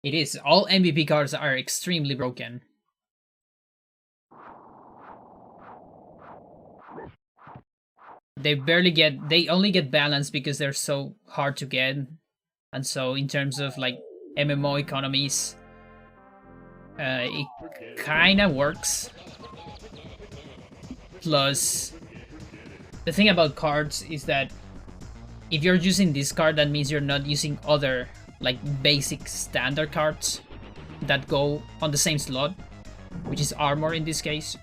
It is. All MVP cards are extremely broken. They only get balanced because they're so hard to get. And so in terms of like MMO economies, it kinda works. Plus, the thing about cards is that if you're using this card, that means you're not using other like basic standard cards that go on the same slot, which is armor in this case.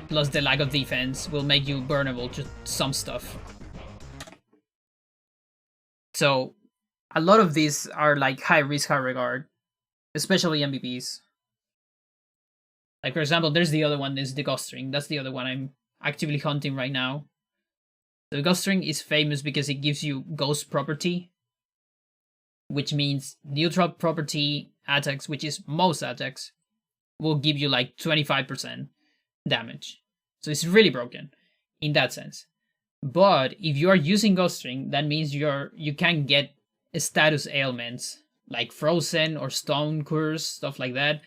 Plus the lack of defense will make you burnable to some stuff. So a lot of these are like high risk, high regard, especially MVPs. Like for example, there's the other one, is the Ghost Ring. That's the other one I'm actively hunting right now. The Ghost Ring is famous because it gives you ghost property, which means neutral property attacks, which is most attacks, will give you like 25% damage. So it's really broken in that sense. But if you are using Ghost Ring, that means you can get status ailments like Frozen or Stone Curse, stuff like that,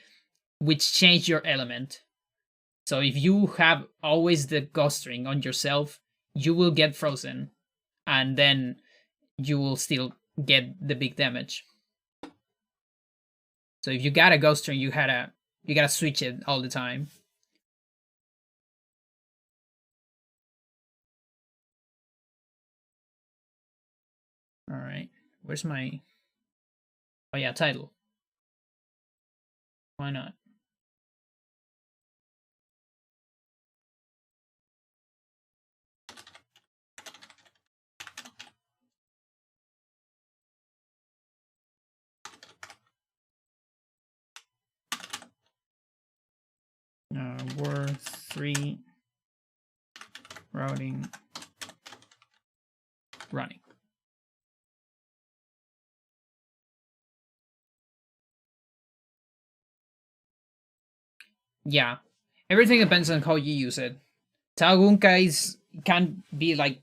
which change your element. So if you have always the Ghost Ring on yourself, you will get Frozen, and then you will still get the big damage. So if you got a Ghost Ring, you gotta switch it all the time. All right, where's my? Oh yeah, title. Why not? War 3 routing running. Yeah, everything depends on how you use it. Tagunka can be like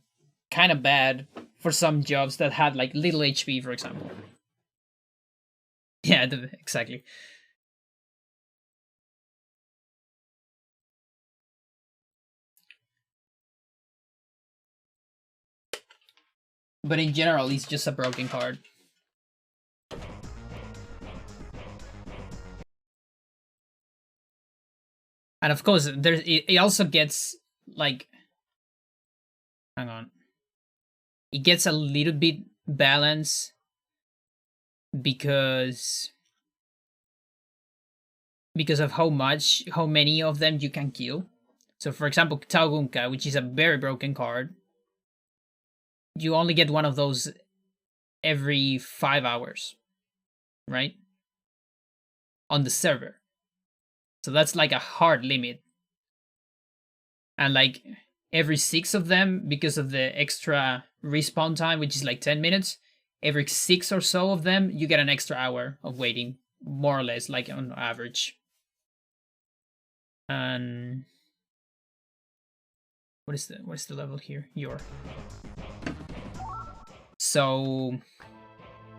kind of bad for some jobs that had like little HP, for example. Yeah, exactly. But in general, it's just a broken card. And of course, it also gets like, hang on, it gets a little bit balance because of how many of them you can kill. So for example, Taugunka, which is a very broken card, you only get one of those every 5 hours, right? On the server. So that's like a hard limit. And like every 6 of them, because of the extra respawn time, which is like 10 minutes, every 6 or so of them, you get an extra hour of waiting, more or less, like on average. And what is the level here? So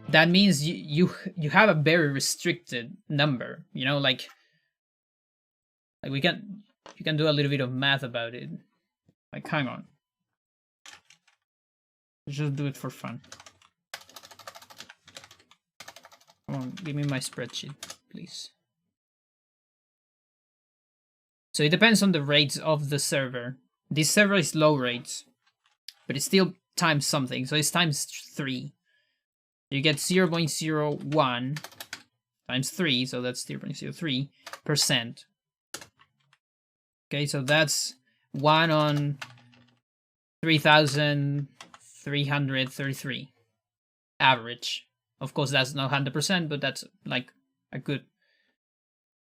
that means you have a very restricted number, you know, like you can do a little bit of math about it. Like, hang on, just do it for fun. Come on, give me my spreadsheet, please. So it depends on the rates of the server. This server is low rates, but it's still times something, so it's times 3. You get 0.01 times 3, so that's 0.03%. Okay, so that's 1 on 3,333 average. Of course, that's not 100%, but that's like a good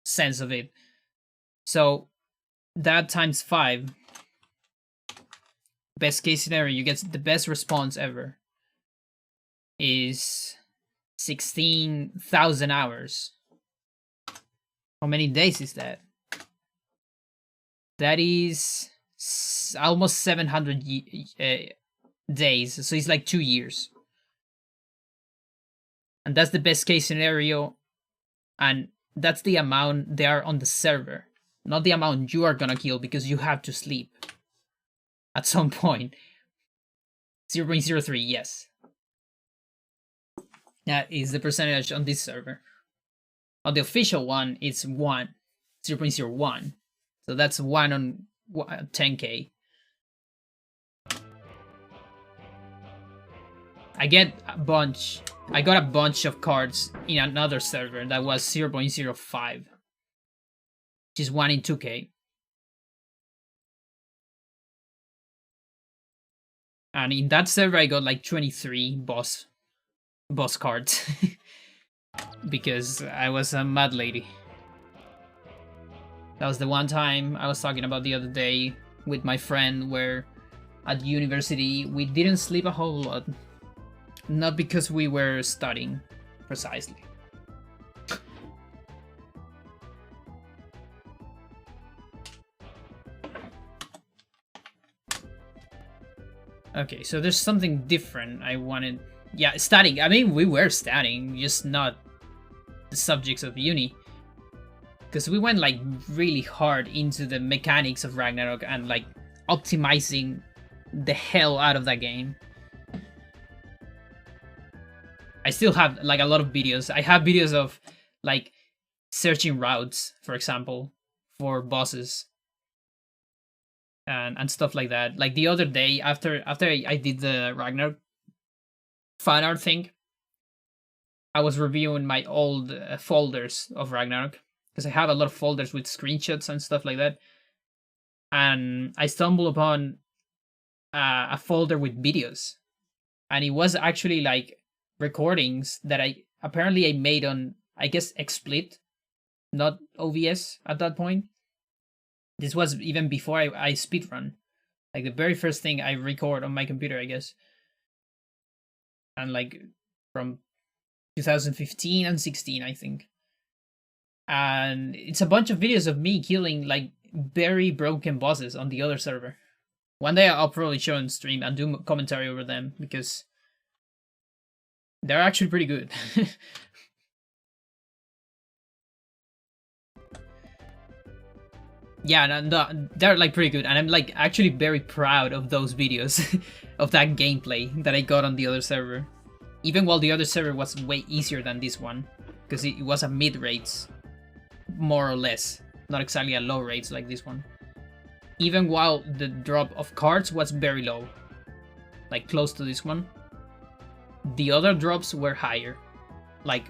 sense of it. So that times 5, best case scenario, you get the best response ever is 16,000 hours. How many days is that? That is almost 700 days. So it's like 2 years. And that's the best case scenario, and that's the amount they are on the server, not the amount you are gonna kill because you have to sleep at some point. 0.03, yes. That is the percentage on this server. On the official one, it's 0.01. So that's 1 on 10k. I got a bunch of cards in another server that was 0.05, which is 1 in 2k. And in that server, I got like 23 boss cards because I was a mad lady. That was the one time I was talking about the other day with my friend where at university we didn't sleep a whole lot. Not because we were studying, precisely. Okay, so there's something different I wanted. Yeah, studying. I mean, we were studying, just not the subjects of uni. Because we went like really hard into the mechanics of Ragnarok and like optimizing the hell out of that game. I still have like a lot of videos. I have videos of like searching routes, for example, for bosses and stuff like that. Like the other day after I did the Ragnarok fan art thing, I was reviewing my old folders of Ragnarok because I have a lot of folders with screenshots and stuff like that. And I stumbled upon a folder with videos, and it was actually like recordings that I made on, I guess, XSplit, not OBS at that point. This was even before I speedrun. Like the very first thing I record on my computer, I guess. And like from 2015 and 16, I think. And it's a bunch of videos of me killing like very broken bosses on the other server. One day I'll probably show on stream and do commentary over them because they're actually pretty good. Yeah, no, they're like pretty good, and I'm like actually very proud of those videos of that gameplay that I got on the other server. Even while the other server was way easier than this one, because it was a mid rates, more or less, not exactly a low rates like this one. Even while the drop of cards was very low, like close to this one, the other drops were higher. Like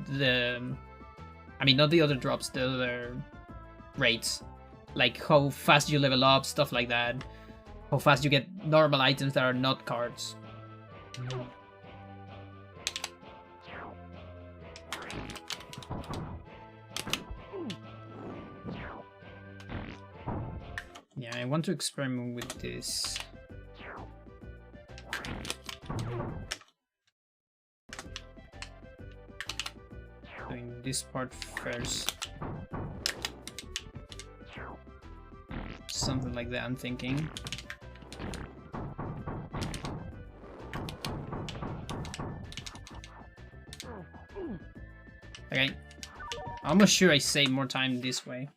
not the other drops, the other rates. Like how fast you level up, stuff like that. How fast you get normal items that are not cards. Yeah, I want to experiment with this. Doing this part first. Something like that, I'm thinking. Okay. I'm almost sure I save more time this way.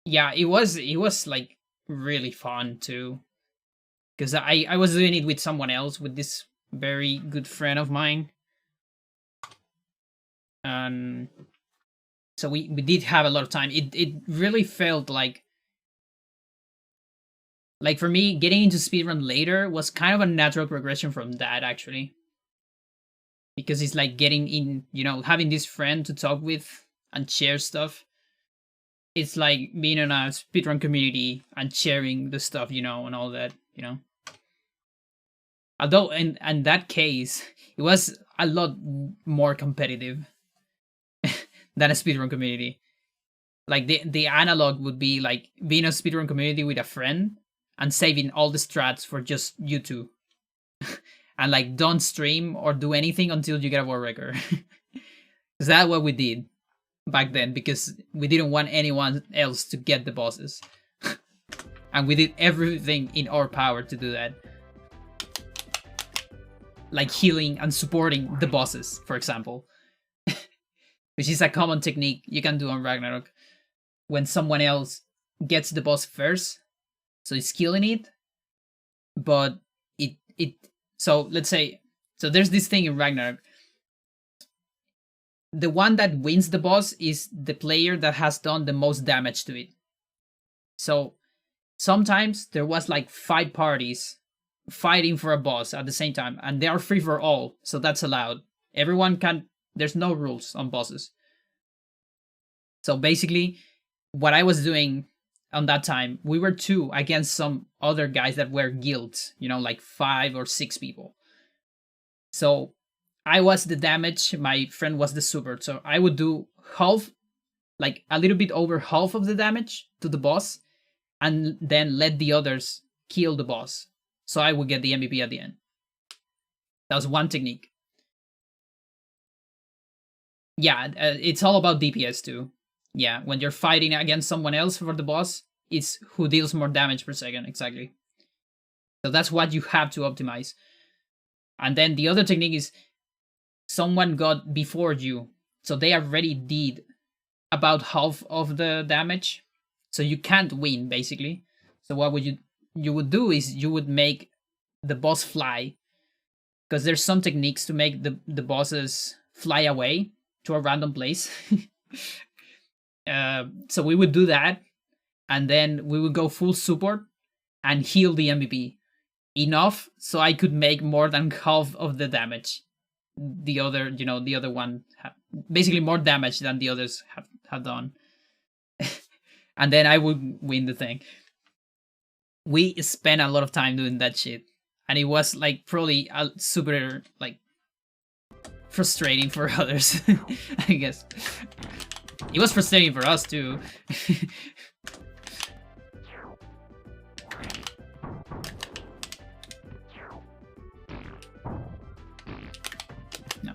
Yeah, it was like really fun too. Because I was doing it with someone else, with this very good friend of mine. And so we did have a lot of time. It really felt like for me, getting into speedrun later was kind of a natural progression from that, actually. Because it's like getting in, having this friend to talk with and share stuff. It's like being in a speedrun community and sharing the stuff, and all that, Although in that case, it was a lot more competitive than a speedrun community. Like the analog would be like being a speedrun community with a friend and saving all the strats for just you two. And like don't stream or do anything until you get a world record. Is that what we did back then? Because we didn't want anyone else to get the bosses. And we did everything in our power to do that. like healing and supporting the bosses, for example, which is a common technique you can do on Ragnarok when someone else gets the boss first, so it's killing it, but it so let's say, so there's this thing in Ragnarok. The one that wins the boss is the player that has done the most damage to it. So sometimes there was like 5 parties fighting for a boss at the same time, and they are free for all, so that's allowed. Everyone can, there's no rules on bosses. So basically, what I was doing on that time, we were 2 against some other guys that were guilds, you know, like 5 or 6 people. So I was the damage, my friend was the support. So I would do half, like a little bit over half of the damage to the boss, and then let the others kill the boss. So I would get the MVP at the end. That was one technique. Yeah, it's all about DPS too. Yeah, when you're fighting against someone else for the boss, it's who deals more damage per second, exactly. So that's what you have to optimize. And then the other technique is someone got before you, so they already did about half of the damage, so you can't win basically. So what would you would do is you would make the boss fly, because there's some techniques to make the bosses fly away to a random place. So we would do that, and then we would go full support and heal the MVP enough so I could make more than half of the damage the other, you know, the other one basically more damage than the others have done. And then I would win the thing. We spent a lot of time doing that shit, and it was like probably super like frustrating for others. I guess it was frustrating for us too. No.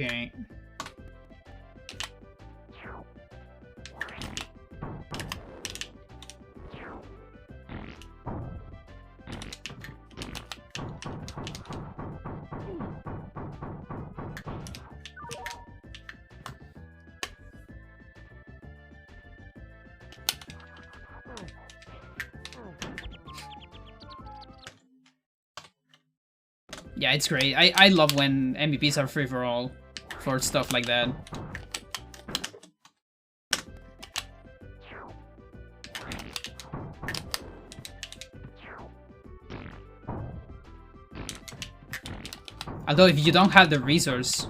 Okay. Yeah, it's great. I love when MVPs are free for all for stuff like that. Although if you don't have the resource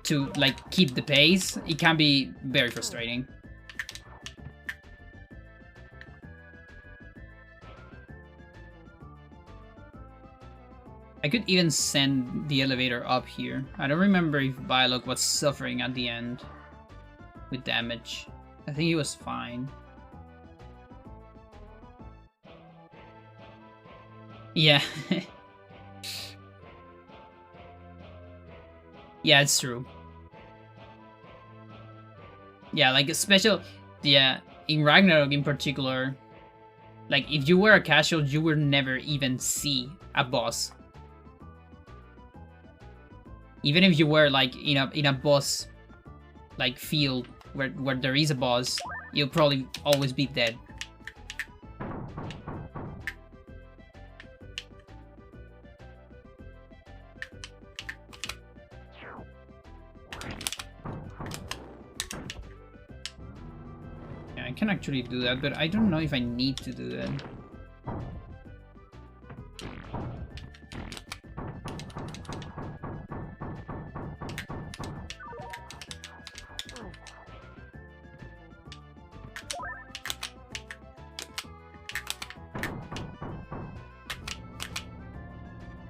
to like keep the pace, it can be very frustrating. I could even send the elevator up here. I don't remember if Biolog was suffering at the end with damage. I think he was fine. Yeah. Yeah, it's true. Yeah, like a special... Yeah, in Ragnarok in particular, like if you were a casual, you would never even see a boss. Even if you were like in a boss like field where there is a boss, you'll probably always be dead. Yeah, I can actually do that, but I don't know if I need to do that.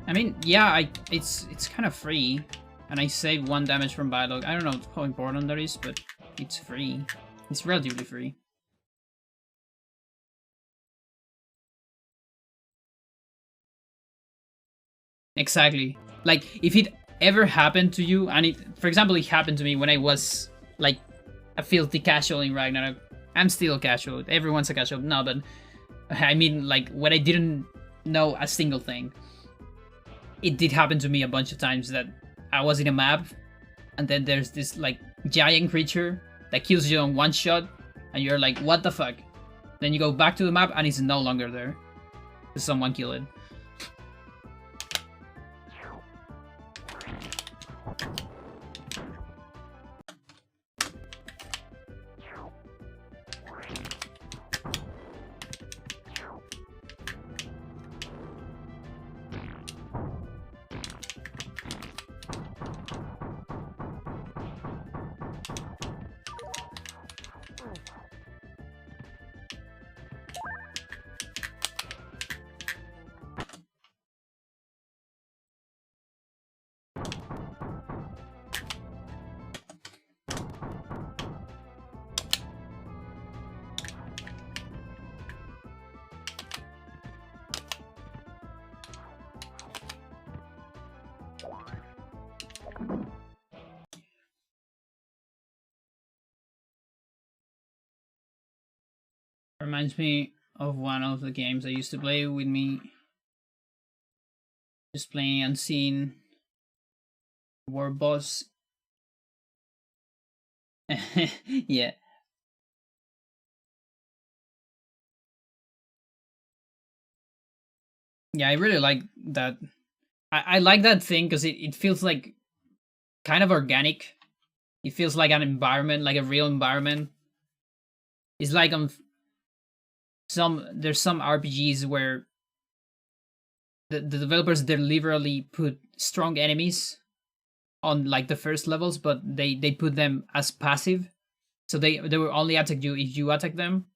I mean, yeah, it's kind of free, and I save 1 damage from Biolog. I don't know how important that is, but it's free. It's relatively free. Exactly. Like, if it ever happened to you, and it, for example, it happened to me when I was like a filthy casual in Ragnarok, I'm still casual. Everyone's a casual. No, but I mean, like, when I didn't know a single thing, it did happen to me a bunch of times that I was in a map, and then there's this, like, giant creature that kills you on one shot, and you're like, what the fuck? Then you go back to the map, and it's no longer there. Someone killed it. Reminds me of one of the games I used to play with me. Just playing Unseen War Boss. Yeah. Yeah, I really like that. I like that thing because it feels like kind of organic. It feels like an environment, like a real environment. It's like there's some RPGs where the developers deliberately put strong enemies on like the first levels, but they put them as passive, so they will only attack you if you attack them.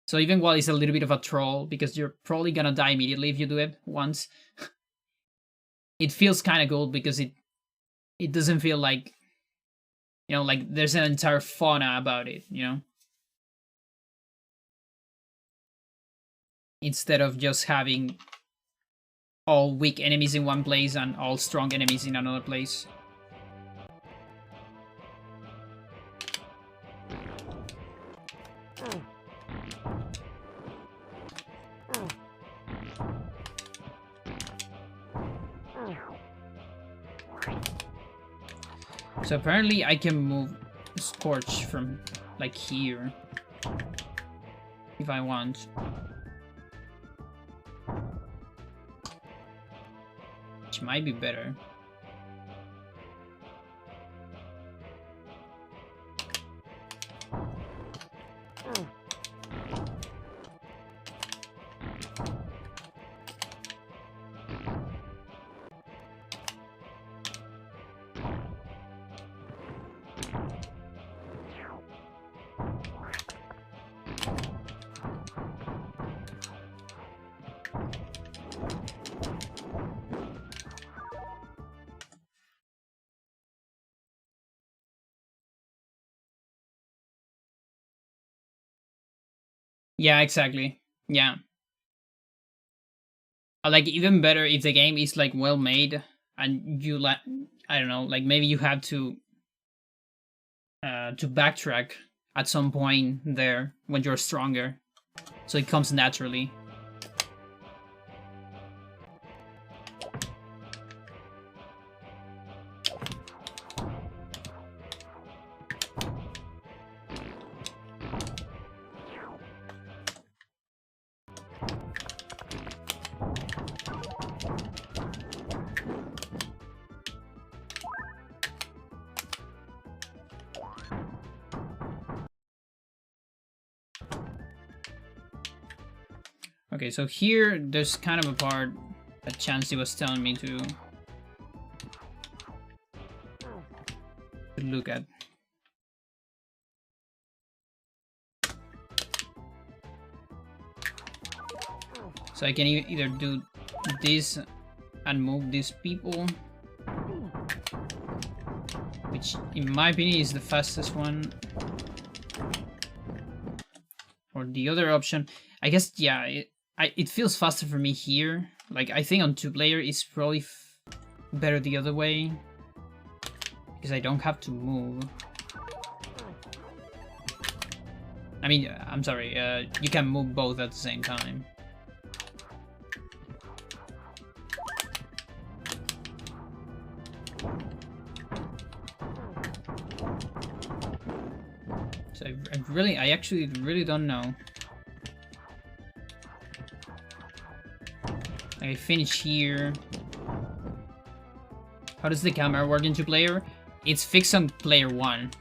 So even while it's a little bit of a troll, because you're probably gonna die immediately if you do it once, it feels kind of cool because it doesn't feel like, you know, like there's an entire fauna about it, you know, instead of just having all weak enemies in one place and all strong enemies in another place. So apparently I can move Scorch from like here if I want. Which might be better. Yeah, exactly. Yeah. Like even better if the game is like well made and you like, I don't know, like maybe you have to backtrack at some point there when you're stronger, so it comes naturally. Okay, so here there's kind of a part that Chansey was telling me to look at. So I can either do this and move these people, which in my opinion is the fastest one. Or the other option, I guess, yeah, it feels faster for me here. Like, I think on 2-player it's probably better the other way, because I don't have to move. I mean, I'm sorry, you can move both at the same time. So I actually really don't know. I finish here. How does the camera work in 2-player? It's fixed on player 1.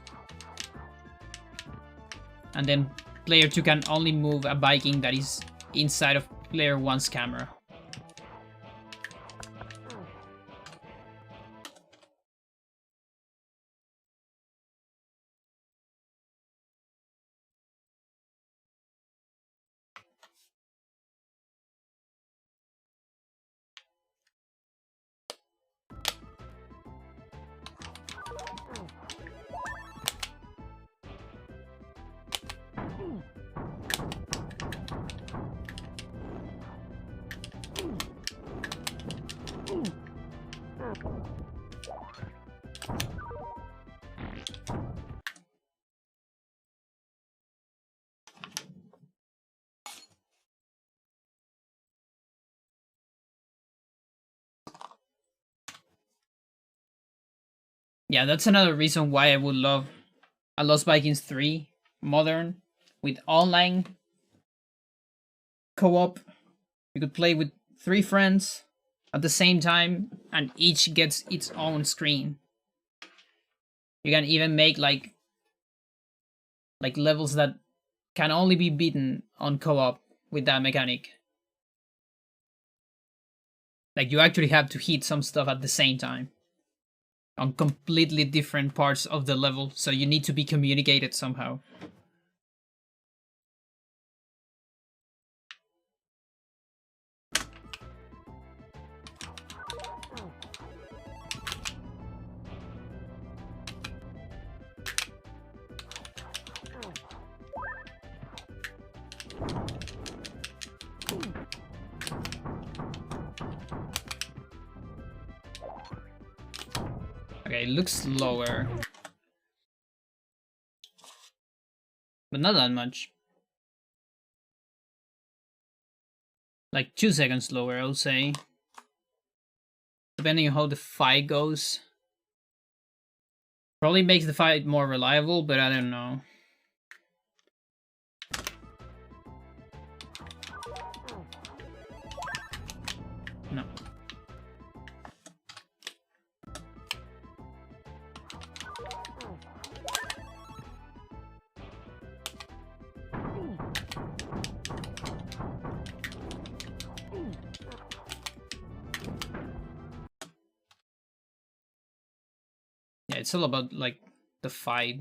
And then player 2 can only move a Viking that is inside of player 1's camera. Yeah, that's another reason why I would love a Lost Vikings 3 modern with online co-op. You could play with 3 friends at the same time and each gets its own screen. You can even make like levels that can only be beaten on co-op with that mechanic. Like you actually have to hit some stuff at the same time on completely different parts of the level, so you need to be communicated somehow. Okay, it looks slower. But not that much. Like 2 seconds slower, I would say. Depending on how the fight goes. Probably makes the fight more reliable, but I don't know. No. Yeah, it's all about like the fight.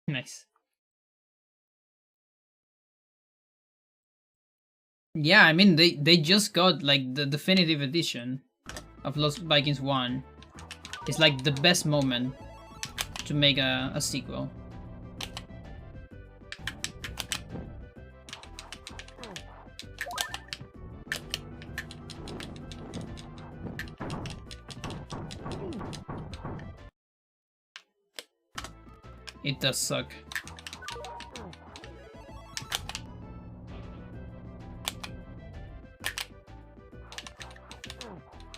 Nice. Yeah, I mean they just got like the definitive edition of Lost Vikings 1. It's like the best moment to make a sequel. It does suck.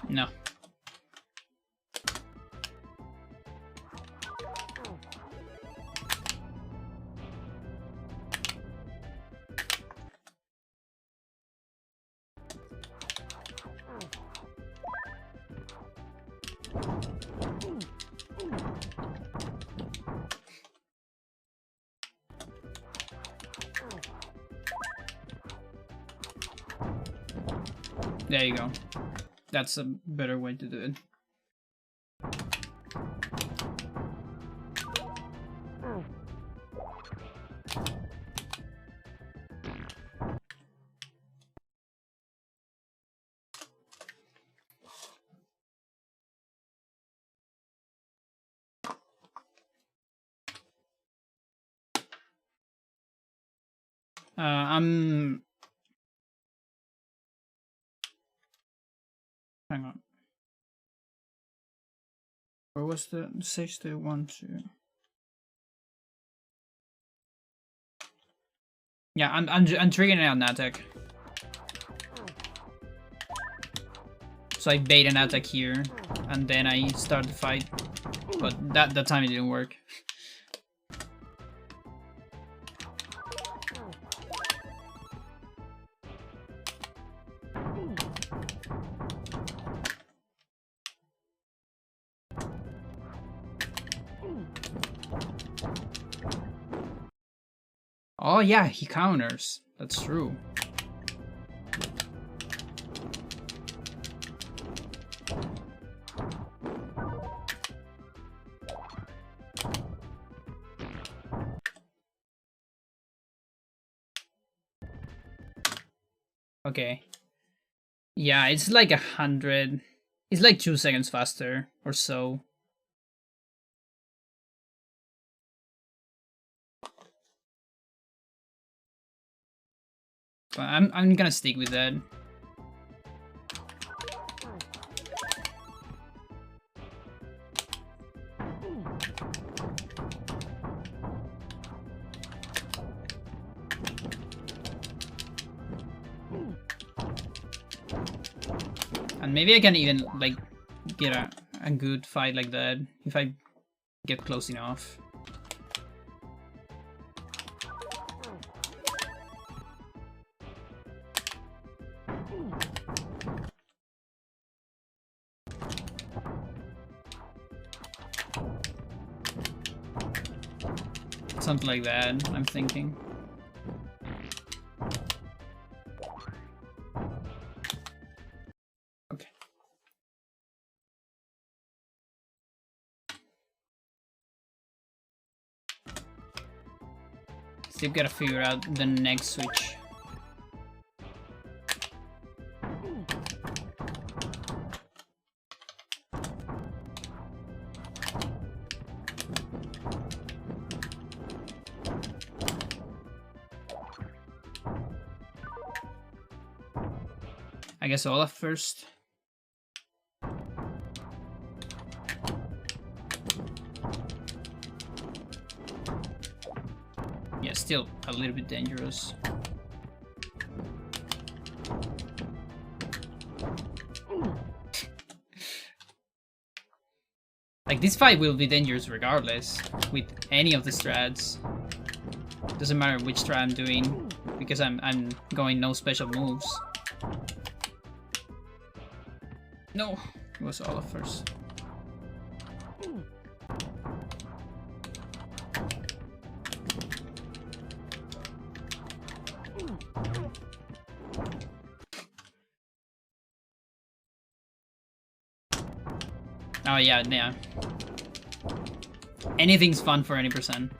No. There you go. That's a better way to do it. I'm... Hang on. Where was the 6-1-2? Yeah, I'm triggering it on attack. So I bait an attack here, and then I start the fight. But that time it didn't work. Oh yeah, he counters. That's true. Okay. Yeah, it's like 100. It's like 2 seconds faster or so. But I'm gonna stick with that. And maybe I can even like get a good fight like that if I get close enough. Something like that, I'm thinking. Okay. Still gotta figure out the next switch. I guess Olaf first. Yeah, still a little bit dangerous. Like, this fight will be dangerous regardless, with any of the strats. Doesn't matter which strat I'm doing, because I'm going no special moves. No, it was Olaf first. Oh yeah, yeah. Anything's fun for any percent.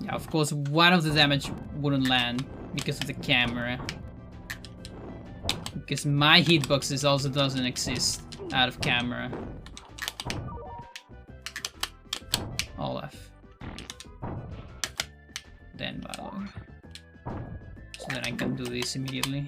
Yeah, of course, one of the damage wouldn't land because of the camera. Because my hitboxes also doesn't exist out of camera. Olaf. Then Balog. So then I can do this immediately.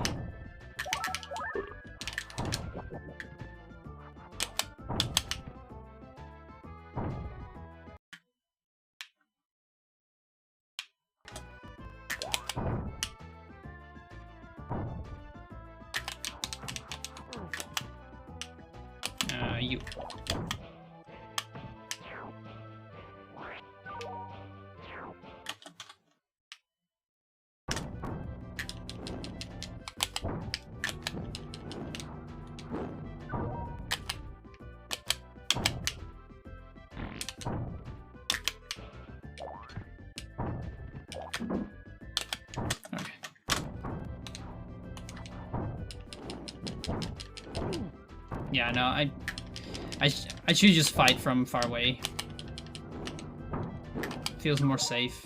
You. Okay. Yeah, no, I should just fight from far away. Feels more safe.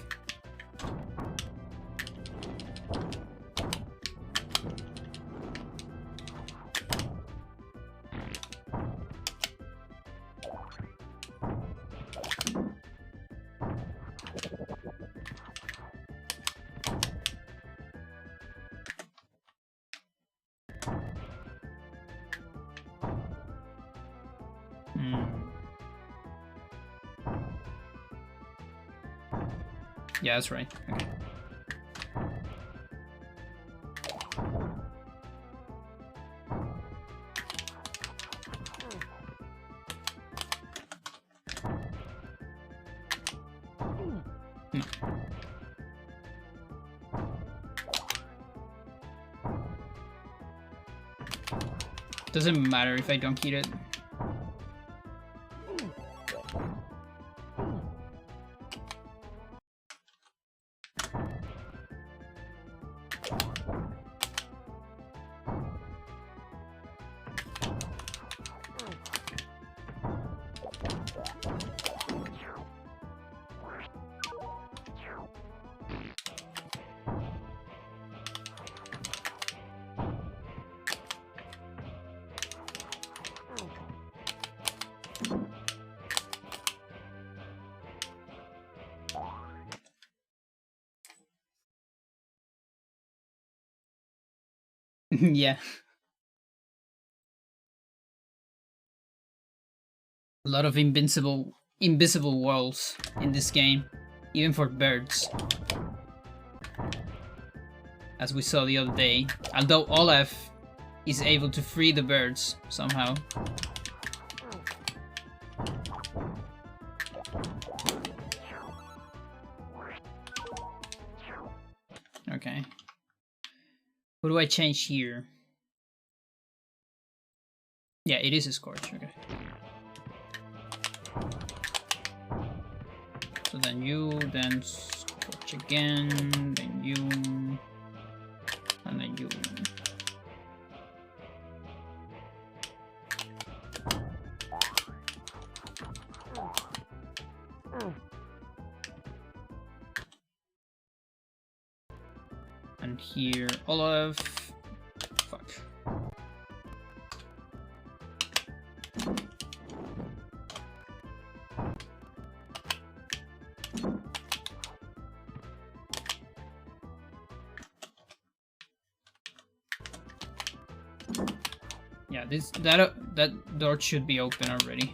Yeah, that's right. Okay. Doesn't matter if I don't hit it. Yeah. A lot of invisible walls in this game, even for birds. As we saw the other day, although Olaf is able to free the birds somehow. Okay. What do I change here? Yeah, it is a scorch, okay. So then you, then scorch again, then you, and then you. And here, Olaf. Fuck. Yeah, that door should be open already.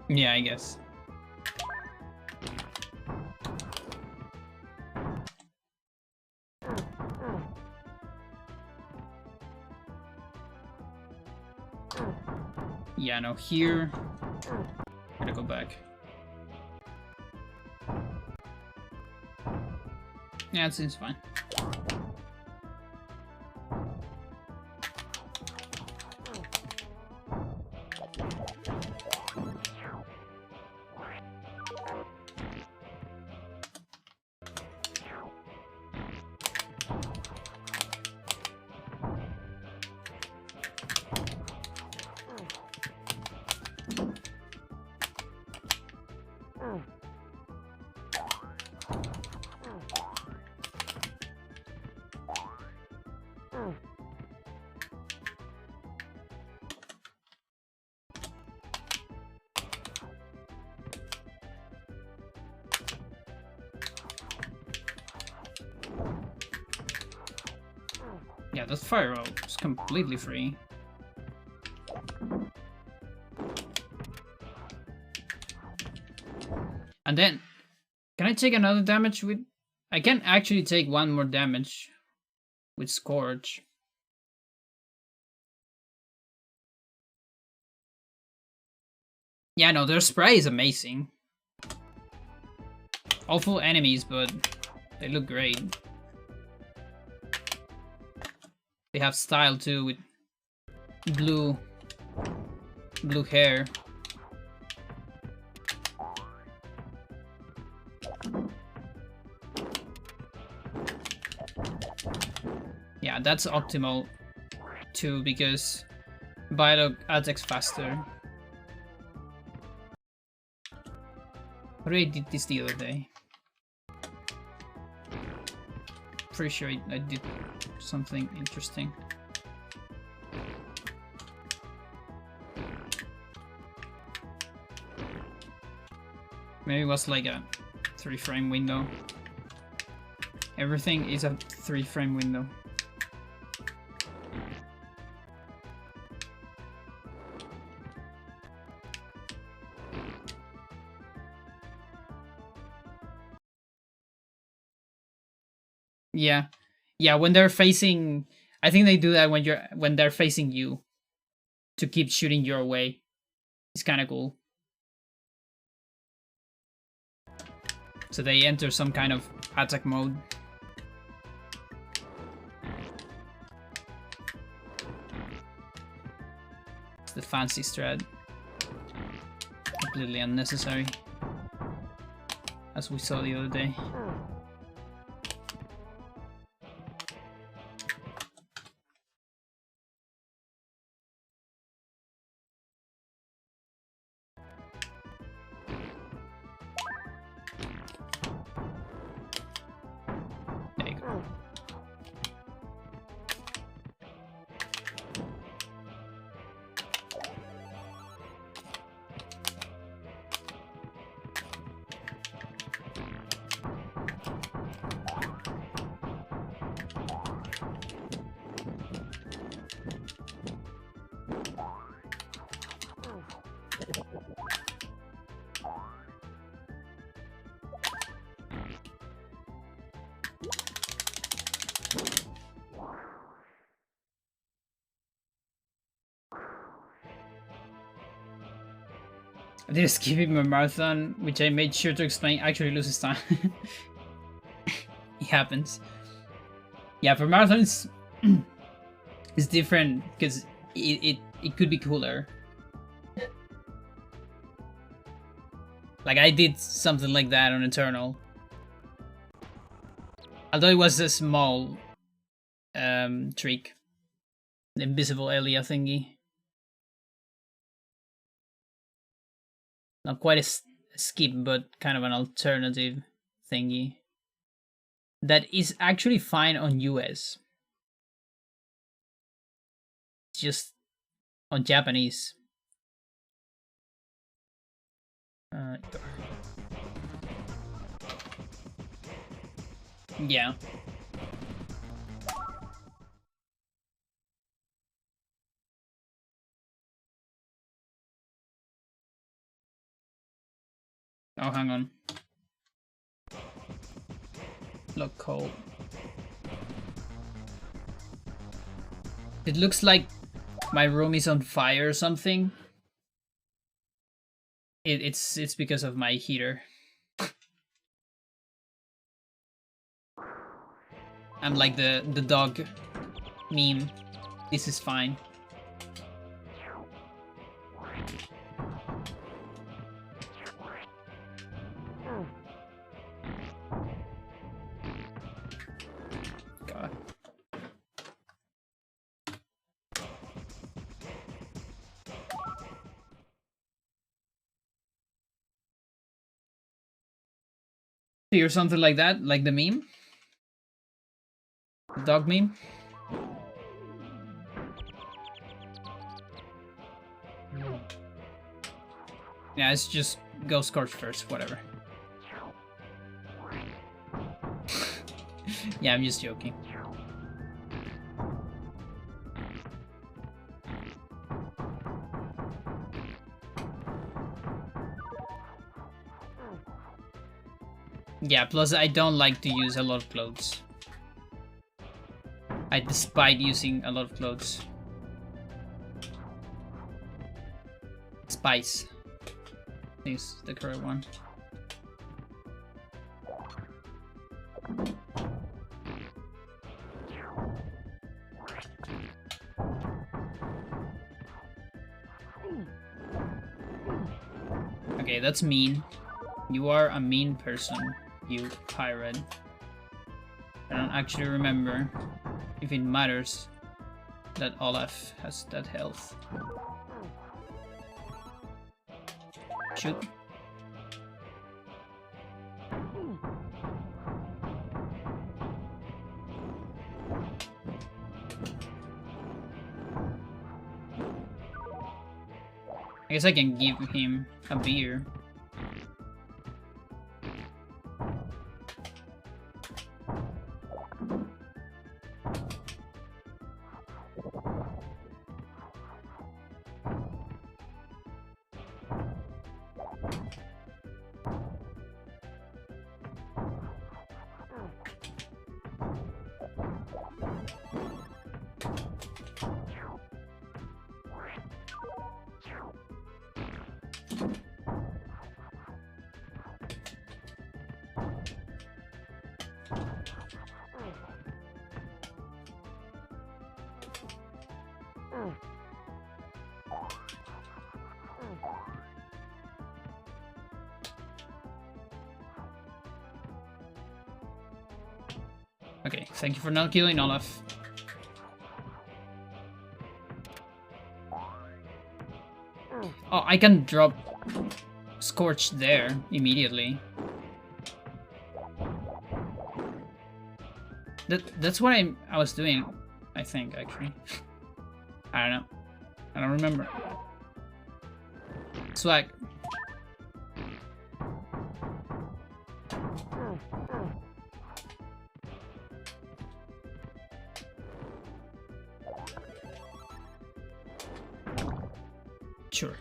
Yeah, I guess. Yeah, no, here. Gotta go back. Yeah, it seems fine. Yeah, that fire roll is completely free. And then, can I take another damage with... I can actually take one more damage with Scorch. Yeah, no, their spray is amazing. Awful enemies, but they look great. They have style too, with blue hair. Yeah, that's optimal too, because Biodog attacks faster. I already did this the other day. pretty sure I did something interesting. Maybe it was like a 3-frame window. Everything is a 3-frame window. Yeah. Yeah, when they're facing, I think they do that when they're facing you to keep shooting your way. It's kind of cool. So they enter some kind of attack mode. It's the fancy strat. Completely unnecessary. As we saw the other day. There you go. I did skip him a marathon, which I made sure to explain actually loses time. It happens. Yeah, for marathons, it's different because it could be cooler. Like I did something like that on Eternal. Although it was a small trick. The invisible Elia thingy. Not quite a skip, but kind of an alternative thingy. That is actually fine on US. It's just on Japanese. Yeah. Oh, hang on. Look cold. It looks like my room is on fire or something. It's because of my heater. I'm like the dog meme. This is fine. God. Or something like that, like the meme. The dog meme. Yeah, it's just go Scorch first, whatever. Yeah, I'm just joking. Yeah, plus I don't like to use a lot of clothes. I despise using a lot of clothes. Spice is the correct one. Okay, that's mean. You are a mean person, you pirate. I don't actually remember if it matters that Olaf has that health. Shoot. I guess I can give him a beer. Okay, thank you for not killing Olaf. Oh, I can drop Scorch there immediately. That's what I was doing, I think, actually. I don't know. I don't remember. Swag. Sure.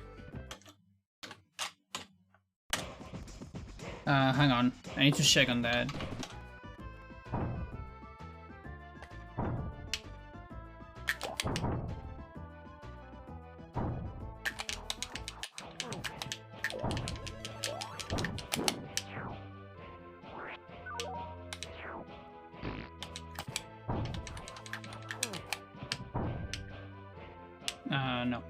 Hang on. I need to check on that. No.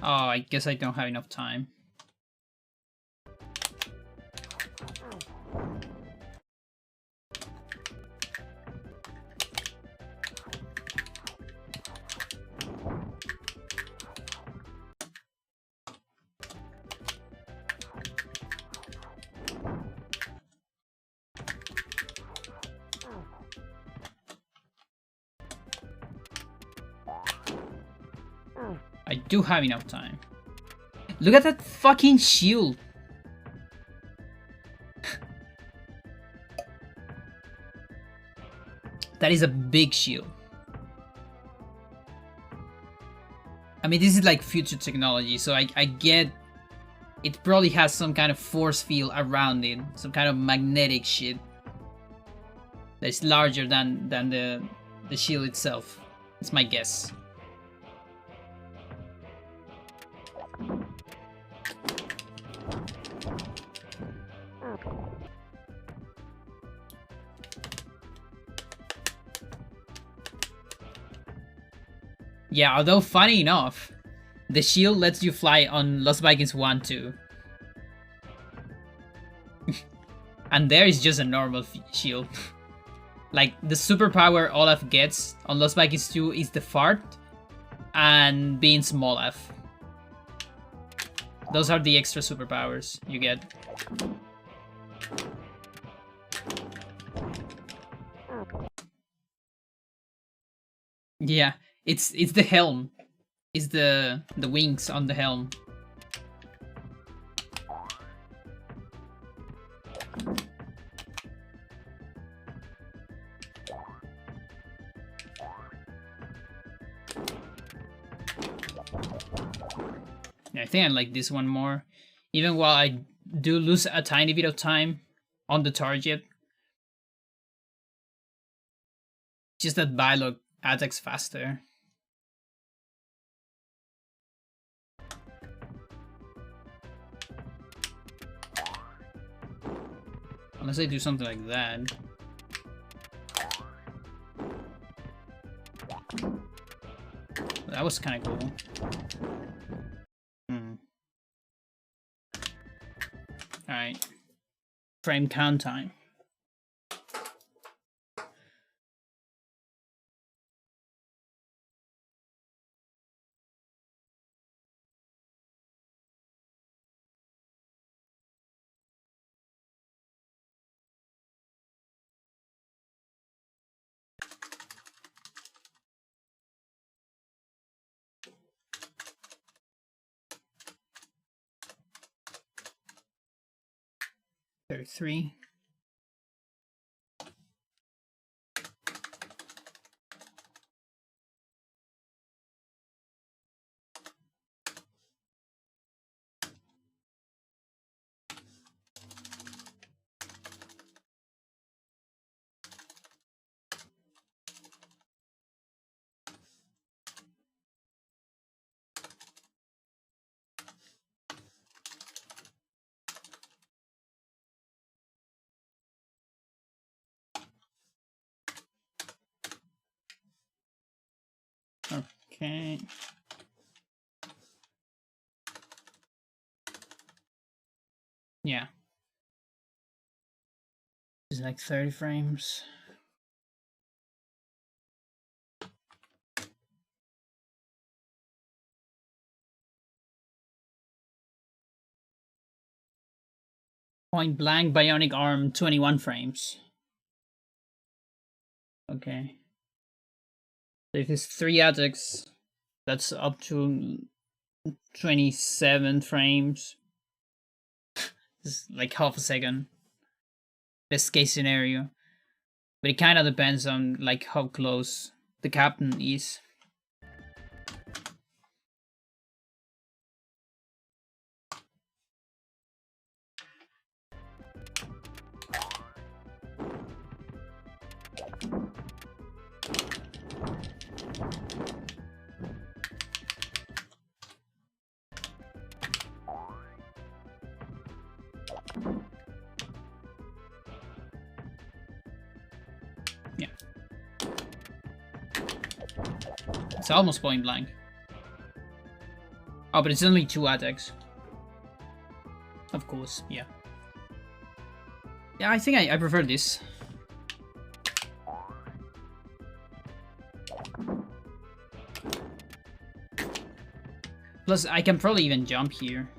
Oh, I guess I don't have enough time. I do have enough time. Look at that fucking shield. That is a big shield. I mean, this is like future technology, so I get it probably has some kind of force field around it, some kind of magnetic shit that's larger than the shield itself. It's my guess. Yeah, although funny enough, the shield lets you fly on Lost Vikings 1 too. And there is just a normal shield. Like, the superpower Olaf gets on Lost Vikings 2 is the fart and being small F. Those are the extra superpowers you get. Yeah, it's the helm. It's the wings on the helm. Yeah, I think I like this one more. Even while I do lose a tiny bit of time on the target. Just that Bylog attacks faster. Unless I do something like that. That was kind of cool. Alright. Frame count time. Three. Okay. Yeah. It's like 30 frames. Point blank bionic arm 21 frames. Okay. So if it's 3 attacks, that's up to 27 frames. It's like half a second. Best case scenario. But it kind of depends on like how close the captain is. Yeah. It's almost point blank. Oh, but it's only 2 attacks. Of course, yeah. Yeah, I think I prefer this. Plus, I can probably even jump here.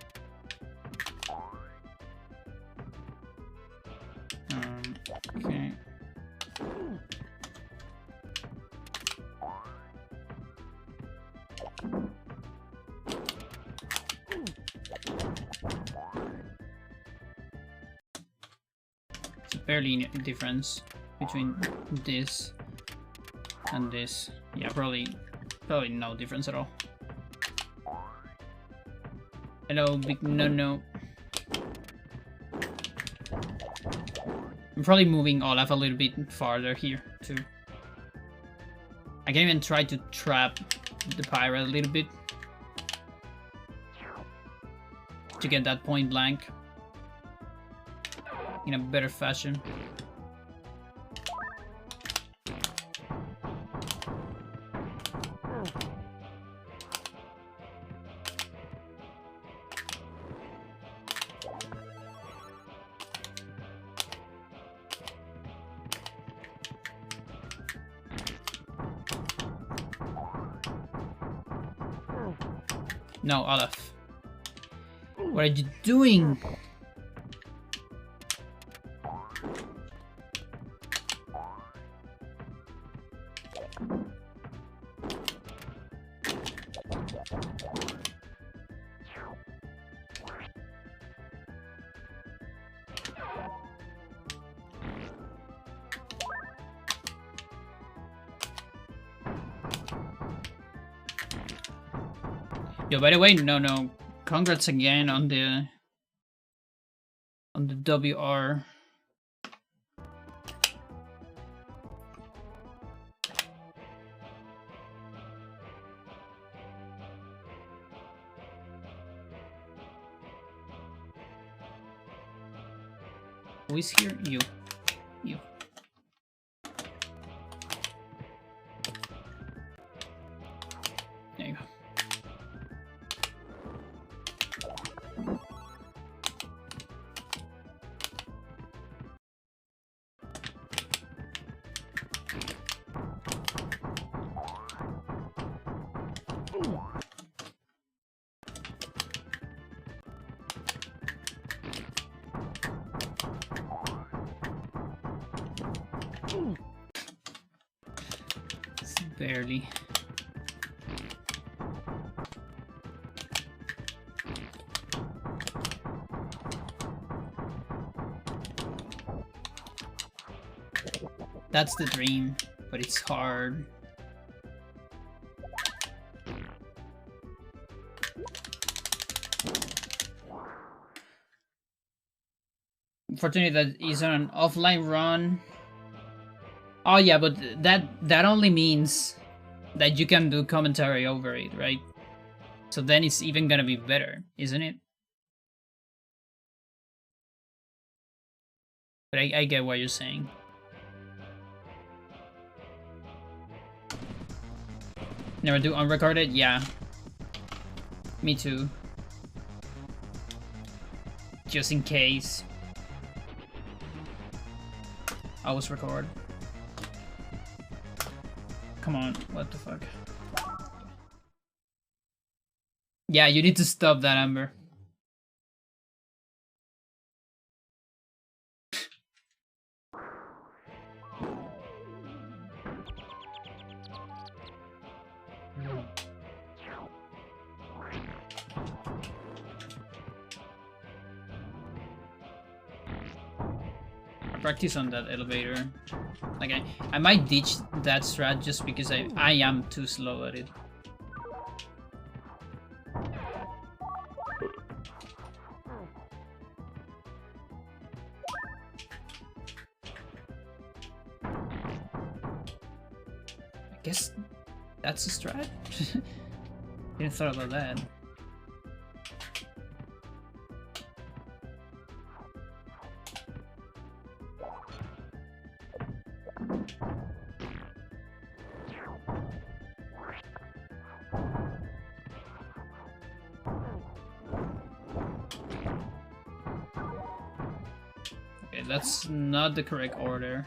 Okay. It's barely a difference between this and this. Yeah, probably no difference at all. Hello, big no. I'm probably moving Olaf a little bit farther here, too. I can even try to trap the pirate a little bit. To get that point blank. In a better fashion. No, Olaf. What are you doing? Yo, by the way, no. Congrats again on the WR. Who is here? You. Barely. That's the dream, but it's hard. Unfortunately, that is on an offline run. Oh yeah, but that only means that you can do commentary over it, right? So then it's even gonna be better, isn't it? But I get what you're saying. Never do unrecorded? Yeah. Me too. Just in case. Always record. Come on, what the fuck? Yeah, you need to stop that, Amber. Practice on that elevator. Like I might ditch that strat just because I am too slow at it. I guess that's a strat? Didn't thought about that. Okay, that's not the correct order.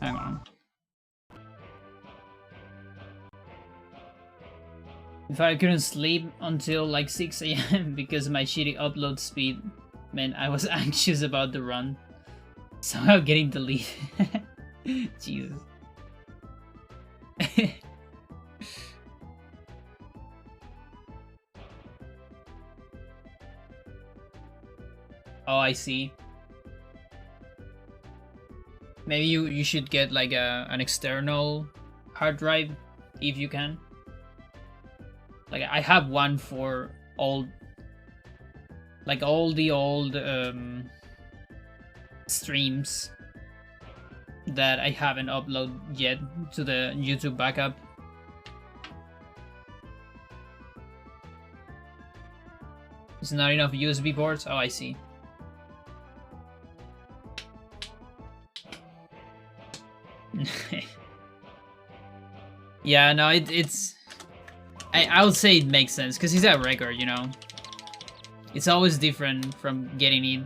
Hang on. If I couldn't sleep until like 6 AM because my shitty upload speed meant I was anxious about the run. Somehow getting deleted. Jesus. Oh, I see. Maybe you should get like an external hard drive if you can. Like I have one for all the old streams that I haven't uploaded yet to the YouTube backup. It's not enough USB ports? Oh, I see. Yeah, no, it's... I would say it makes sense, because it's a record, you know? It's always different from getting it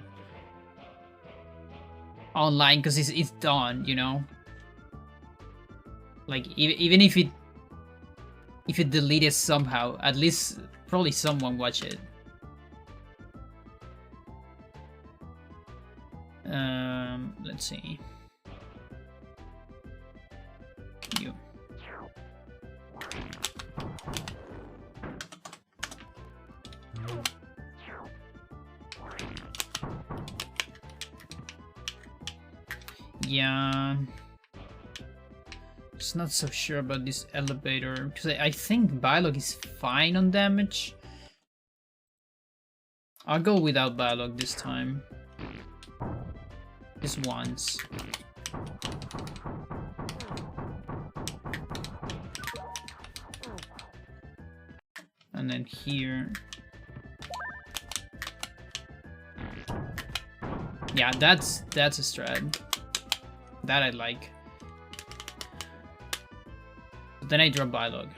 online, because it's done, you know? Like, even if it deleted somehow, at least probably someone watch it. Let's see. You. Yeah. Just not so sure about this elevator, because I think Biolog is fine on damage. I'll go without Biolog this time. Just once. And then here. Yeah, that's a strat. That I like. But then I drop Biolog.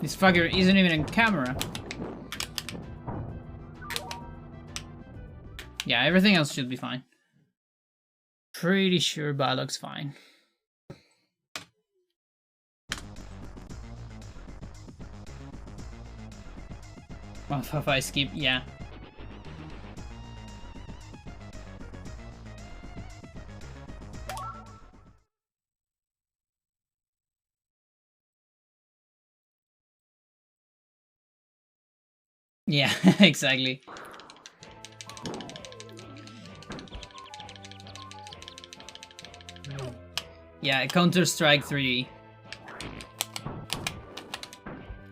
This fucker isn't even in camera. Yeah, everything else should be fine. Pretty sure Balog's fine. Well, if I skip, yeah. Yeah, exactly. Yeah, Counter-Strike 3.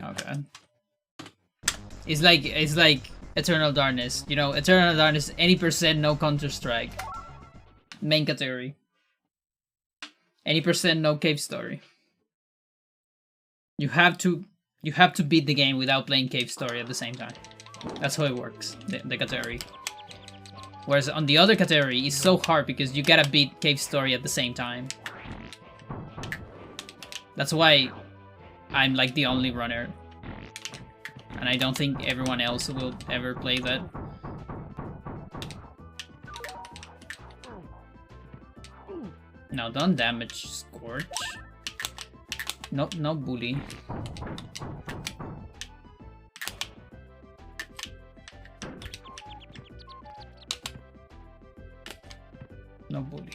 Okay. It's like Eternal Darkness. You know, Eternal Darkness, any percent no Counter-Strike. Main category. Any percent no cave story. You have to beat the game without playing cave story at the same time. That's how it works, the category. Whereas on the other category, it's so hard because you gotta beat cave story at the same time. That's why I'm like the only runner. And I don't think everyone else will ever play that. No, don't damage Scorch. No, no bully. No bully.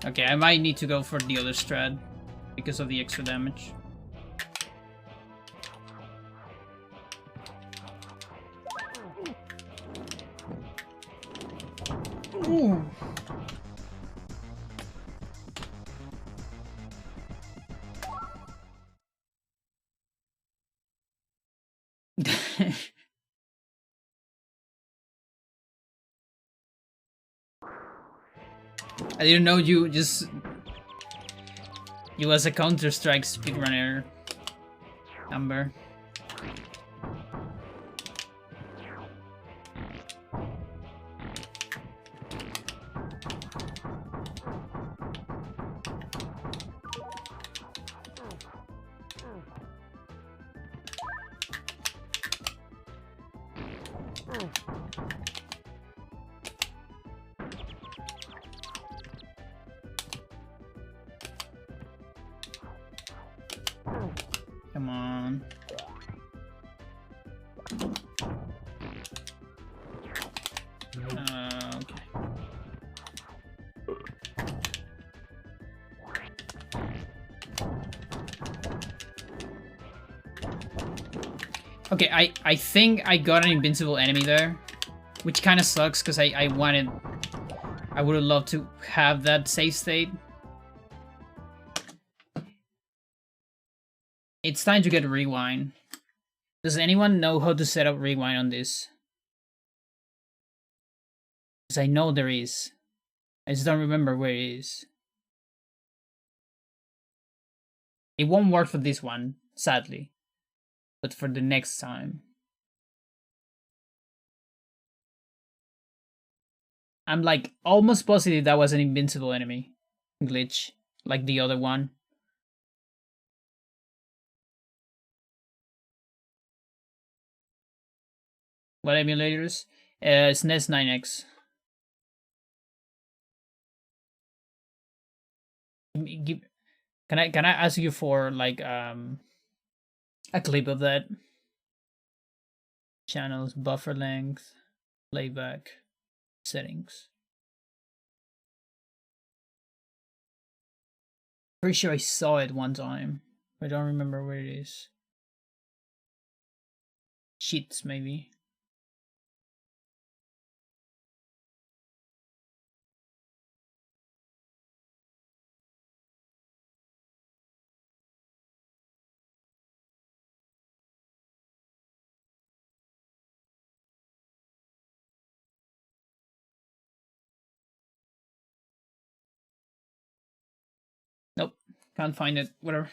Okay, I might need to go for the other strat because of the extra damage. Ooh. I didn't know you as a Counter-Strike speedrunner, Amber. Come on. Okay. Okay, I think I got an invincible enemy there, which kind of sucks because I would have loved to have that save state. It's time to get rewind. Does anyone know how to set up rewind on this? Because I know there is. I just don't remember where it is. It won't work for this one, sadly. But for the next time. I'm like almost positive that was an invincible enemy glitch, like the other one. What emulators? SNES 9X. Can I ask you for like a clip of that? Channels, buffer length, playback, settings. Pretty sure I saw it one time. I don't remember where it is. Cheats, maybe. Can't find it. Whatever.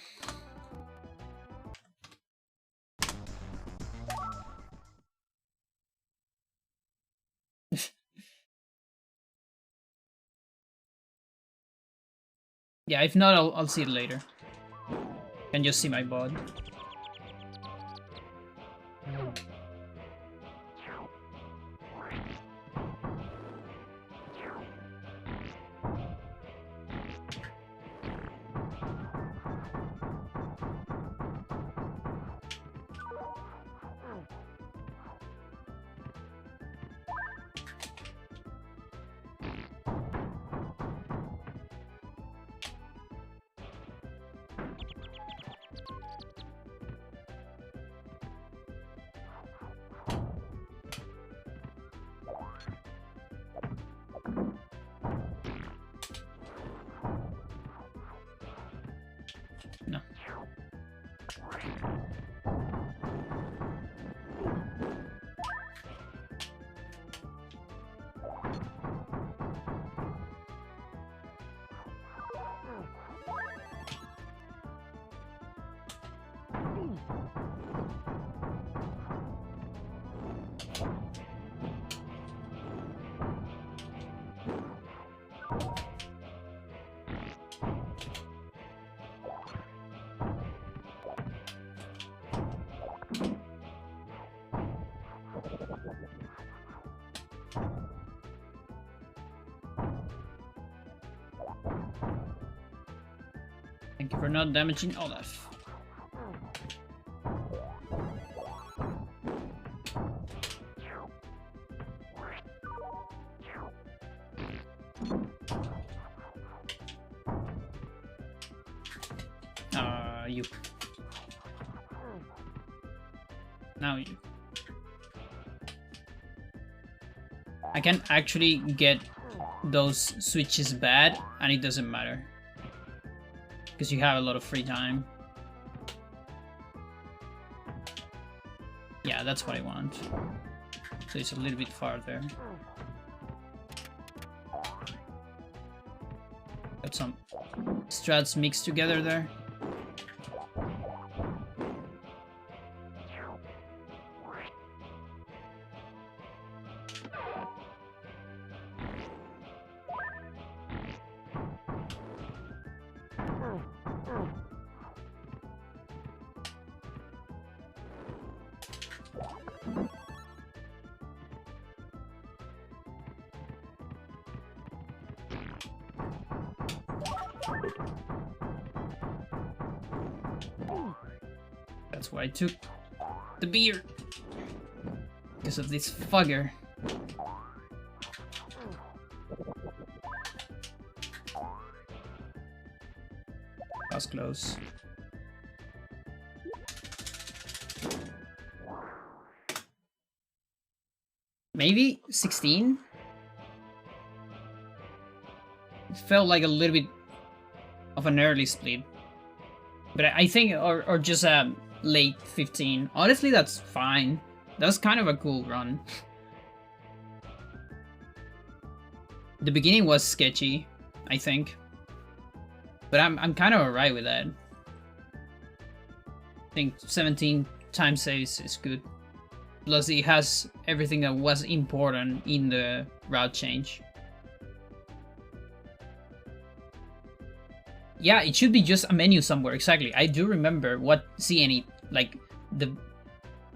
Yeah, if not, I'll see it later. Can just see my bod. No. Thank you for not damaging Olaf. You. Now you. I can actually get those switches bad, and it doesn't matter. Because you have a lot of free time. Yeah, that's what I want. So it's a little bit farther. Got some strats mixed together there. That's why I took the beer. Because of this fugger. That was close. Maybe 16? It felt like a little bit of an early split. But I think, or just a late 15. Honestly, that's fine. That's kind of a cool run. The beginning was sketchy, I think. But I'm kind of alright with that. I think 17 time saves is good. Plus it has everything that was important in the route change. Yeah, it should be just a menu somewhere, exactly. I do remember seeing it, like, the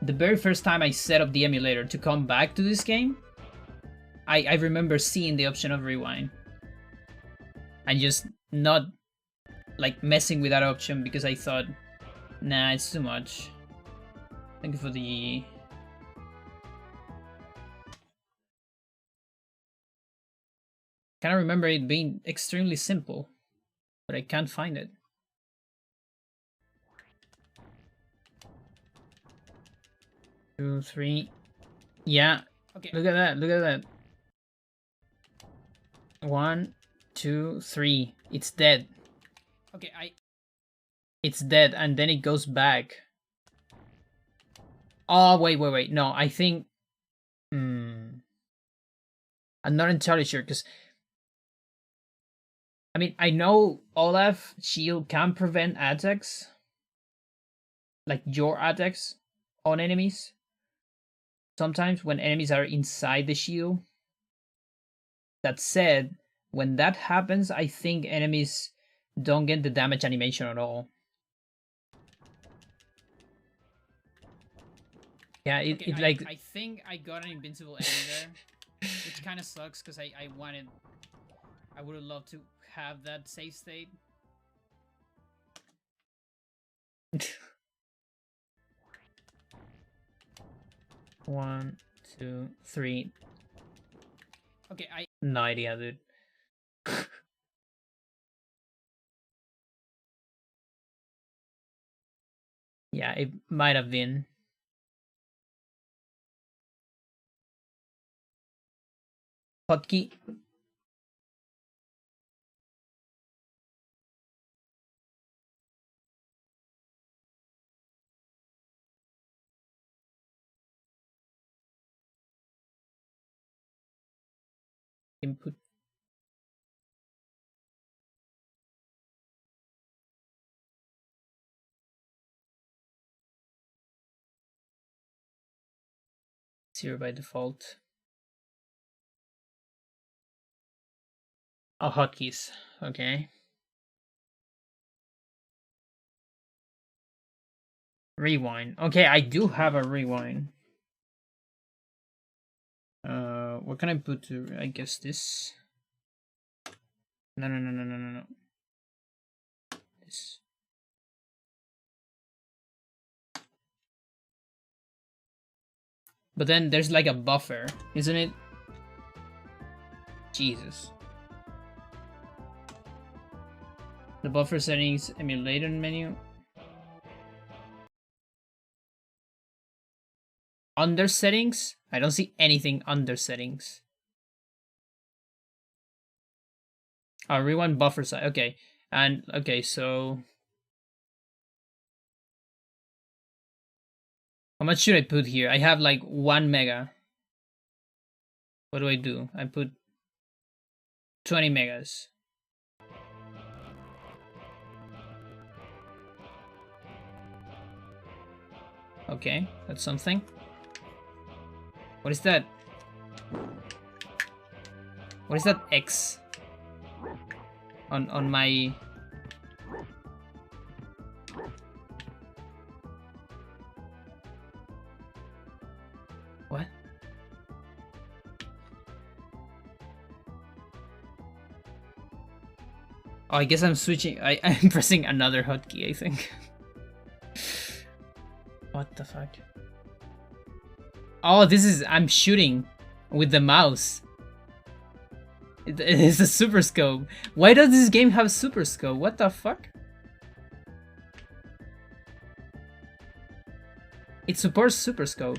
very first time I set up the emulator to come back to this game, I remember seeing the option of rewind. And just not, like, messing with that option because I thought, nah, it's too much. Thank you for the... Kind of remember it being extremely simple, but I can't find it. Two, three. Yeah. Okay. Look at that. Look at that. 1, 2, 3. It's dead. Okay, It's dead, and then it goes back. Oh, wait. No, I think... I'm not entirely sure, because... I mean, I know Olaf shield can prevent attacks, like your attacks on enemies. Sometimes when enemies are inside the shield. That said, when that happens, I think enemies don't get the damage animation at all. Yeah, it like I think I got an invincible enemy there, which kind of sucks because I would have loved to have that save state. One, two, three. Okay, no idea, dude. Yeah, it might have been. Hotkey. Input. Zero by default. Oh, hotkeys. Okay. Rewind. Okay, I do have a rewind. What can I put to? I guess this. No. This. But then there's like a buffer, isn't it? Jesus. The buffer settings emulator menu. Under settings? I don't see anything under settings. Oh, rewind buffer size. Okay. And okay, so how much should I put here? I have like 1 mega. What do I do? I put 20 megas. Okay, that's something. What is that? What is that X? On my... What? Oh, I guess I'm switching. I'm pressing another hotkey, I think. What the fuck? Oh, this is... I'm shooting with the mouse. It is a super scope. Why does this game have super scope? What the fuck? It supports super scope.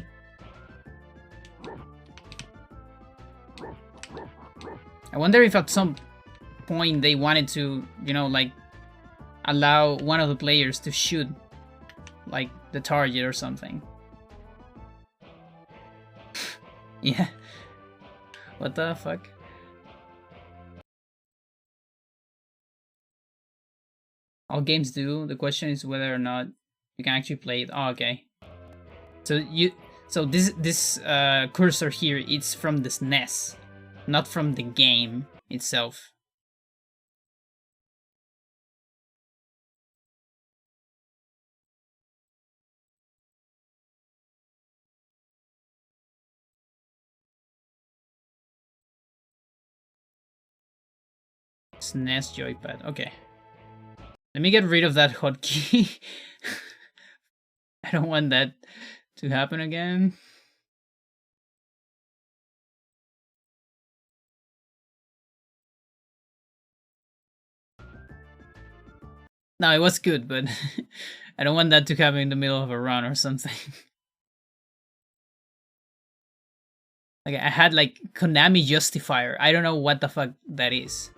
I wonder if at some point they wanted to, you know, like allow one of the players to shoot like the target or something. Yeah. What the fuck? All games do. The question is whether or not you can actually play it. Oh, okay. So this cursor here, it's from the SNES, not from the game itself. SNES joypad. Okay. Let me get rid of that hotkey. I don't want that to happen again. No, it was good, but I don't want that to happen in the middle of a run or something. Like I had like Konami Justifier. I don't know what the fuck that is.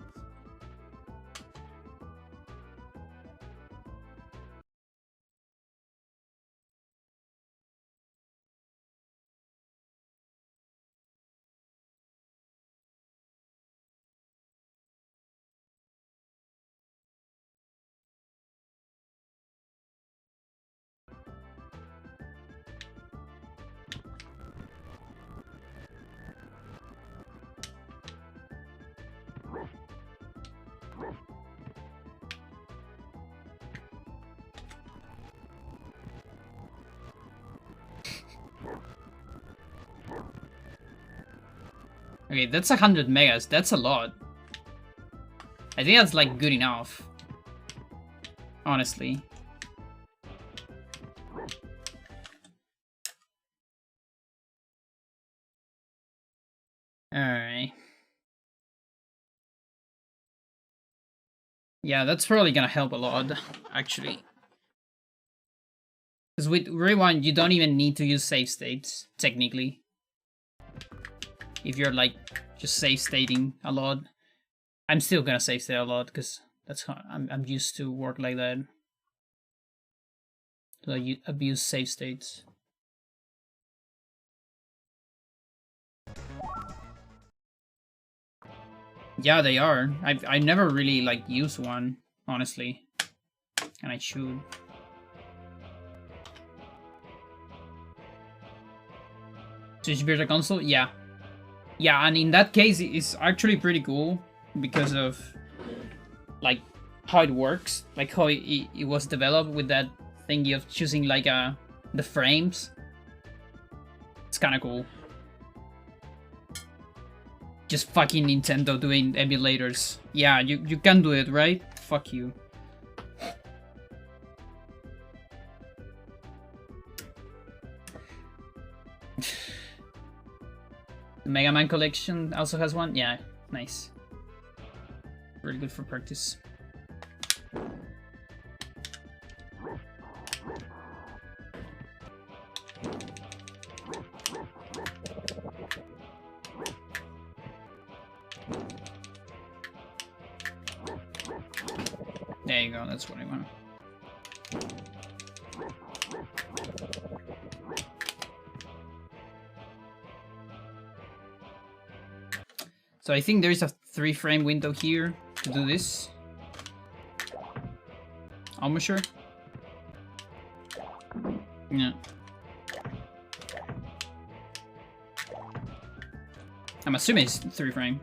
Okay, that's 100 megas. That's a lot. I think that's like good enough. Honestly. Alright. Yeah, that's probably gonna help a lot, actually. Because with Rewind, you don't even need to use save states, technically. If you're like just save stating a lot. I'm still gonna save state a lot because that's how I'm used to work like that. So I abuse save states. Yeah, they are. I never really like used one, honestly, and I should. Switch Virtual Console, yeah, yeah, and in that case, it's actually pretty cool because of like how it works, like how it was developed with that thingy of choosing like the frames. It's kind of cool. Just fucking Nintendo doing emulators. Yeah, you can do it, right? Fuck you. The Mega Man collection also has one? Yeah, nice. Really good for practice. There you go, that's what I want. So I think there is a 3-frame window here to do this. Almost sure. Yeah. I'm assuming it's 3-frame.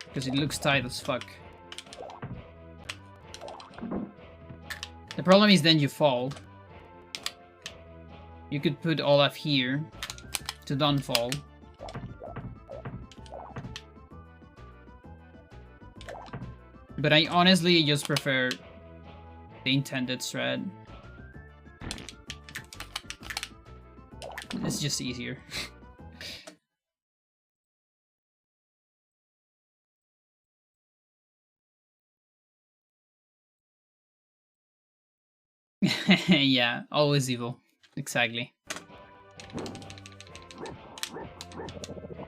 Because it looks tight as fuck. The problem is then you fall. You could put Olaf here to don't fall. But I honestly just prefer the intended strat. It's just easier. Yeah, always evil. Exactly.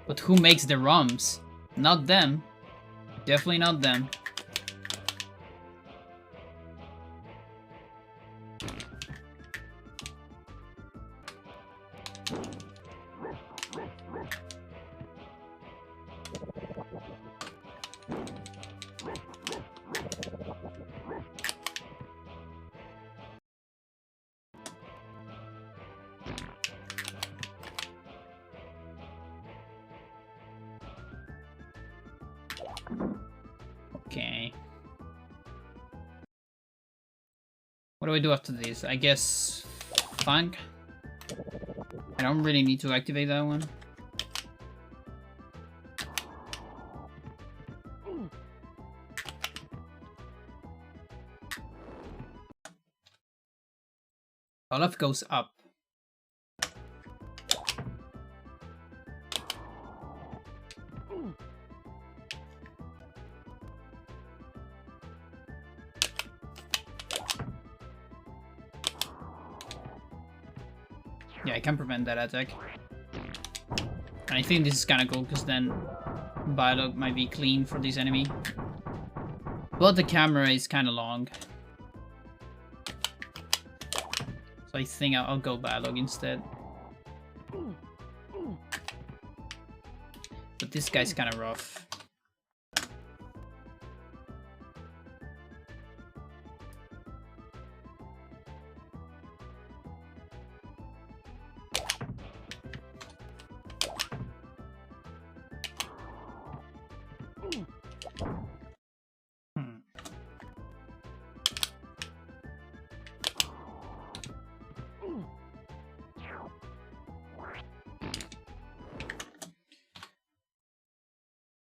But who makes the ROMs? Not them. Definitely not them. Okay. What do I do after this? I guess Funk. I don't really need to activate that one. Olaf goes up. Yeah, I can prevent that attack. And I think this is kind of cool because then Biolog might be clean for this enemy. But the camera is kind of long. So I think I'll go Biolog instead. But this guy's kind of rough.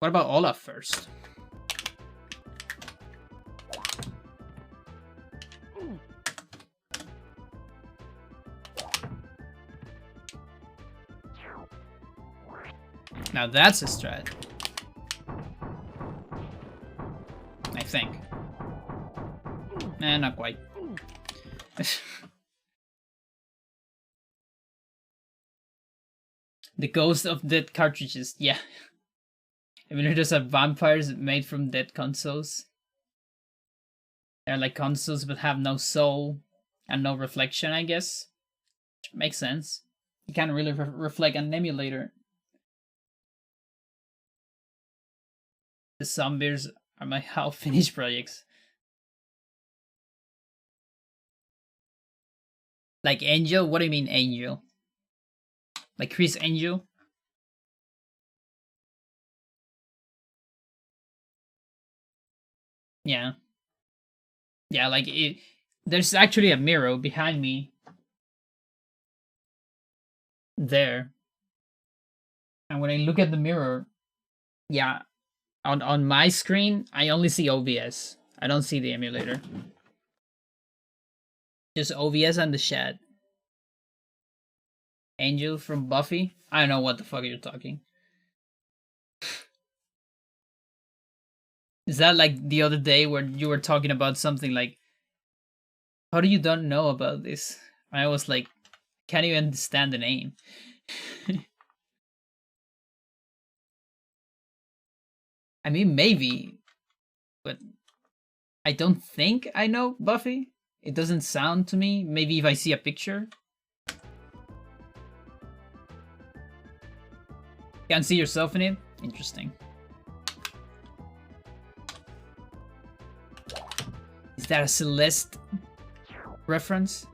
What about Olaf first? Now that's a strat. I think. Not quite. The ghost of dead cartridges, yeah. Emulators are vampires made from dead consoles. They're like consoles but have no soul and no reflection, I guess. Which makes sense. You can't really reflect an emulator. The zombies are my half-finished projects. Like Angel? What do you mean Angel? Like Chris Angel? Yeah. Yeah, like it. There's actually a mirror behind me. There. And when I look at the mirror, yeah, on my screen, I only see OBS. I don't see the emulator. Just OBS and the chat. Angel from Buffy? I don't know what the fuck you're talking. Is that like the other day where you were talking about something like, how do you don't know about this? I was like, can't even understand the name. I mean, maybe, but I don't think I know Buffy. It doesn't sound to me. Maybe if I see a picture. Can't see yourself in it? Interesting. Is that a Celeste reference?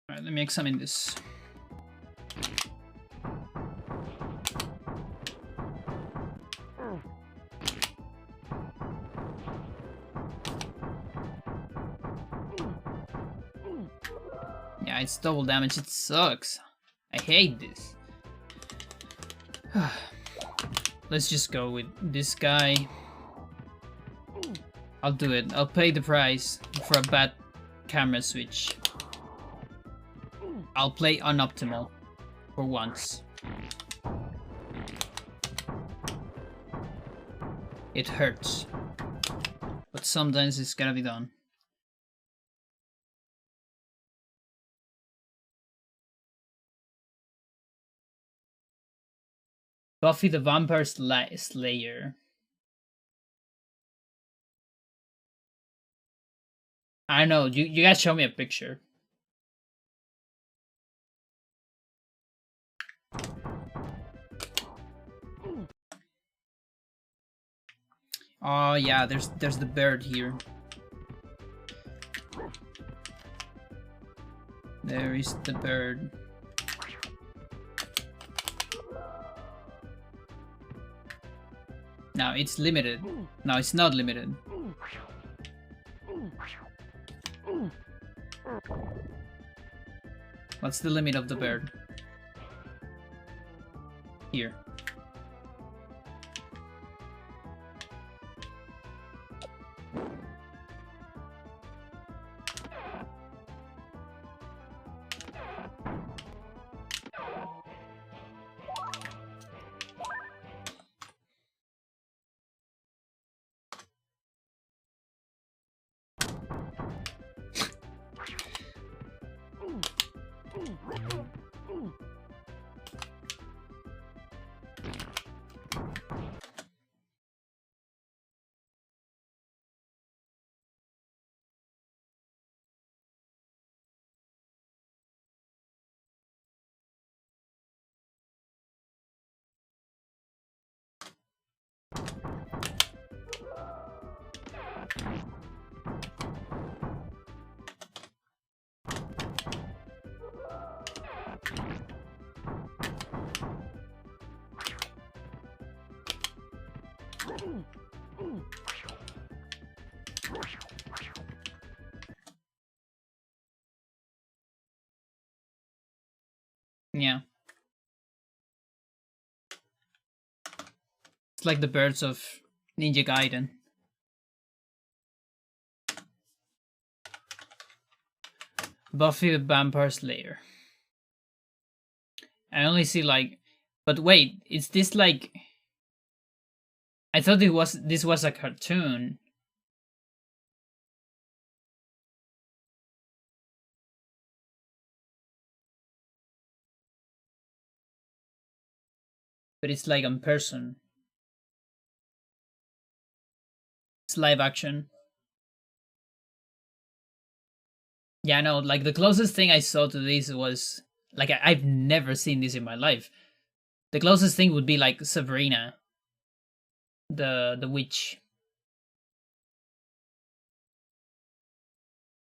Alright, let me examine this. Yeah, it's double damage. It sucks. I hate this. Let's just go with this guy. I'll do it. I'll pay the price for a bad camera switch. I'll play unoptimal for once. It hurts, but sometimes it's gotta be done. Buffy the Vampire Slayer. I know, you guys show me a picture. Oh yeah, there's the bird here. There is the bird. Now it's limited. No, it's not limited. What's the limit of the bird? Here. Yeah. It's like the birds of Ninja Gaiden. Buffy the Vampire Slayer. I only see like, but wait, is this like? I thought this was a cartoon. But it's like in person. It's live action. Yeah, no, like the closest thing I saw to this was like I've never seen this in my life. The closest thing would be like Sabrina, the witch,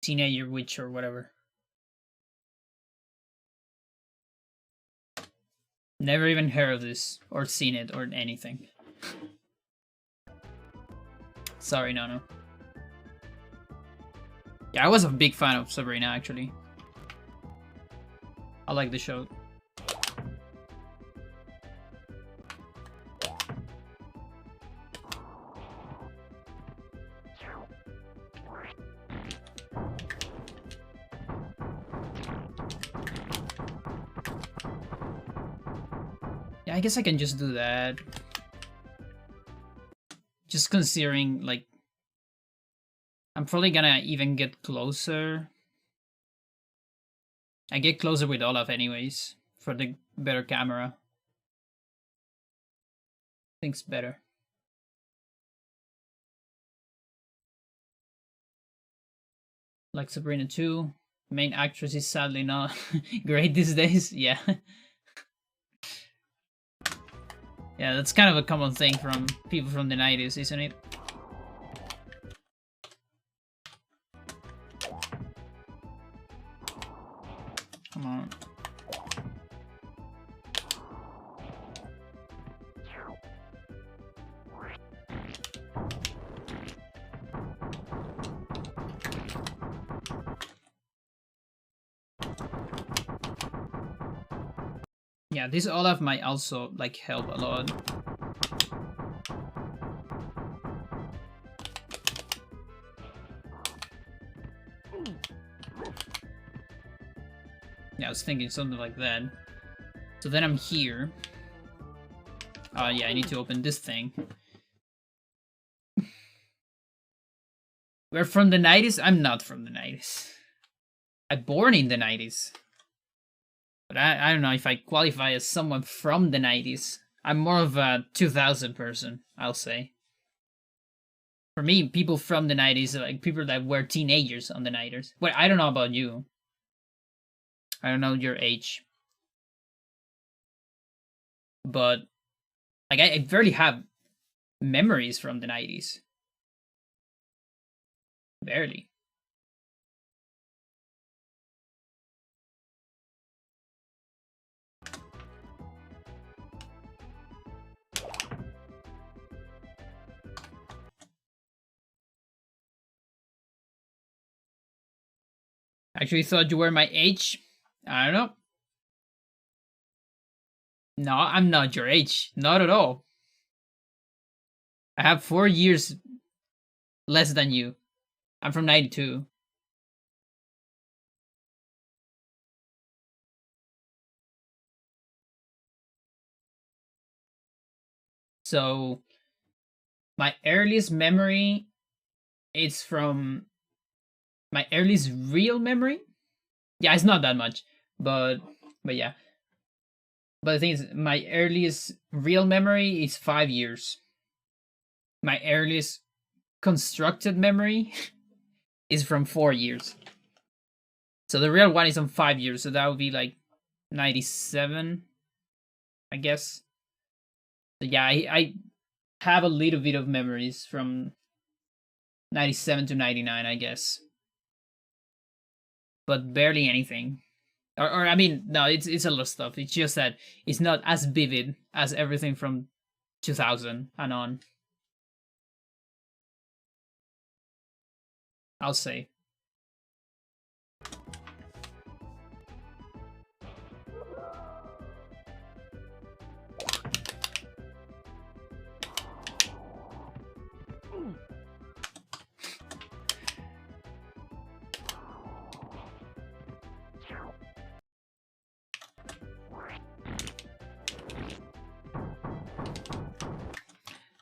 teenager witch or whatever. Never even heard of this or seen it or anything. Sorry, Nono. Yeah, I was a big fan of Sabrina actually. I like the show. Yeah, I guess I can just do that. Just considering, like, I'm probably gonna even get closer. I get closer with Olaf anyways, for the better camera. Things better. Like Sabrina 2. Main actress is sadly not great these days. Yeah. Yeah, that's kind of a common thing from people from the 90s, isn't it? Come on. Yeah, this Olaf might also like help a lot. Yeah, I was thinking something like that. So then I'm here. Yeah, I need to open this thing. We're from the 90s? I'm not from the 90s. I'm born in the 90s. But I don't know if I qualify as someone from the 90s. I'm more of a 2000 person, I'll say. For me, people from the 90s are like people that were teenagers on the 90s. Well, I don't know about you. I don't know your age. But like I barely have memories from the 90s. Barely. Actually thought you were my age. I don't know. No, I'm not your age. Not at all. I have 4 years less than you. I'm from 92. So my earliest memory is from my earliest real memory. Yeah, it's not that much, but yeah. But the thing is, my earliest real memory is 5 years. My earliest constructed memory is from 4 years. So the real one is on 5 years. So that would be like 97, I guess. So yeah, I have a little bit of memories from 97 to 99, I guess. But barely anything. Or I mean, no, it's a lot of stuff. It's just that it's not as vivid as everything from 2000 and on. I'll say.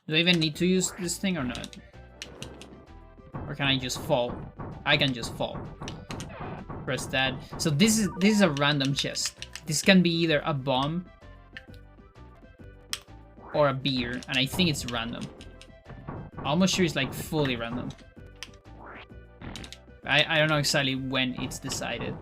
Do I even need to use this thing or not? Or can I just fall? I can just fall. Press that. So this is a random chest. This can be either a bomb or a beer, and I think it's random. Almost sure it's like fully random. I don't know exactly when it's decided.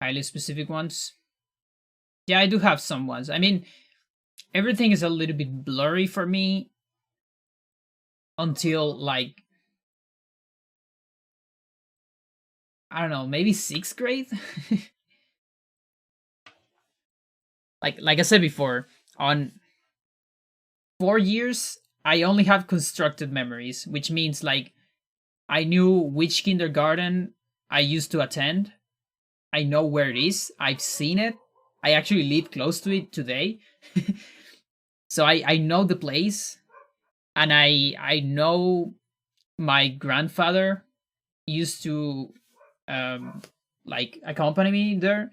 Highly specific ones. Yeah, I do have some ones. I mean, everything is a little bit blurry for me until like, I don't know, maybe 6th grade. like I said before, on 4 years I only have constructed memories, which means like I knew which kindergarten I used to attend. I know where it is. I've seen it. I actually live close to it today. So I know the place, and I know my grandfather used to like accompany me there.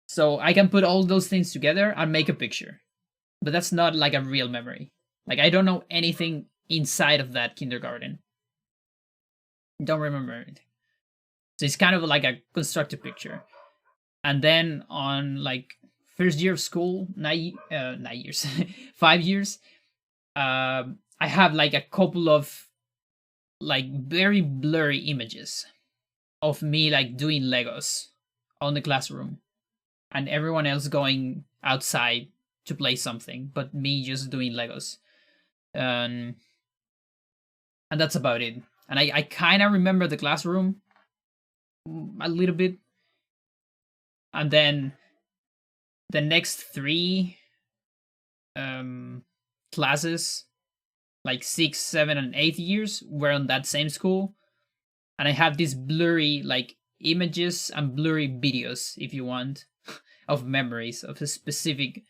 So I can put all those things together and make a picture. But that's not like a real memory. Like I don't know anything inside of that kindergarten. Don't remember anything. So it's kind of like a constructed picture. And then on like first year of school, 9 years, 5 years, I have like a couple of like very blurry images of me like doing Legos on the classroom, and everyone else going outside to play something, but me just doing Legos. Um, and that's about it. And I kind of remember the classroom a little bit. And then the next three classes, like 6, 7, and 8 years, were on that same school. And I have these blurry like images and blurry videos, if you want, of memories of specific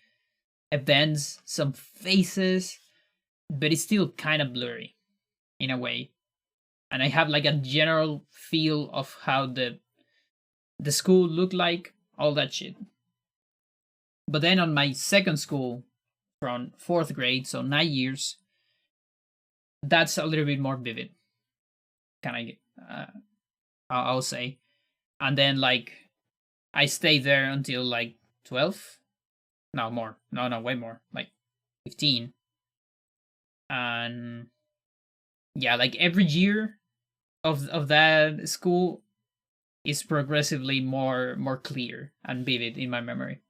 events, some faces, but it's still kind of blurry in a way. And I have like a general feel of how the school looked like, all that shit. But then on my second school, from 4th grade, so 9 years, that's a little bit more vivid. Can I'll say. And then like I stayed there until like 12. No, more. No, way more. Like 15. And yeah, like every year of that school is progressively more clear and vivid in my memory.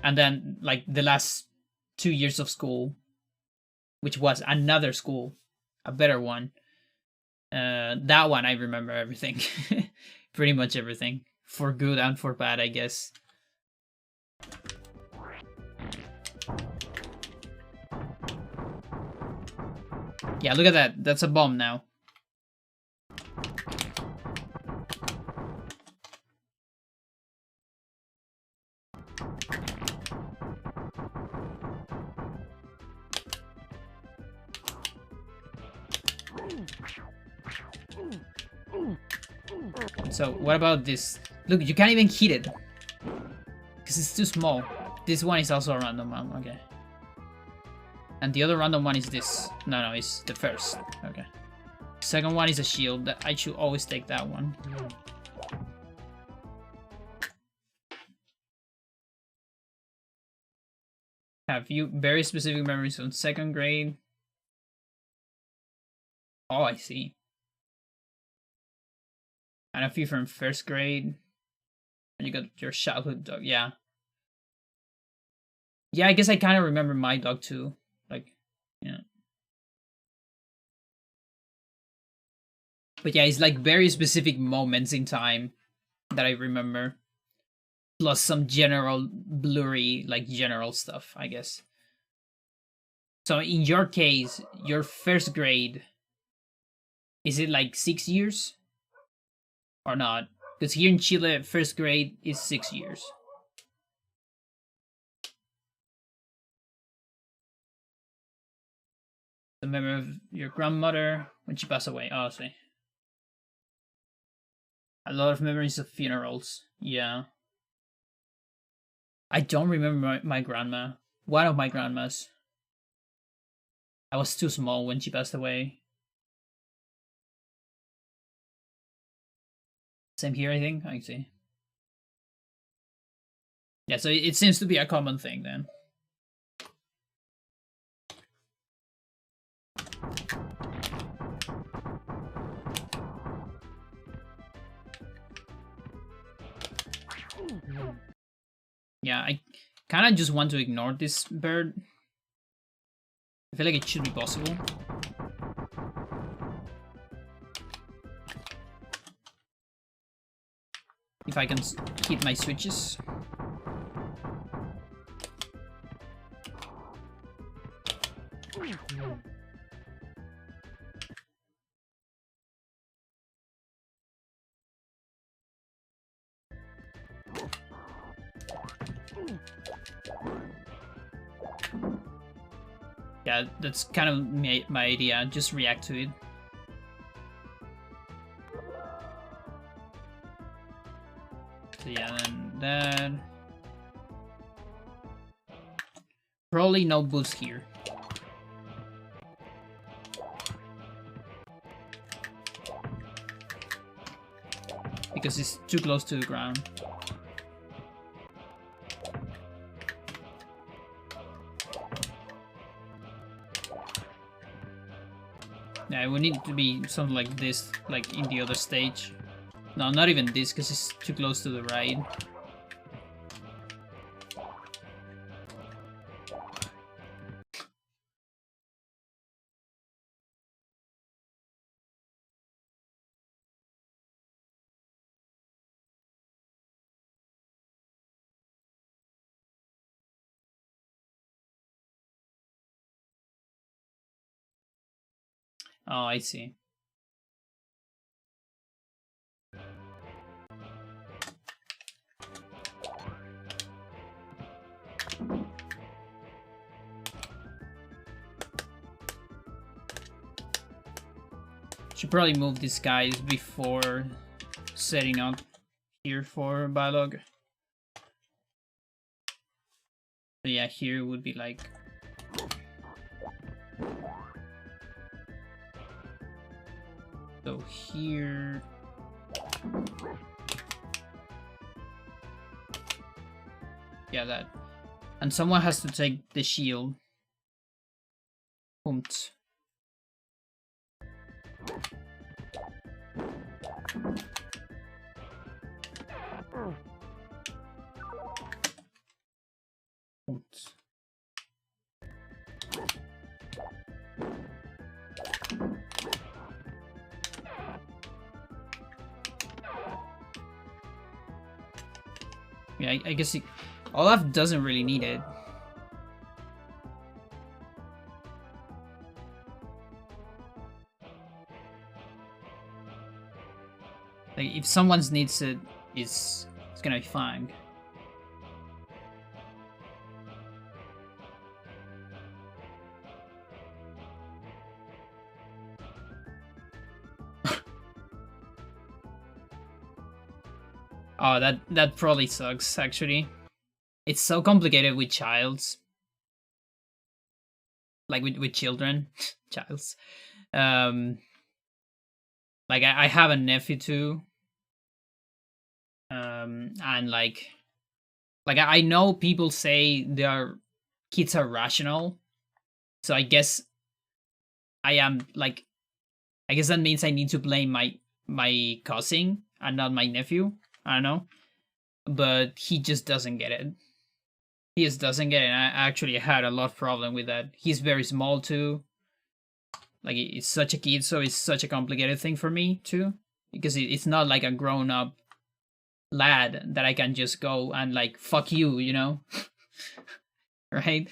And then like the last 2 years of school, which was another school, a better one. That one I remember everything, pretty much everything, for good and for bad, I guess. Yeah, look at that. That's a bomb now. So what about this? Look, you can't even hit it because it's too small. This one is also a random one. Okay. And the other random one is this. No, it's the first. Okay. Second one is a shield. That I should always take that one. Have you very specific memories from 2nd grade? Oh, I see. And a few from 1st grade. And you got your childhood dog. Yeah. Yeah, I guess I kind of remember my dog too. Like, yeah. But yeah, it's like very specific moments in time that I remember. Plus some general blurry, like general stuff, I guess. So in your case, your 1st grade, is it like 6 years? Or not? Because here in Chile, 1st grade is 6 years. The memory of your grandmother when she passed away. Oh, I see. A lot of memories of funerals. Yeah. I don't remember my grandma. One of my grandmas. I was too small when she passed away. Same here, I think. I see. Yeah, so it seems to be a common thing then. Yeah, I kind of just want to ignore this bird. I feel like it should be possible. If I can hit my switches. Yeah, that's kind of my idea. Just react to it. So yeah, then that. Probably no boost here. Because it's too close to the ground. Yeah, it would need to be something like this, like in the other stage. No, not even this, because it's too close to the right. Oh, I see. Should probably move these guys before setting up here for Biolog. So yeah, here would be like... So here... Yeah, that. And someone has to take the shield. Pumped. Pumped. Yeah, I guess Olaf doesn't really need it. Like, if someone needs it, it's gonna be fine. Oh, that probably sucks, actually. It's so complicated with childs. Like, with children. Childs. Like, I have a nephew, too. And, like, I know people say kids are rational. So I guess I am, like... I guess that means I need to blame my cousin and not my nephew. I don't know. But he just doesn't get it. He just doesn't get it. I actually had a lot of problem with that. He's very small too. Like, it's such a kid, so it's such a complicated thing for me too. Because it's not like a grown-up lad that I can just go and like, fuck you, you know? Right?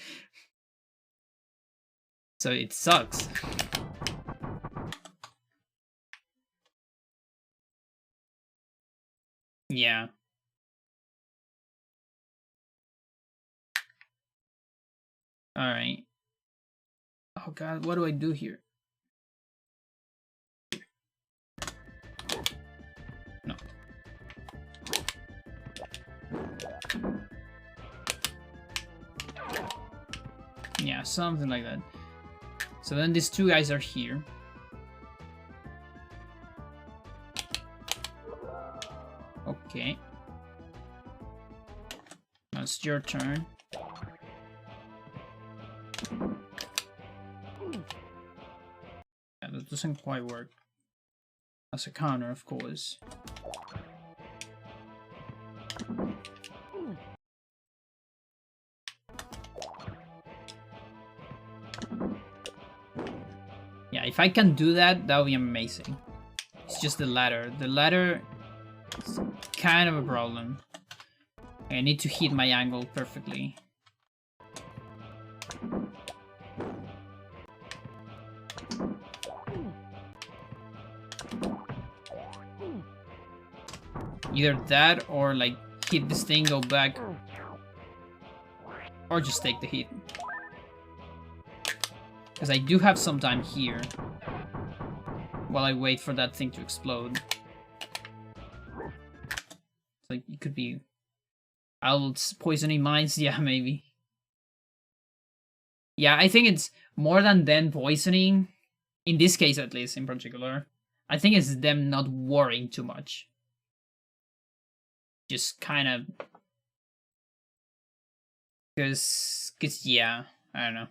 So it sucks. Yeah. Alright. Oh god, what do I do here? No. Yeah, something like that. So then these two guys are here. Okay. Now it's your turn. Yeah, that doesn't quite work. As a counter, of course. Yeah, if I can do that, that would be amazing. It's just the ladder. The ladder is kind of a problem. I need to hit my angle perfectly. Either that or like hit this thing, go back, or just take the hit. Because I do have some time here while I wait for that thing to explode. So it could be owls poisoning mines. Yeah, maybe. Yeah, I think it's more than them poisoning. In this case, at least, in particular. I think it's them not worrying too much. Just kind of... Because, yeah, I don't know.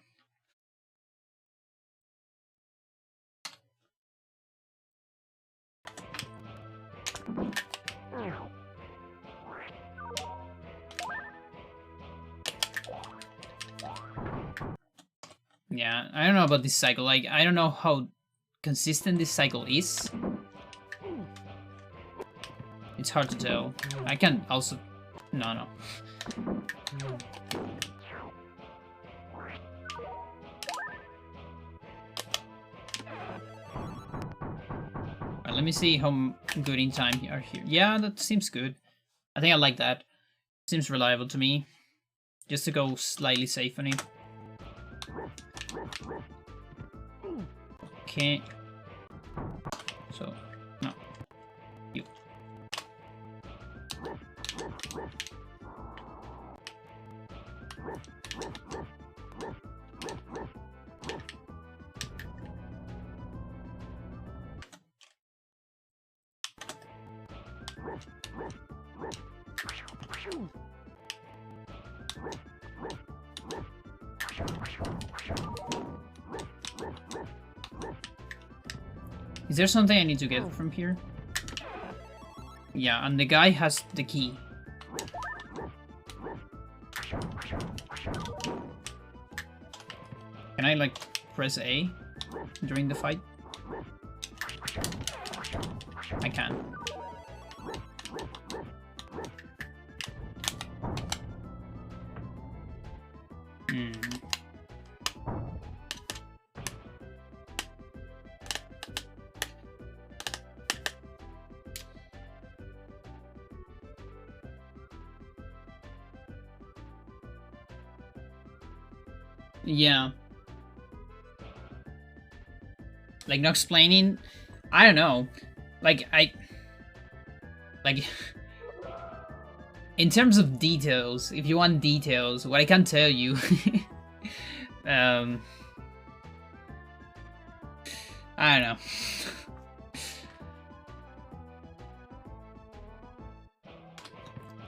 Yeah, I don't know about this cycle. Like, I don't know how consistent this cycle is. It's hard to tell. I can also... No. Let me see how good in time you are here. Yeah, that seems good. I think I like that. Seems reliable to me. Just to go slightly safe on it. Okay. So, no. You. Is there something I need to get from here? Yeah, and the guy has the key. Can I, like, press A during the fight? I can. Yeah. Like, no explaining? I don't know. Like, in terms of details, if you want details, what I can tell you... I don't know.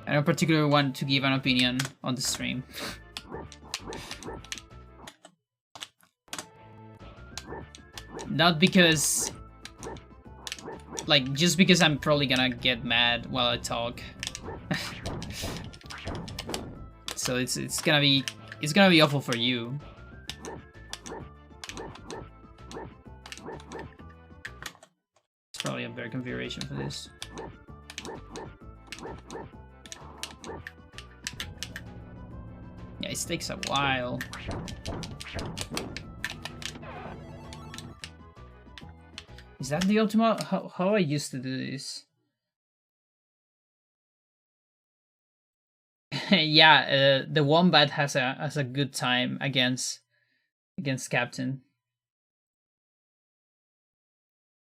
I don't particularly want to give an opinion on the stream. Not because... Like, just because I'm probably gonna get mad while I talk. So it's gonna be awful for you. It's probably a better configuration for this. Yeah, it takes a while. Is that the ultimate? How I used to do this? Yeah, the wombat has a good time against Captain.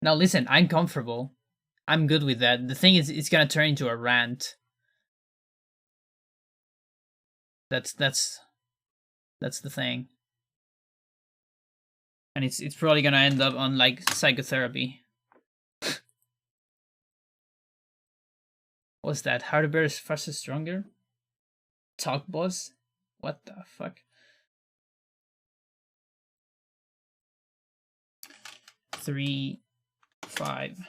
Now listen, I'm comfortable. I'm good with that. The thing is, it's gonna turn into a rant. That's the thing. And it's probably gonna end up on like psychotherapy. What's that? How the bear is faster, stronger? Talk boss? What the fuck? 3, 5.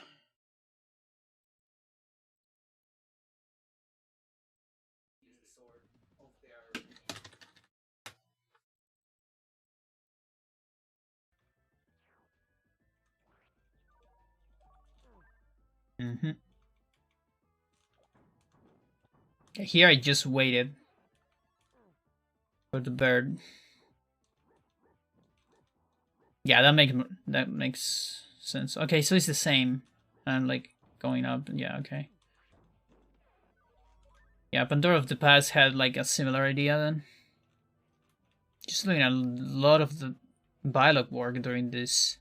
Mm-hmm. Here I just waited for the bird. Yeah, that makes sense. Okay, so it's the same. And like going up. Yeah, okay. Yeah, Pandora of the Past had like a similar idea then. Just looking at a lot of the dialogue work during this.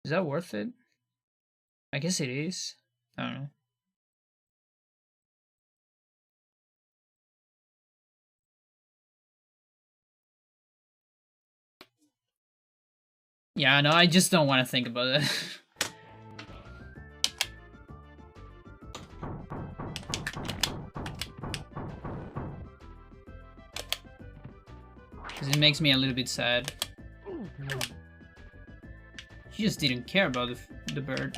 Is that worth it? I guess it is. I don't know. Yeah, no, I just don't want to think about it. Because it makes me a little bit sad. She just didn't care about the bird.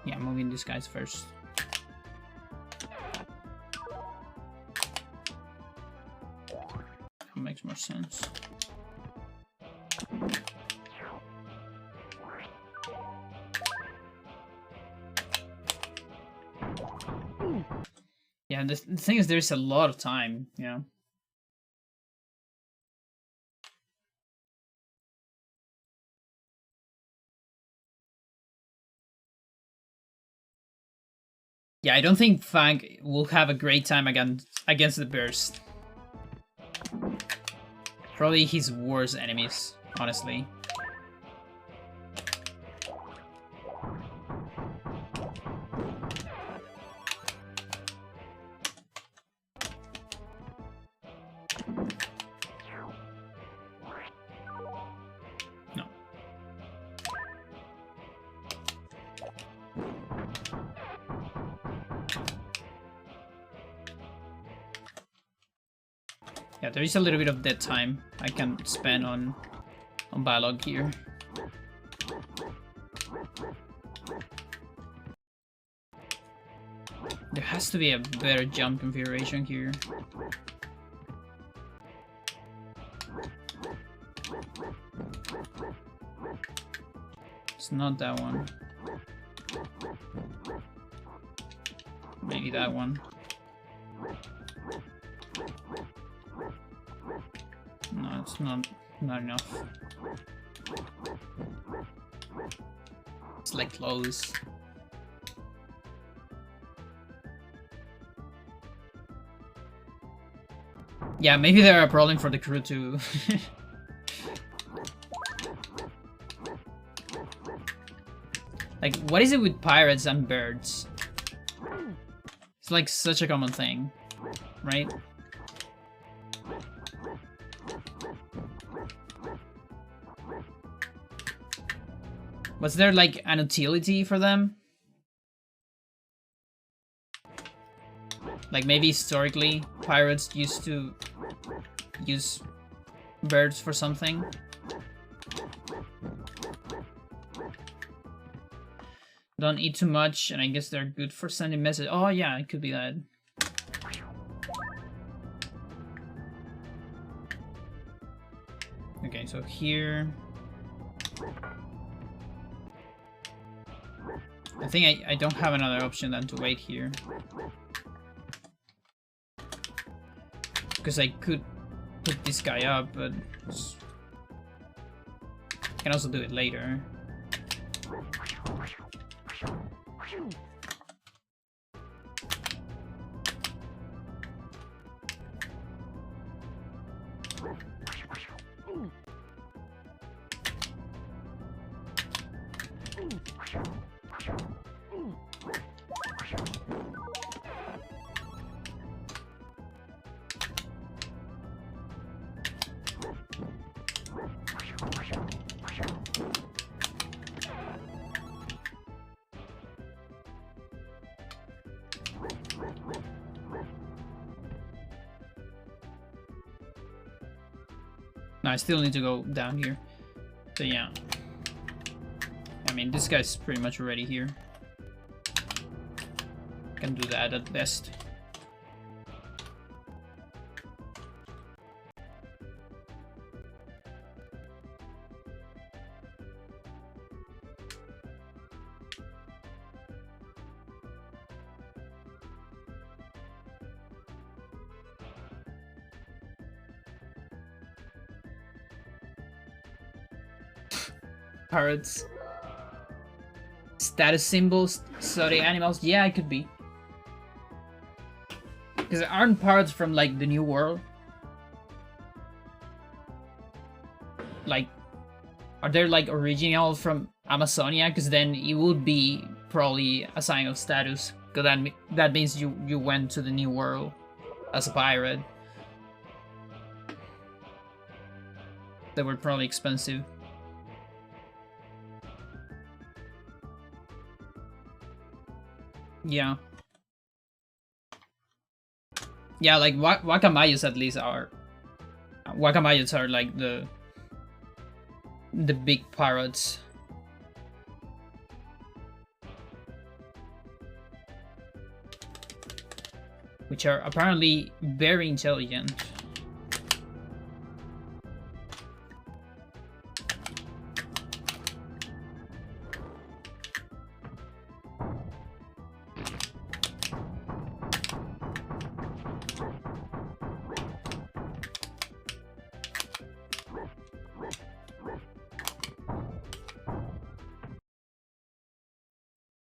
Yeah, moving these guys first. That makes more sense. Yeah, the thing is, there's a lot of time, you know. Yeah, I don't think Fang will have a great time against the Burst. Probably his worst enemies, honestly. No. Yeah, there is a little bit of dead time I can spend on dialogue here. There has to be a better jump configuration here. It's not that one. Maybe that one. No, it's not enough. It's like close. Yeah, maybe they're a problem for the crew too. Like, what is it with pirates and birds? It's like such a common thing, right? Was there like an utility for them? Like maybe historically pirates used to use birds for something? Don't eat too much, and I guess they're good for sending messages. Oh yeah, it could be that. Okay, so here... I think I don't have another option than to wait here. Because I could put this guy up, but... I can also do it later. No, I still need to go down here. So yeah. I mean, this guy's pretty much already here. Can do that at best. Parrots. Status symbols, sorry, animals. Yeah, it could be. Because aren't parrots from like the New World? Like, are they like original from Amazonia? Because then it would be probably a sign of status. Because that means you went to the New World as a pirate. They were probably expensive. Yeah. Yeah, like Wakamayos at least are. Wakamayos are like the big parrots. Which are apparently very intelligent.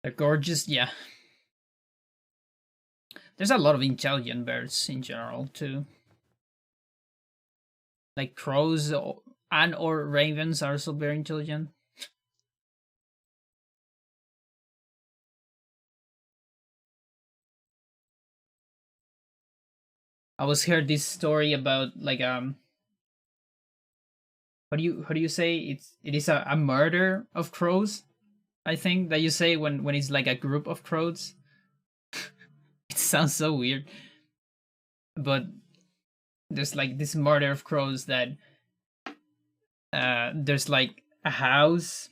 They're gorgeous, yeah. There's a lot of intelligent birds in general, too. Like crows and/or ravens are also very intelligent. I was heard this story about like how do you say it is a murder of crows? I think that you say when it's like a group of crows. It sounds so weird. But there's like this murder of crows that there's like a house.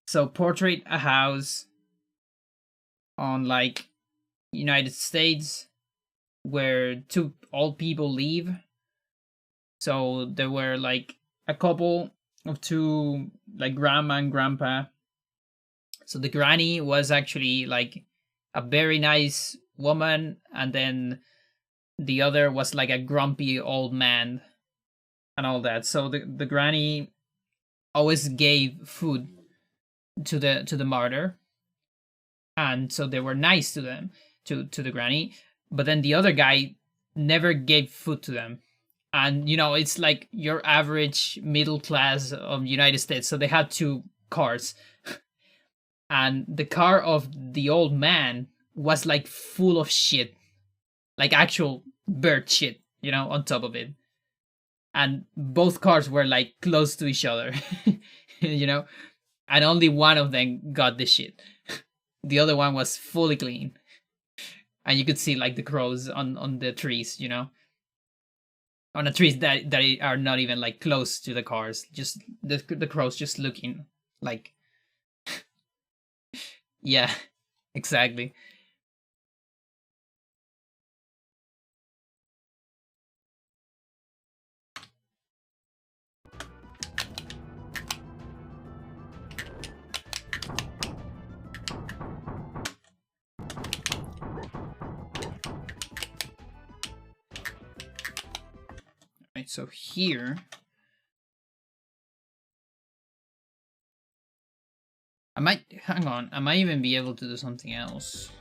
So portrait a house on like United States where two old people live. So there were like a couple of two like grandma and grandpa. So the granny was actually like a very nice woman, and then the other was like a grumpy old man and all that. So the granny always gave food to the martyr, and so they were nice to them, to the granny. But then the other guy never gave food to them. And it's like your average middle class of United States, so they had two cars. And the car of the old man was like full of shit, like actual bird shit, on top of it. And both cars were like close to each other, and only one of them got the shit. The other one was fully clean, and you could see like the crows on the trees, on the trees that are not even like close to the cars, just the crows just looking like. Yeah, exactly. Right, so here I might hang on. I might even be able to do something else.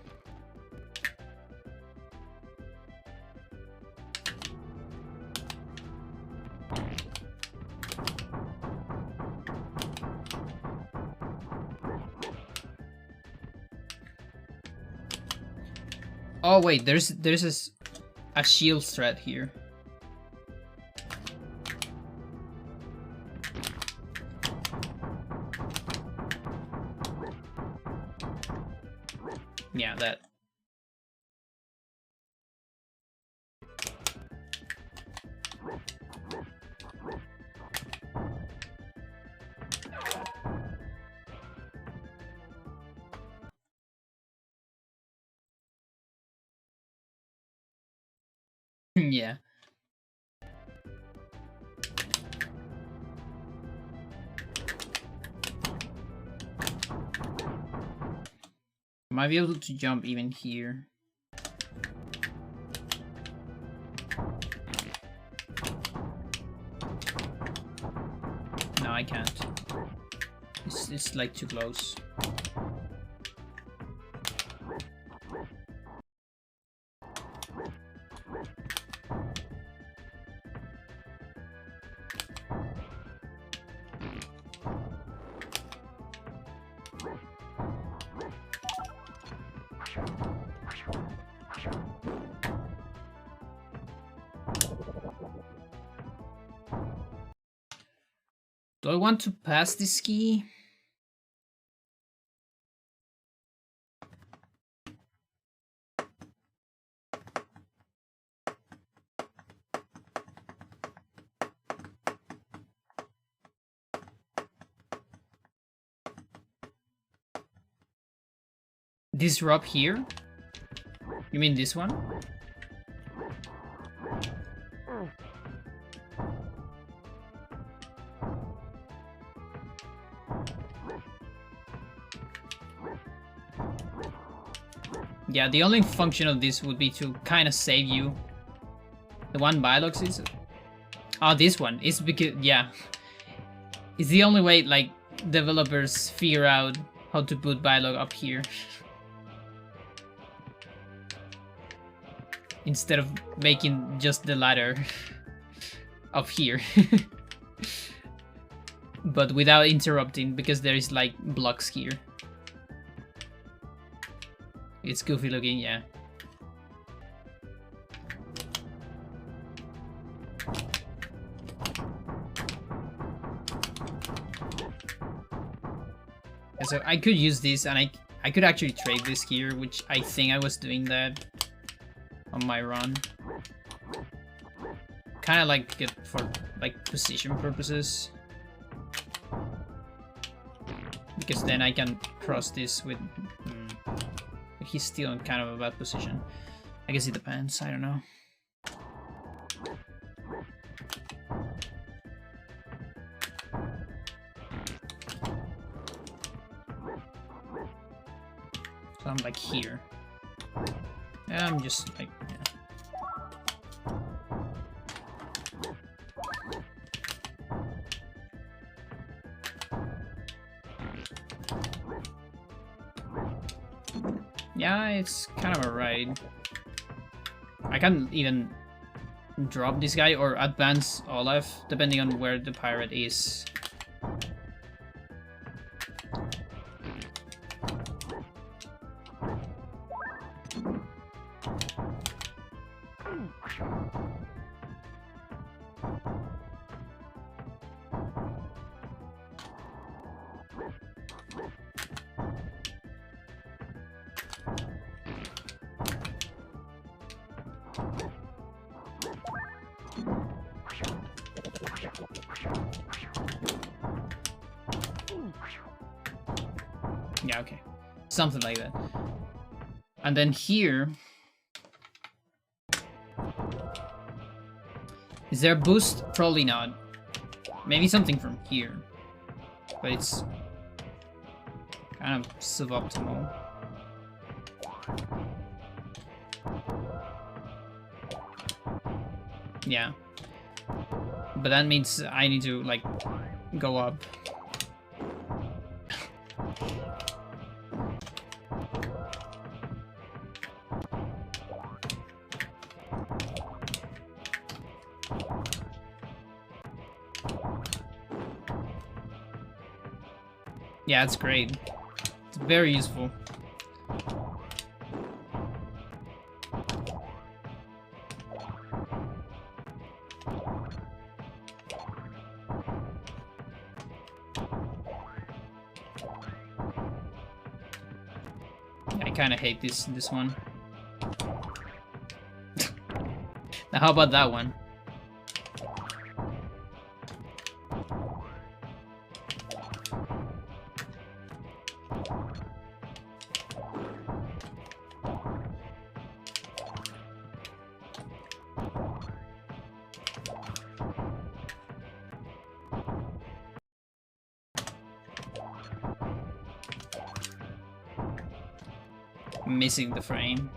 Oh wait, there's a shield thread here. Yeah, that. Yeah. Might be able to jump even here. No, I can't. It's like too close. Do I want to pass this key? This rope here? You mean this one? Yeah, the only function of this would be to kind of save you. The one Bilox is... Oh, this one. It's because... Yeah. It's the only way, like, developers figure out how to put Bilog up here. Instead of making just the ladder up here. But without interrupting, because there is, like, blocks here. It's goofy looking, yeah. And so I could use this, and I could actually trade this here, which I think I was doing that on my run. Kind of like it for like position purposes, because then I can cross this with. He's still in kind of a bad position. I guess it depends. I don't know. So I'm like here. Yeah, I'm just like, yeah. Yeah, it's kind of a ride. I can even drop this guy or advance Olaf, depending on where the pirate is. Yeah, okay. Something like that. And then here... Is there a boost? Probably not. Maybe something from here. But it's... kind of suboptimal. Yeah. But that means I need to, like, go up. Yeah, it's great. It's very useful. I kind of hate this one. Now how about that one? Missing the frame.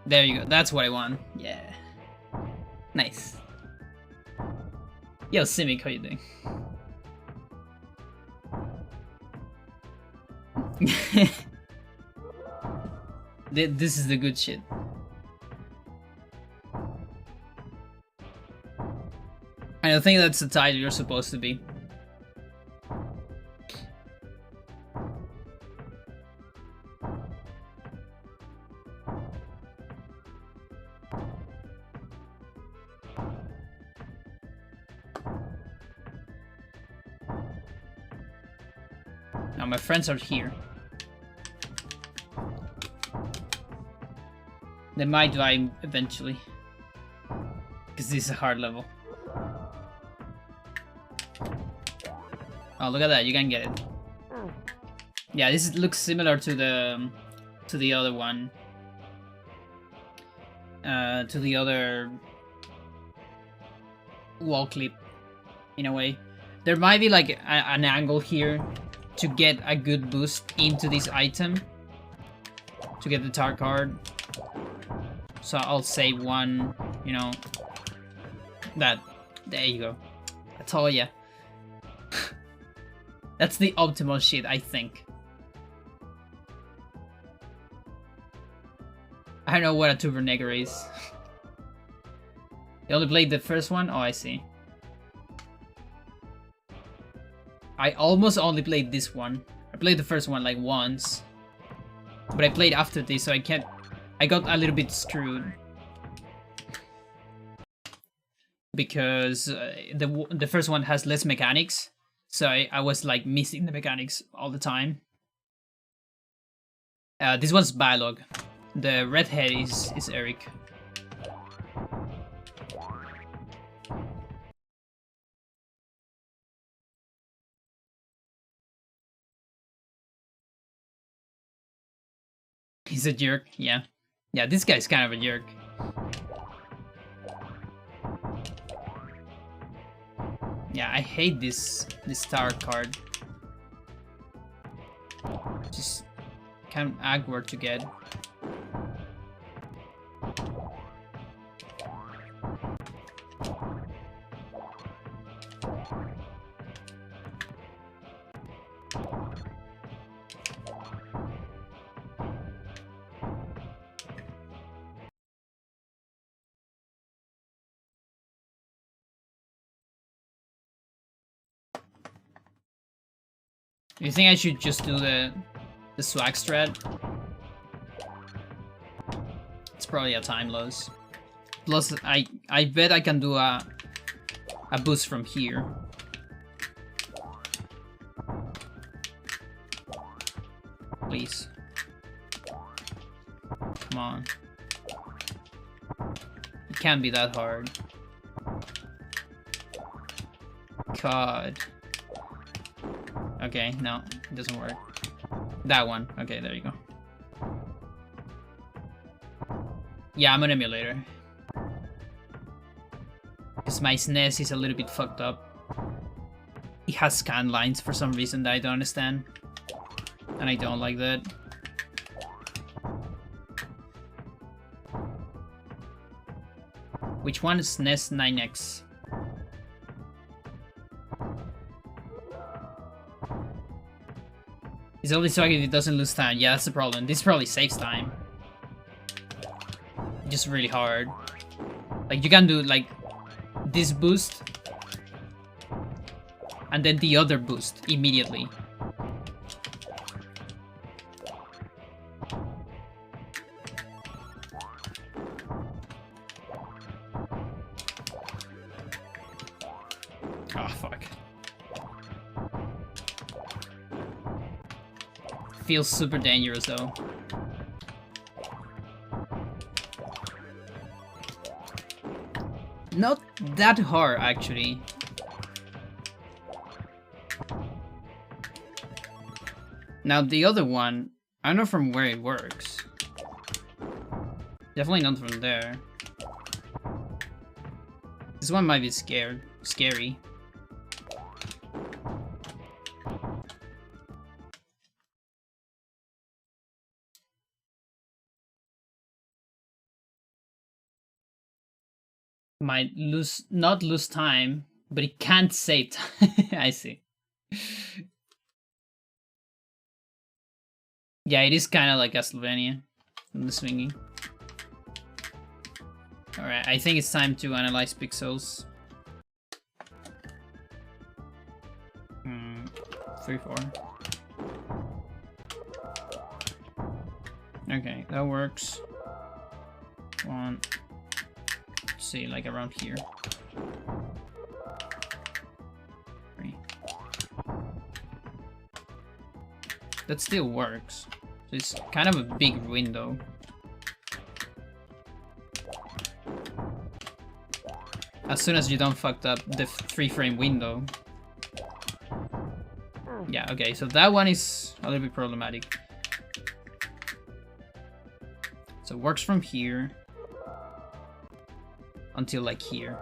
There you go. That's what I want. Yeah. Nice. Yo, Simic, how you doing? This is the good shit. I don't think that's the title you're supposed to be. Now my friends are here. They might die eventually. Because this is a hard level. Oh, look at that, you can get it. Yeah, this looks similar to the other one. To the other wall clip, in a way. There might be like an angle here to get a good boost into this item. To get the tar card. So I'll save one, you know. That. There you go. I told ya. That's the optimal shit, I think. I don't know what a Tuber Negro is. You only played the first one? Oh, I see. I almost only played this one. I played the first one like once. But I played after this, so I can't... I got a little bit screwed. Because the first one has less mechanics. So I was like missing the mechanics all the time. This one's Balog. The redhead is Eric. He's a jerk, yeah. Yeah, this guy's kind of a jerk. Yeah, I hate this star card. Just kind of awkward to get. You think I should just do the swag strat? It's probably a time loss. Plus, I bet I can do a boost from here. Please. Come on. It can't be that hard. God. Okay, no, it doesn't work. That one. Okay, there you go. Yeah, I'm an emulator. Because my SNES is a little bit fucked up. It has scan lines for some reason that I don't understand. And I don't like that. Which one is SNES 9X? It's only so if it doesn't lose time. Yeah, that's the problem. This probably saves time. Just really hard. Like, you can do, like, this boost. And then the other boost immediately. Oh, fuck. feels super dangerous though. Not that hard actually. Now the other one, I don't know from where it works. Definitely not from there. This one might be scary. Might not lose time, but it can't save time. I see. Yeah, it is kind of like Castlevania, the swinging. Alright, I think it's time to analyze pixels. 3, 4. Okay, that works. 1. Let's see, like around here. 3. That still works. So it's kind of a big window. As soon as you don't fucked up the 3-frame window. Yeah, okay, so that one is a little bit problematic. So it works from here until like here.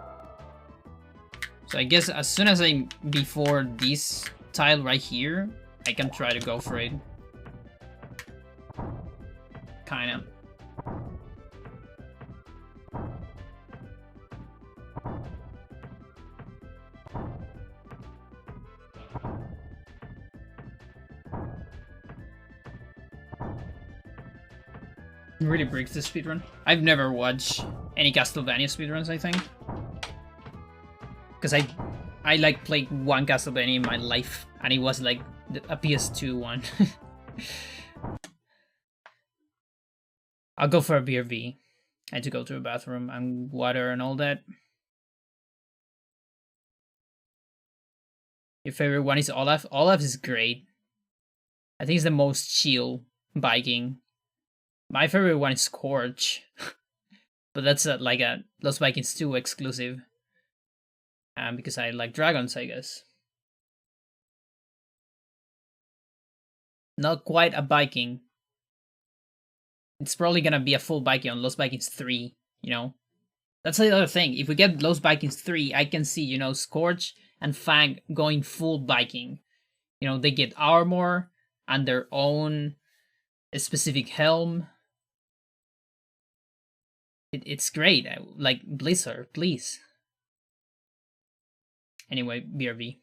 So I guess as soon as I'm before this tile right here, I can try to go for it. Kinda. It really breaks the speedrun. I've never watched any Castlevania speedruns, I think. Because I like played one Castlevania in my life, and it was like a PS2 one. I'll go for a BRB. I had to go to a bathroom and water and all that. Your favorite one is Olaf? Olaf is great. I think it's the most chill Viking. My favorite one is Scorch. But that's like a Lost Vikings 2 exclusive. Because I like dragons, I guess. Not quite a Viking. It's probably gonna be a full Viking on Lost Vikings 3, you know? That's the other thing. If we get Lost Vikings 3, I can see, Scorch and Fang going full Viking. They get armor and their own specific helm. It's great. Like, Blizzard, please. Anyway, BRB.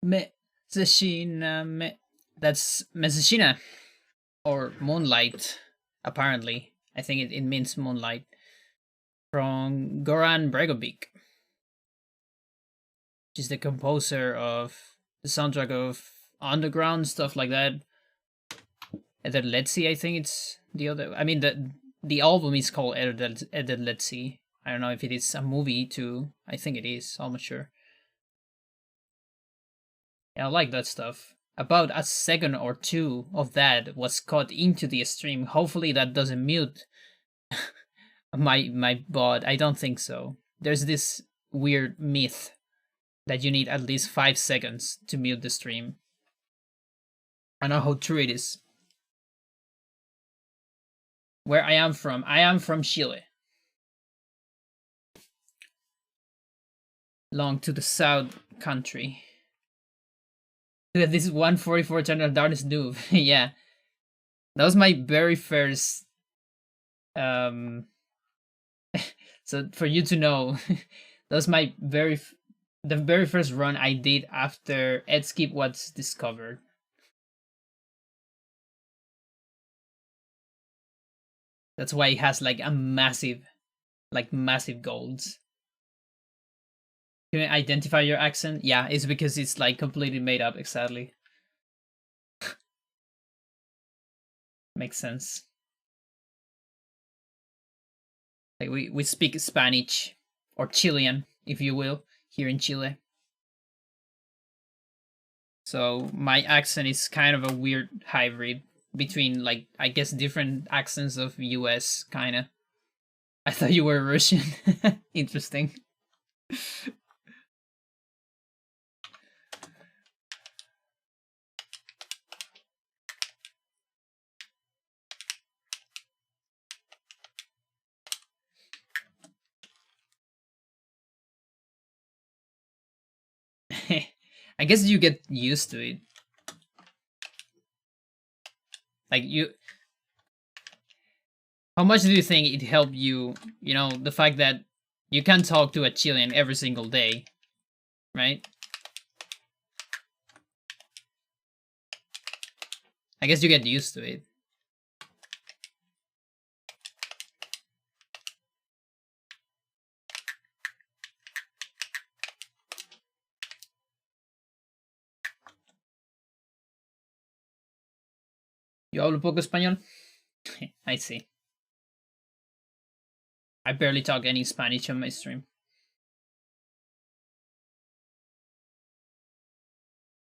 Mezeshina me. That's Mezeshina or moonlight. Apparently, I think it means moonlight from Goran Bregovic, which is the composer of the soundtrack of Underground stuff like that. Eder Let's See, I think it's the other. I mean the album is called Eder Let's See. I don't know if it is a movie too. I think it is. Almost sure. Yeah, I like that stuff. About a second or two of that was cut into the stream. Hopefully that doesn't mute my bot. I don't think so. There's this weird myth that you need at least 5 seconds to mute the stream. I don't know how true it is. Where I am from Chile. Long to the south country. This is 144 Channel Darkness Noob. Yeah. That was my very first so for you to know, that was my the very first run I did after Edskip was discovered. That's why it has like a massive golds. Can you identify your accent? Yeah, it's because it's like completely made up, exactly. Makes sense. Like we speak Spanish or Chilean, if you will, here in Chile. So my accent is kind of a weird hybrid between like I guess different accents of US kinda. I thought you were Russian. Interesting. I guess you get used to it. Like how much do you think it helped you, the fact that you can talk to a Chilean every single day, right? I guess you get used to it. Yo hablo poco español. I see. I barely talk any Spanish on my stream.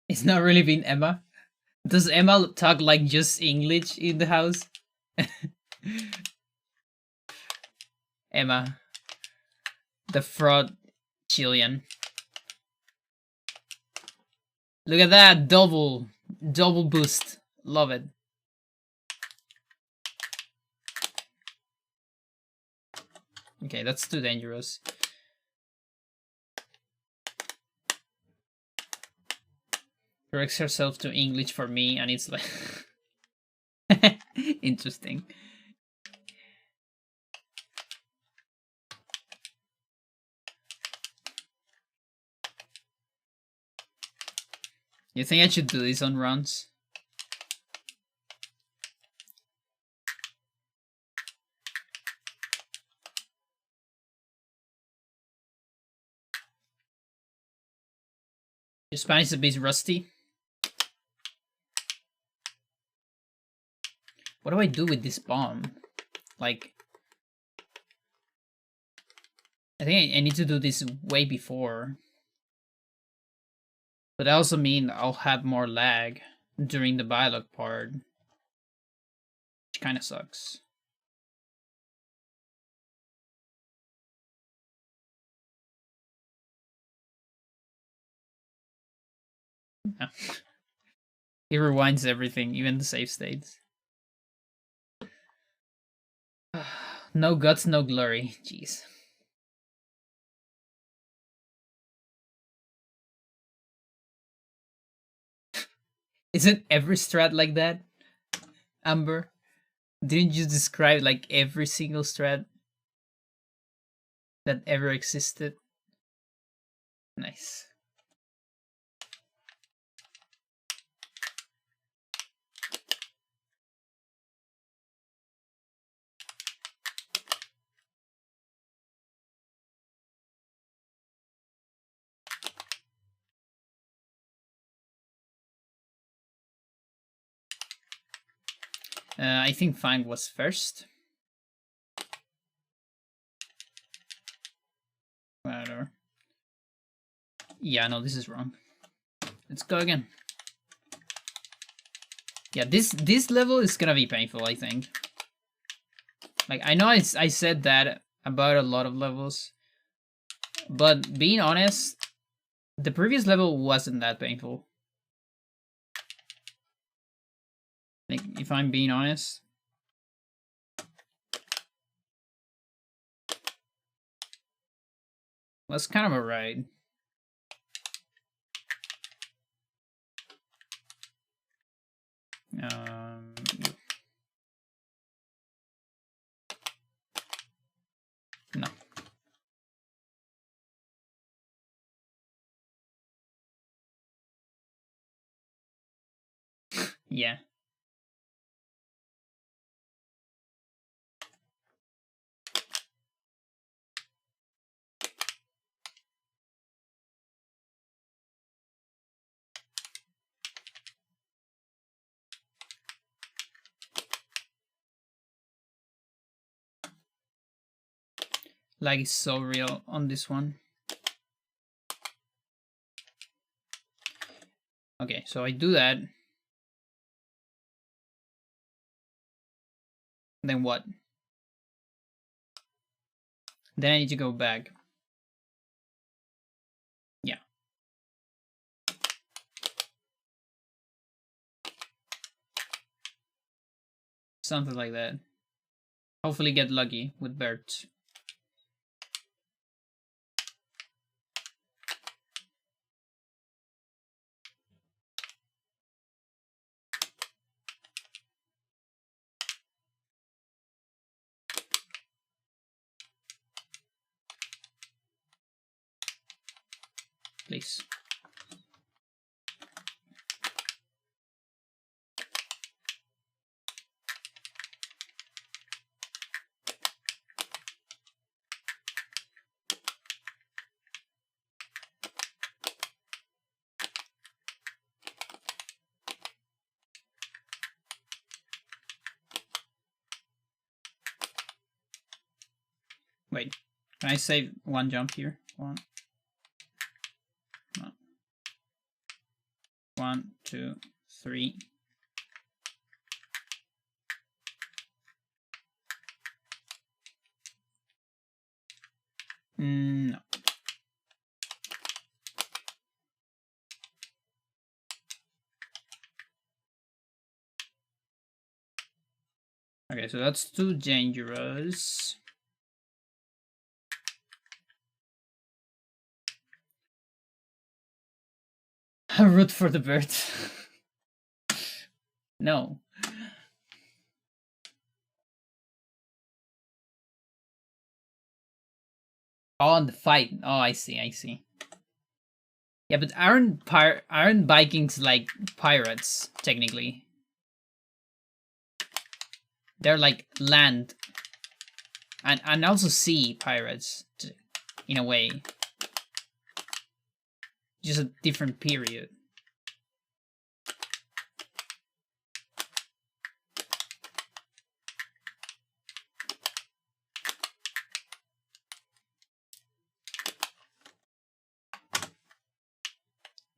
It's not really been Emma. Does Emma talk like just English in the house? Emma, the fraud Chilean. Look at that double boost. Love it. Okay, that's too dangerous. Corrects herself to English for me, and it's like interesting. You think I should do this on runs? Your Spanish is a bit rusty. What do I do with this bomb? Like, I think I need to do this way before. But that also means I'll have more lag during the dialogue part, which kind of sucks. Yeah. He rewinds everything, even the save states. No guts, no glory. Jeez. Isn't every strat like that, Amber? Didn't you describe like every single strat that ever existed? Nice. I think Fang was first. Whatever. Yeah, no, this is wrong. Let's go again. Yeah, this level is gonna be painful, I think. Like, I know I said that about a lot of levels, but being honest, the previous level wasn't that painful. Like, if I'm being honest. Was kind of alright. No. Yeah. Like, it's so real on this one. Okay, so I do that. Then what? Then I need to go back. Yeah. Something like that. Hopefully get lucky with Bert. Please. Wait, can I save one jump here? One. No. 1, 2, 3. No. Okay, so that's too dangerous. Root for the bird. No. Oh, on the fight. Oh, I see, I see. Yeah, but aren't Vikings like pirates, technically? They're like land and also sea pirates, in a way. Just a different period.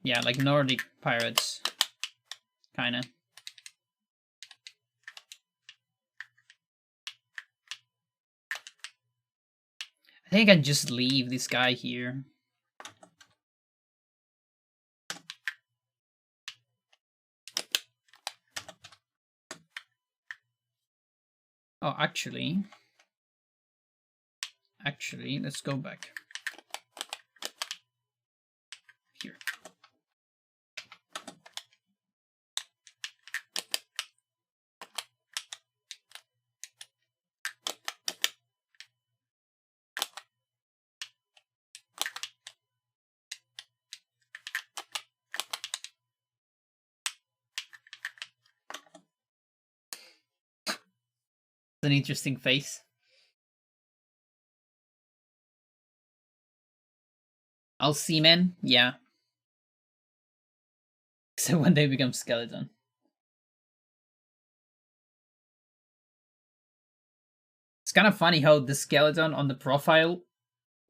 Yeah, like Nordic pirates. Kinda. I think I can just leave this guy here. Oh, actually, let's go back. Here. An interesting face. I'll seaman, yeah. So when they become skeleton. kind of funny how the skeleton on the profile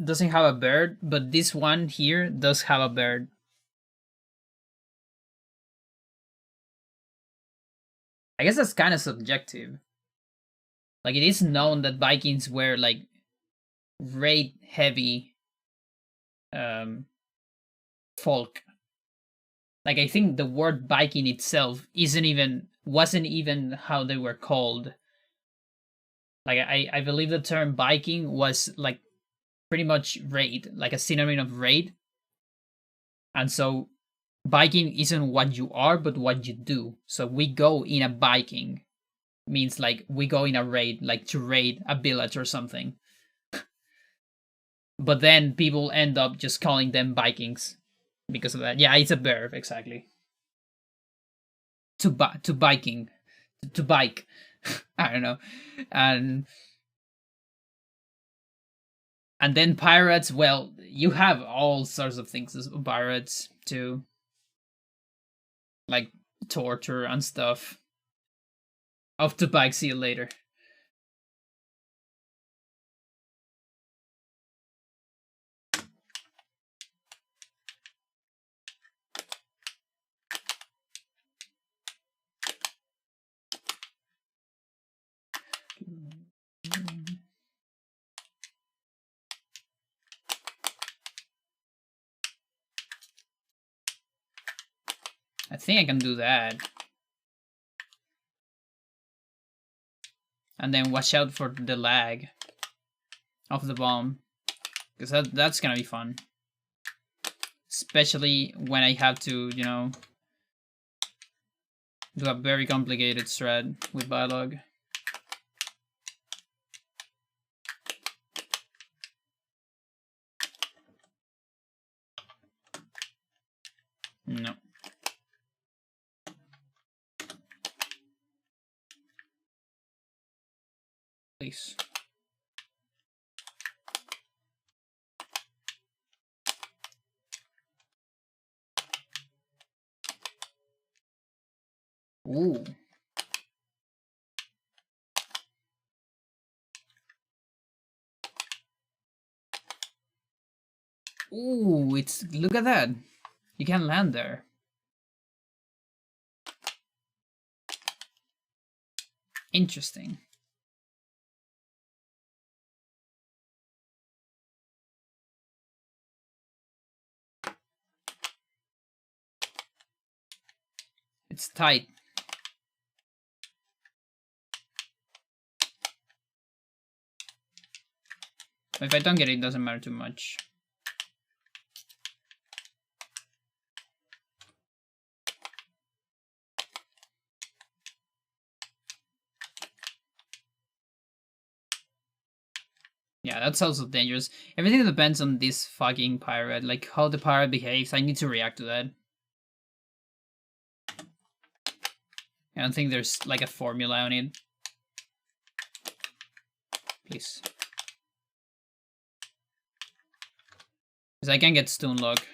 doesn't have a bird, but this one here does have a bird. I guess that's kind of subjective. Like, it is known that Vikings were like raid heavy folk. Like, I think the word Viking itself wasn't even how they were called. Like, I believe the term Viking was like pretty much raid, like a synonym of raid. And so Viking isn't what you are, but what you do. So we go in a Viking means like we go in a raid, like to raid a village or something. But then people end up just calling them Vikings because of that. Yeah, it's a verb, exactly. To biking, to bike. I don't know, and then pirates. Well, you have all sorts of things as pirates too, like torture and stuff. Off to bike. See you later. I think I can do that. And then watch out for the lag of the bomb. Because that's gonna be fun. Especially when I have to, you know, do a very complicated strat with dialogue. No. Please. Ooh. Ooh, look at that. You can land there. Interesting. It's tight. If I don't get it, it doesn't matter too much. Yeah, that's also dangerous. Everything depends on this fucking pirate, like how the pirate behaves. I need to react to that. I don't think there's like a formula on it. Please. Because I can get stone lock.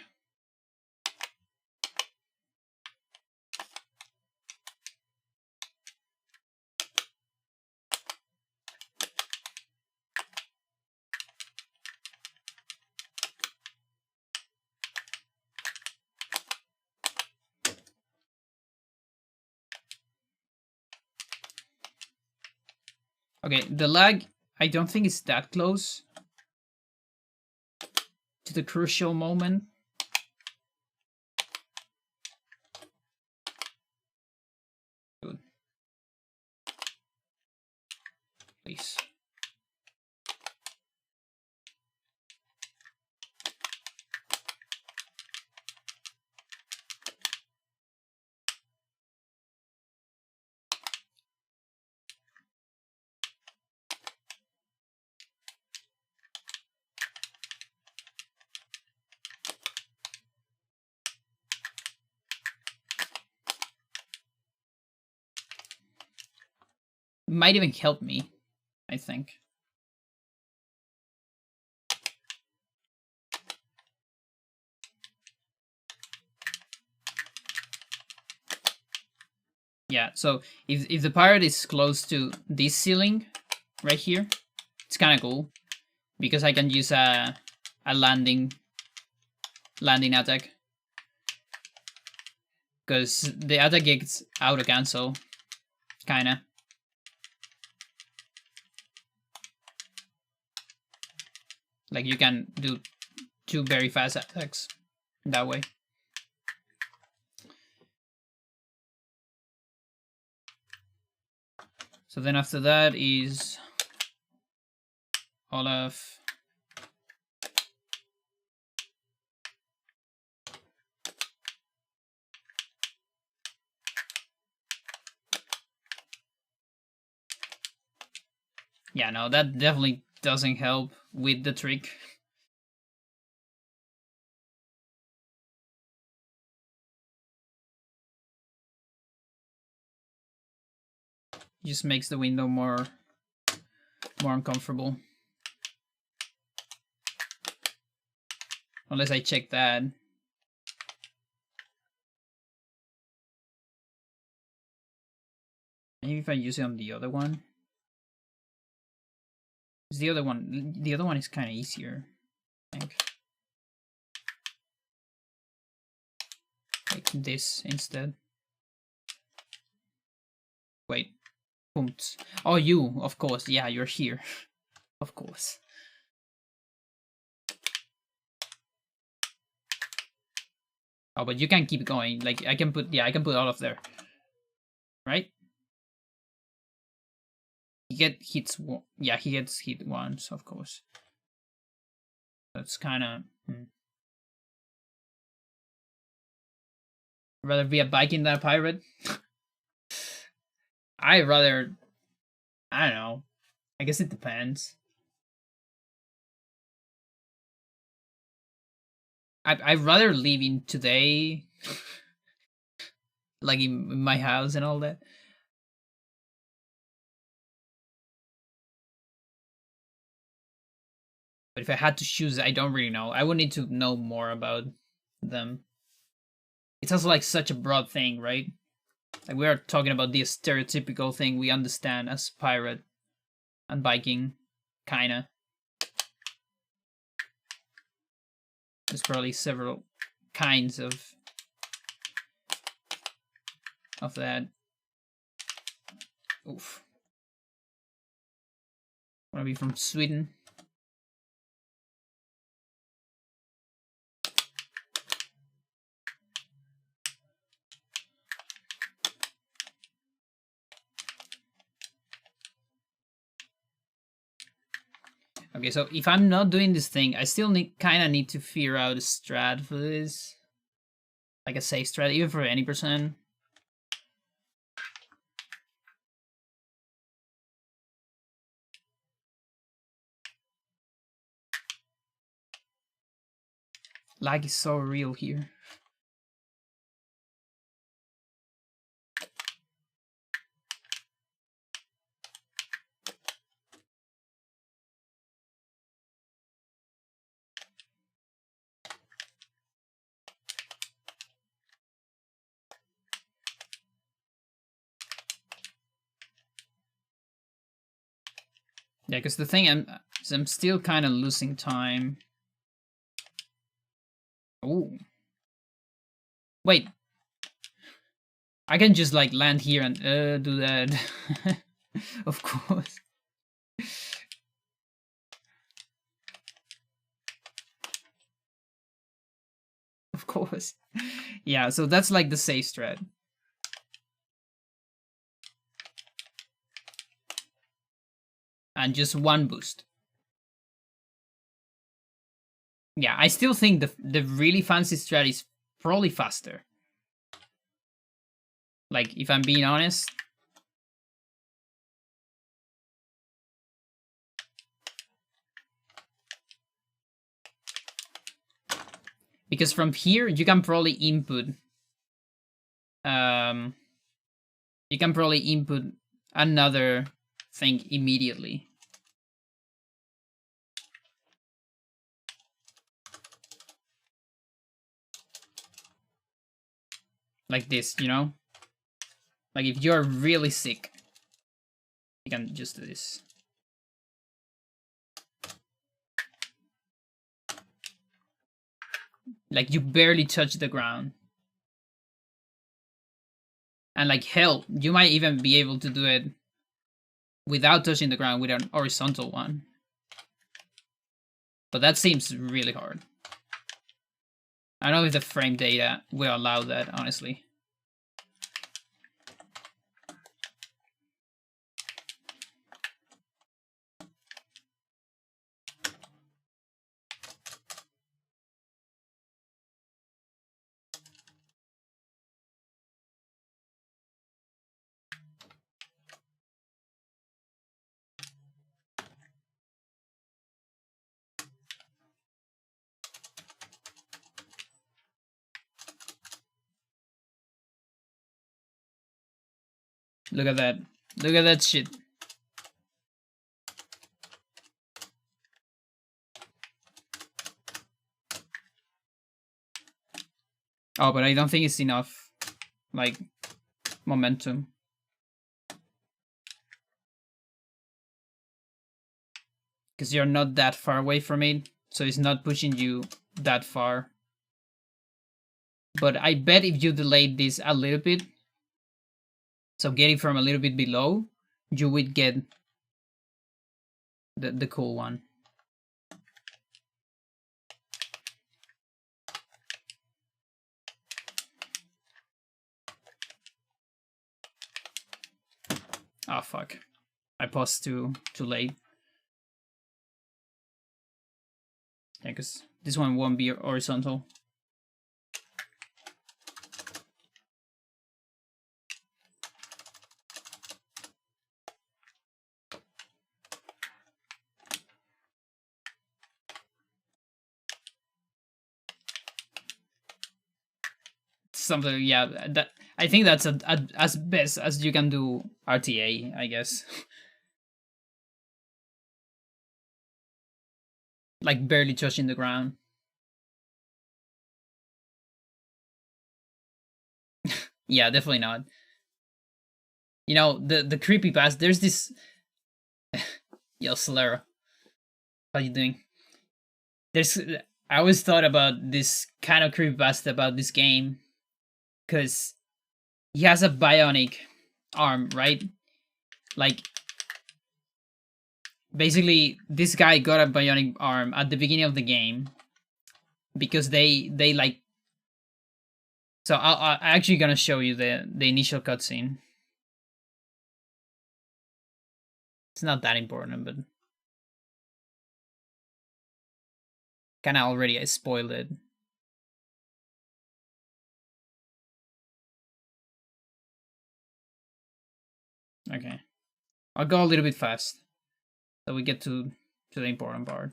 Okay, the lag, I don't think it's that close to the crucial moment. Good. Please. Might even help me, I think. Yeah, so if the pirate is close to this ceiling right here, It's kind of cool because I can use a landing attack, because the attack gets auto cancel, kinda. Like you can do 2 very fast attacks that way. So then after that is Olaf. Yeah, no, that definitely doesn't help with the trick. Just makes the window more uncomfortable. Unless I check that. Maybe if I use it on the other one. The other one is kind of easier, I think. Like this instead. Wait. Oops. Oh, you, of course. Yeah, you're here. Of course. Oh, but you can keep going. Like, I can put all of there. Right? He gets hit once, of course. That's kind of... Rather be a Viking than a pirate? I don't know. I guess it depends. I'd rather live in today, like in my house and all that. But if I had to choose, I don't really know. I would need to know more about them. It's also like such a broad thing, right? Like we are talking about this stereotypical thing we understand as pirate and Viking, kinda. There's probably several kinds of that. Oof. Wanna be from Sweden? Okay, so if I'm not doing this thing, I still kind of need to figure out a strat for this. Like a safe strat, even for any percent. Lag is so real here. Yeah, because the thing I'm still kind of losing time. Oh, wait. I can just like land here and do that. Of course. Of course. Yeah, so that's like the safe strat. And just one boost. Yeah, I still think the really fancy strat is probably faster. Like, if I'm being honest. Because from here, you can probably input... you can probably input another thing immediately. Like this, you know? Like if you're really sick, you can just do this. Like you barely touch the ground. And like hell, you might even be able to do it without touching the ground with an horizontal one. But that seems really hard. I don't know if the frame data will allow that, honestly. Look at that. Look at that shit. Oh, but I don't think it's enough, like, momentum. Because you're not that far away from it, so it's not pushing you that far. But I bet if you delayed this a little bit, so get it from a little bit below, you would get the cool one. Oh fuck. I paused too late. Yeah, because this one won't be horizontal. Something, yeah, that I think that's as best as you can do RTA, I guess. Like barely touching the ground. Yeah, definitely not. You know, the creepypasta, there's this Yo, Solera, how you doing? There's I always thought about this kind of creepypasta about this game because he has a bionic arm, right? Like basically this guy got a bionic arm at the beginning of the game because they like, so I'm actually gonna show you the initial cutscene. It's not that important, but kind of already I spoiled it. Okay, I'll go a little bit fast so we get to the important part.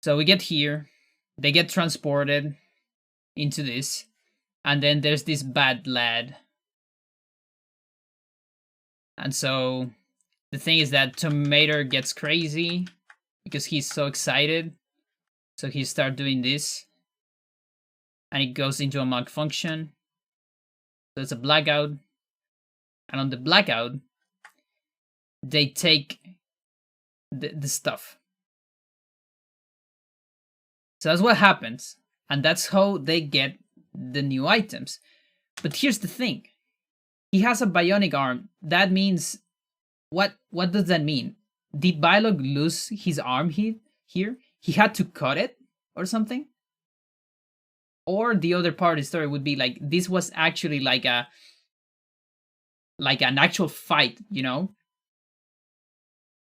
So we get here, they get transported into this, and then there's this bad lad. And so the thing is that Tomato gets crazy because he's so excited. So he starts doing this, and it goes into a malfunction. So it's a blackout, and on the blackout, they take the stuff. So that's what happens, and that's how they get the new items. But here's the thing: he has a bionic arm. That means what? What does that mean? Did Bylog lose his arm here? He had to cut it or something? Or the other part of the story would be like this was actually like an actual fight, you know?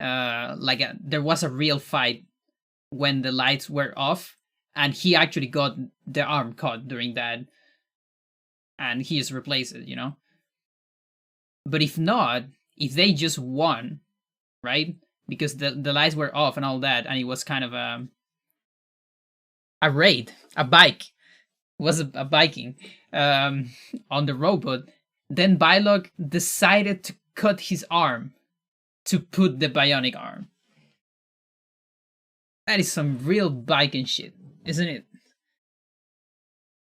There was a real fight when the lights were off, and he actually got the arm cut during that, and he is replaced, you know? But if not, if they just won, right? Because the lights were off and all that, and it was kind of a raid, a bike. It was a biking on the robot. Then Bylog decided to cut his arm to put the bionic arm. That is some real biking shit, isn't it?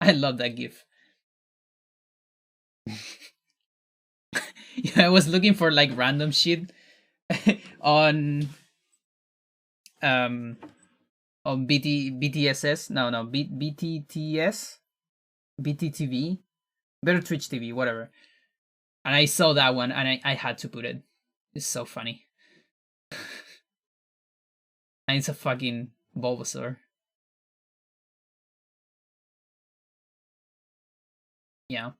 I love that gif. Yeah, I was looking for like random shit on um Oh, BTSS? No, BTTS? BTTV? Better Twitch TV, whatever. And I saw that one and I had to put it. It's so funny. And it's a fucking Bulbasaur. Yeah.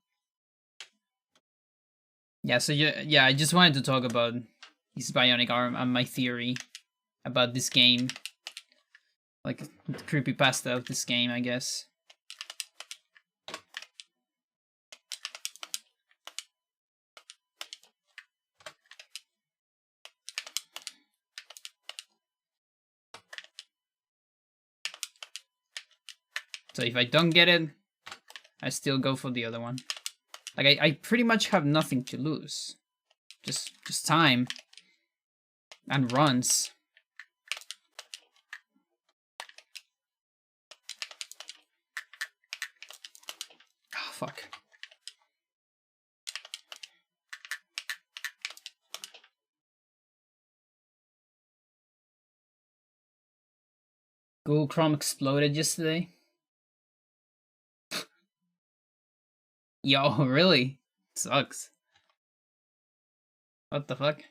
Yeah, so yeah, I just wanted to talk about his bionic arm and my theory about this game. Like, the creepypasta of this game, I guess. So if I don't get it, I still go for the other one. Like, I pretty much have nothing to lose. Just time. And runs. Oh, fuck. Google Chrome exploded yesterday. Yo, really? Sucks. What the fuck?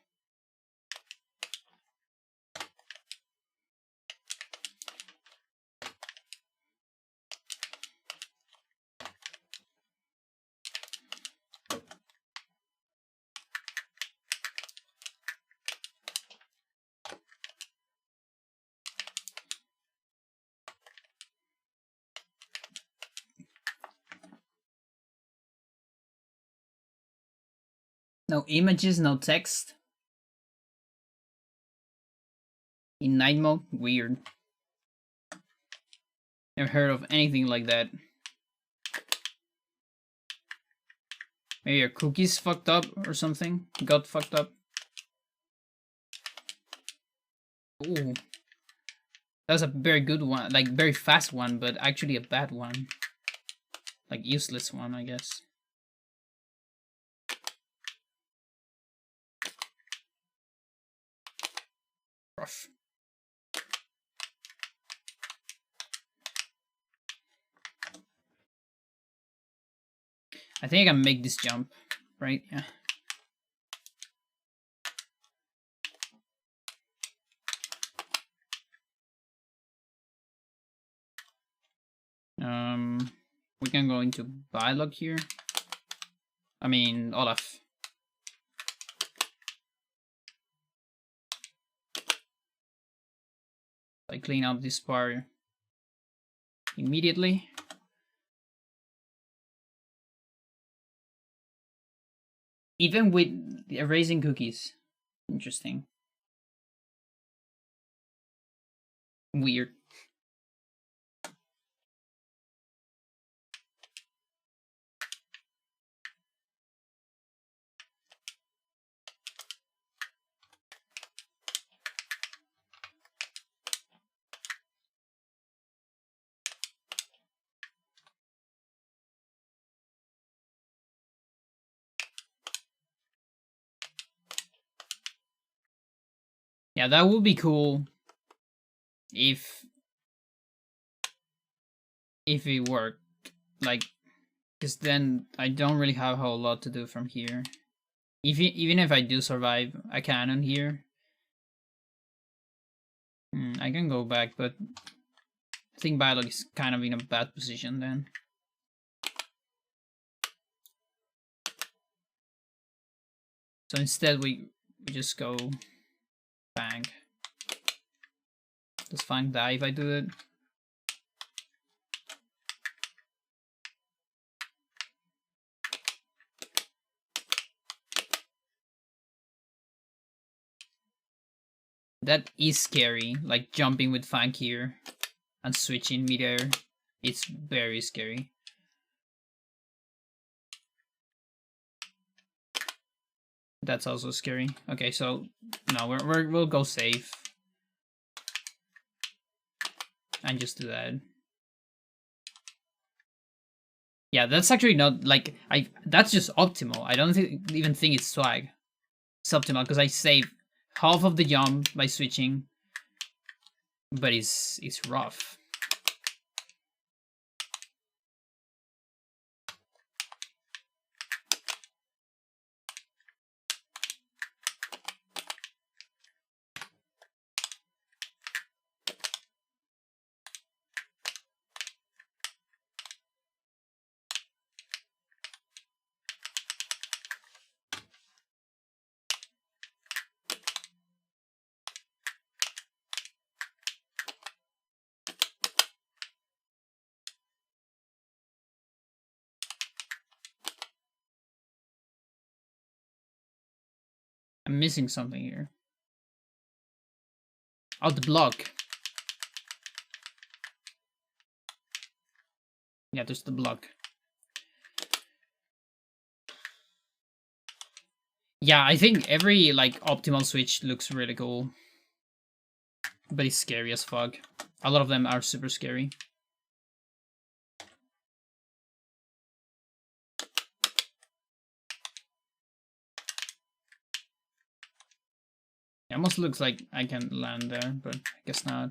No images, no text. In night mode? Weird. Never heard of anything like that. Maybe your cookies fucked up or something? Got fucked up? Ooh. That's a very good one, like very fast one, but actually a bad one. Like useless one, I guess. Rough. I think I can make this jump, right? Yeah. We can go into Bylog here. I mean, Olaf. I clean up this part immediately. Even with erasing cookies. Interesting. Weird. Yeah, that would be cool if it worked. Like, because then I don't really have a whole lot to do from here. Even if I do survive a cannon here, I can go back, but I think Biolog is kind of in a bad position then. So instead we just go Fang. Does Fang die if I do it? That is scary, like jumping with Fang here and switching midair. It's very scary. That's also scary. Okay, so no, we'll go safe and just do that. Yeah, that's actually not like that's just optimal. I don't even think it's swag. It's optimal because I save half of the jump by switching, but it's rough. I'm missing something here. Oh, the block. Yeah, there's the block. Yeah, I think every like optimal switch looks really cool. But it's scary as fuck. A lot of them are super scary. It almost looks like I can land there, but I guess not.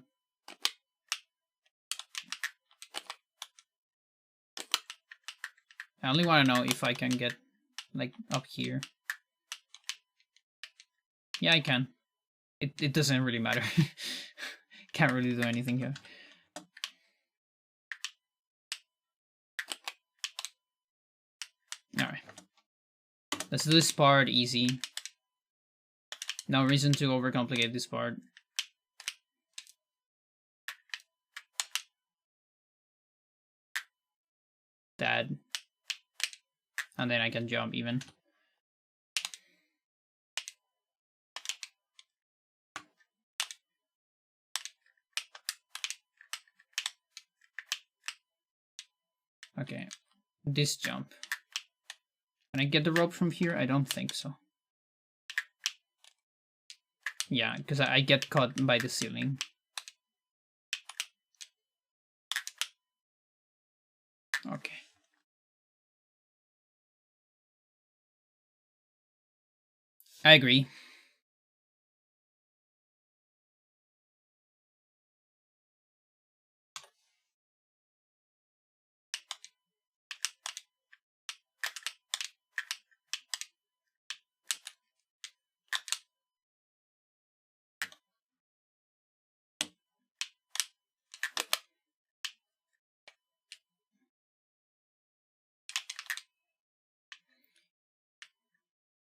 I only want to know if I can get like up here. Yeah, I can. It doesn't really matter. Can't really do anything here. Alright. Let's do this part easy. No reason to overcomplicate this part. That. And then I can jump even. Okay. This jump. Can I get the rope from here? I don't think so. Yeah, because I get caught by the ceiling. Okay. I agree.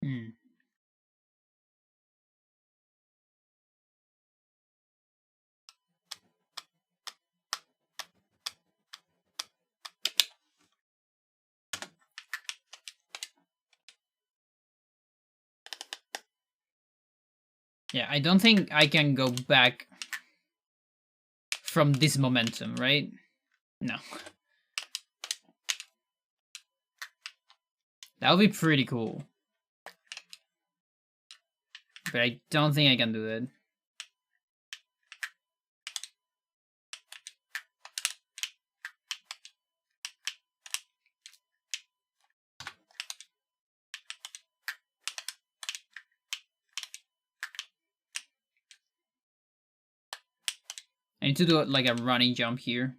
Hmm. Yeah, I don't think I can go back from this momentum, right? No. That would be pretty cool. But I don't think I can do that. I need to do like a running jump here.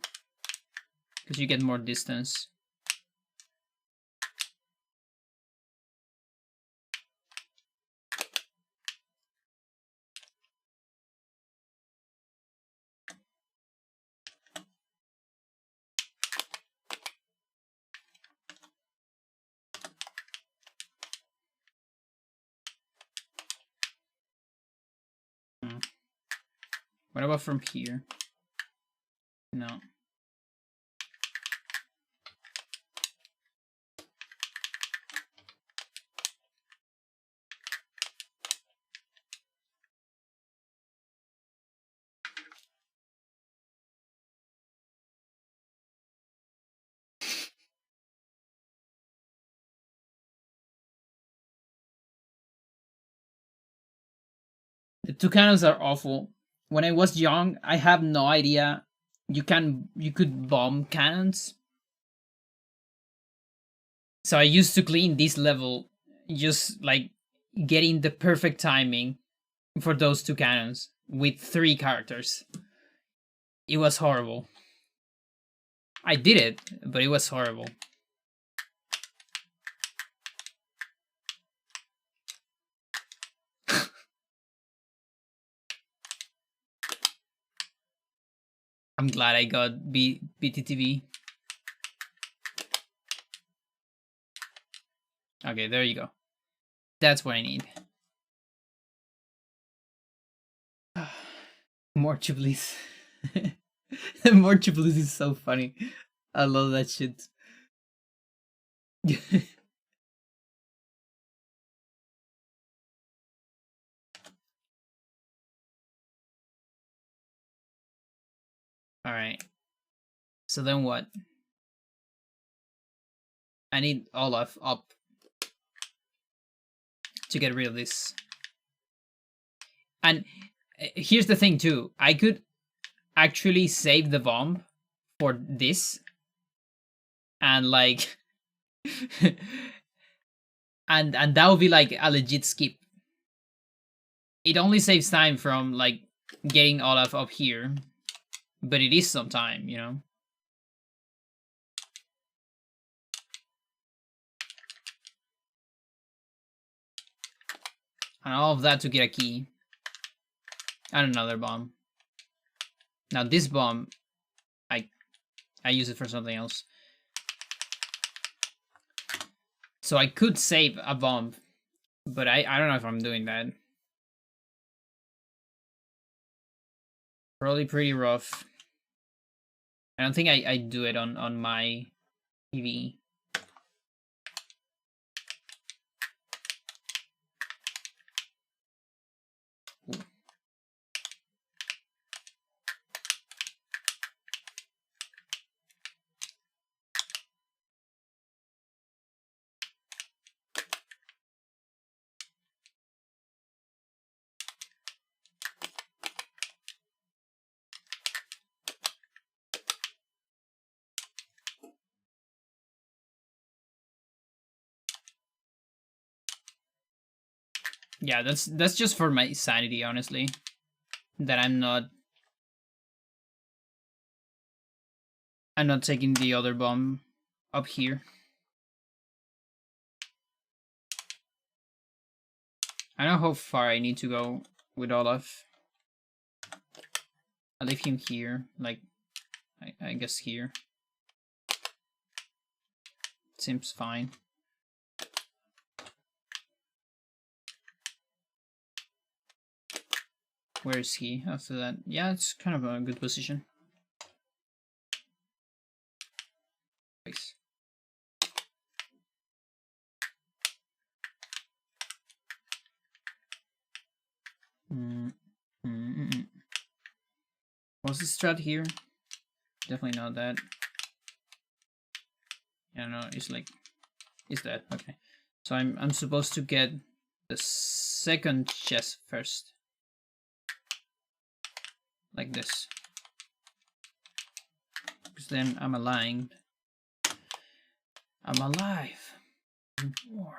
Because you get more distance. What about from here? No. The two cannons are awful. When I was young, I have no idea you could bomb cannons. So I used to clean this level just like getting the perfect timing for those two cannons with 3 characters. It was horrible. I did it, but it was horrible. I'm glad I got BTTV. Okay, there you go. That's what I need. More Chiblis. More Chiblis is so funny. I love that shit. Alright. So then what? I need Olaf up to get rid of this. And here's the thing too. I could actually save the bomb for this. And like... and that would be like a legit skip. It only saves time from like getting Olaf up here. But it is some time, you know? And all of that to get a key. And another bomb. Now this bomb, I use it for something else. So I could save a bomb, but I don't know if I'm doing that. Probably pretty rough. I don't think I do it on my TV. Ooh. Yeah, that's just for my sanity, honestly. That I'm not taking the other bomb up here. I don't know how far I need to go with Olaf. I'll leave him here, like, I guess here. Seems fine. Where is he after that? Yeah, it's kind of a good position. Nice. What's the strat here? Definitely not that. Yeah, no, it's like, is that okay? So I'm supposed to get the second chest first, like this, because then I'm aligned. I'm alive. I'm born.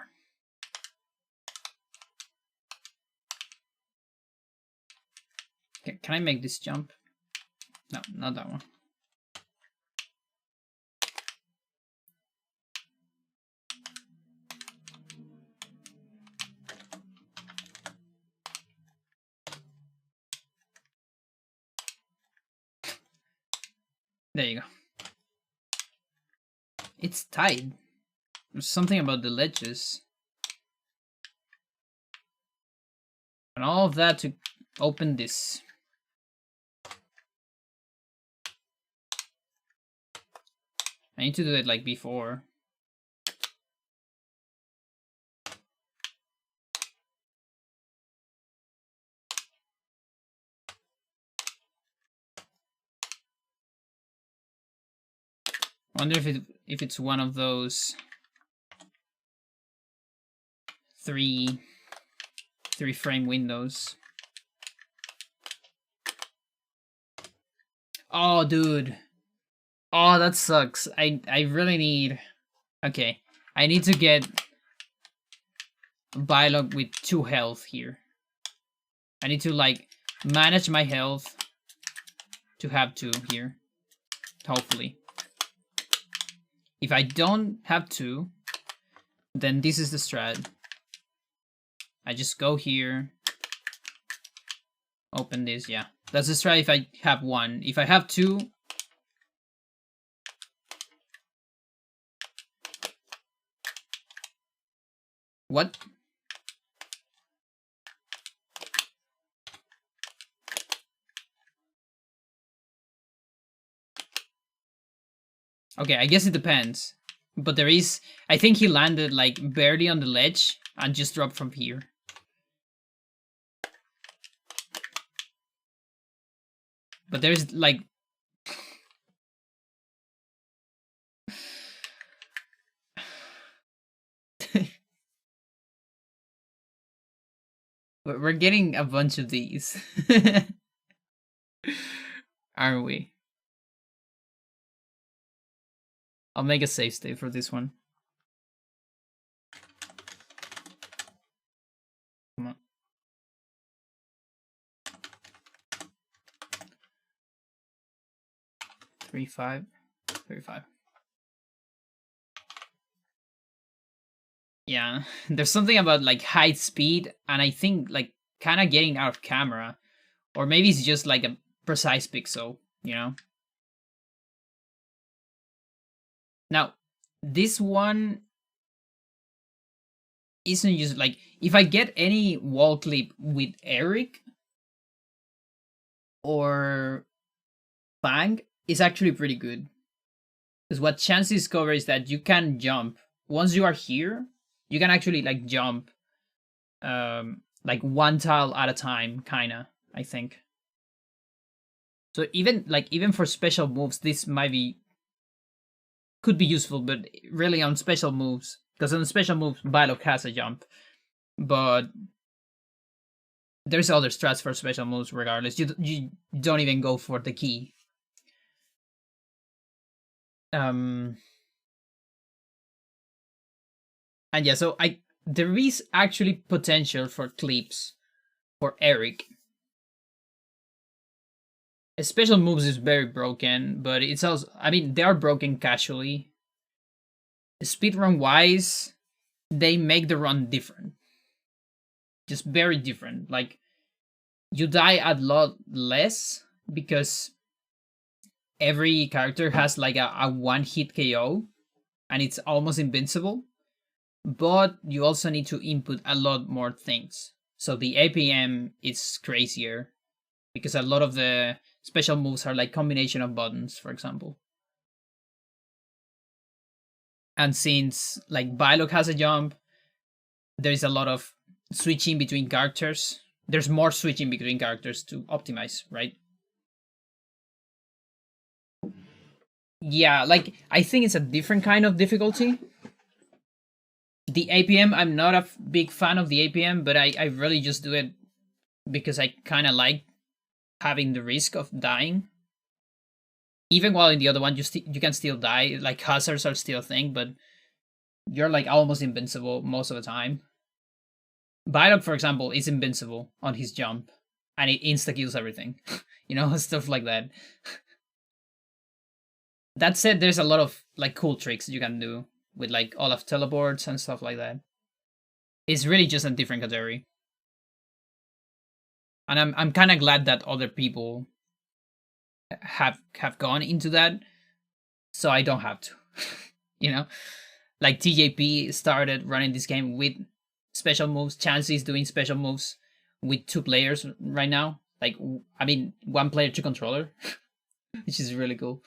Okay, can I make this jump? No, not that one. There you go. It's tight. There's something about the ledges. And all of that to open this. I need to do it like before. I wonder if it's one of those three frame windows. Oh, dude. Oh, that sucks. I really need... Okay. I need to get Bylog with 2 health here. I need to, like, manage my health to have 2 here, hopefully. If I don't have 2, then this is the strat. I just go here, open this, yeah. That's the strat if I have 1. If I have 2... What? Okay, I guess it depends. But there is... I think he landed, like, barely on the ledge and just dropped from here. But there's, like... We're getting a bunch of these. Aren't we? I'll make a save state for this one. Come on. Three, 5. Yeah, there's something about like high speed, and I think like kind of getting out of camera, or maybe it's just like a precise pixel, you know. Now, this one isn't just like if I get any wall clip with Eric or Bang, is actually pretty good. Because what Chance discovers is that you can jump once you are here. You can actually like jump, like 1 tile at a time, kinda. I think. So even for special moves, this could be useful, but really on special moves, because on special moves, Bylok has a jump, but there's other strats for special moves. Regardless, you don't even go for the key. And yeah, so there is actually potential for clips for Eric. Special moves is very broken, but it's also, I mean, they are broken casually. Speedrun wise, they make the run different. Just very different. Like, you die a lot less because every character has like a 1-hit KO and it's almost invincible. But you also need to input a lot more things. So the APM is crazier because a lot of the special moves are like combination of buttons, for example. And since like Bylok has a jump, there's a lot of switching between characters. There's more switching between characters to optimize, right? Yeah, like I think it's a different kind of difficulty. The APM, I'm not a big fan of the APM, but I really just do it because I kind of like having the risk of dying. Even while in the other one, you can still die. Like hazards are still a thing, but you're like almost invincible most of the time. Bylok, for example, is invincible on his jump, and it insta kills everything. You know, stuff like that. That said, there's a lot of like cool tricks you can do with like Olaf teleports and stuff like that. It's really just a different category. And I'm kind of glad that other people have gone into that, so I don't have to. You know, like TJP started running this game with special moves. Chansey's doing special moves with 2 players right now. Like, I mean, 1 player, 2 controller, which is really cool.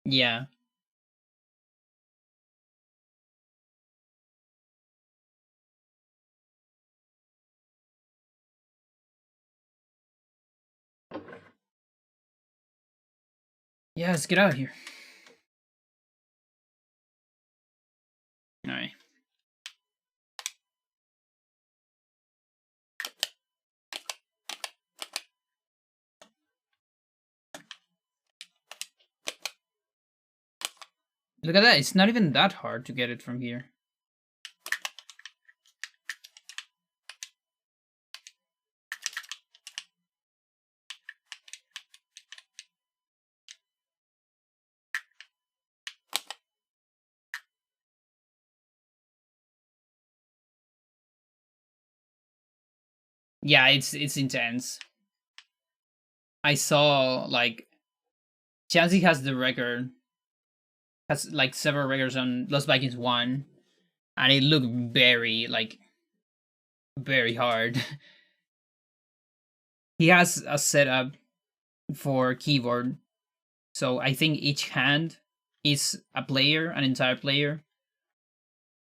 Yeah. Yeah, let's get out of here. Alright. Look at that, it's not even that hard to get it from here. Yeah, it's intense. I saw like Chelsea has the record, has like several records on Lost Vikings 1, and it looked very like very hard. He has a setup for keyboard, so I think each hand is a player, an entire player.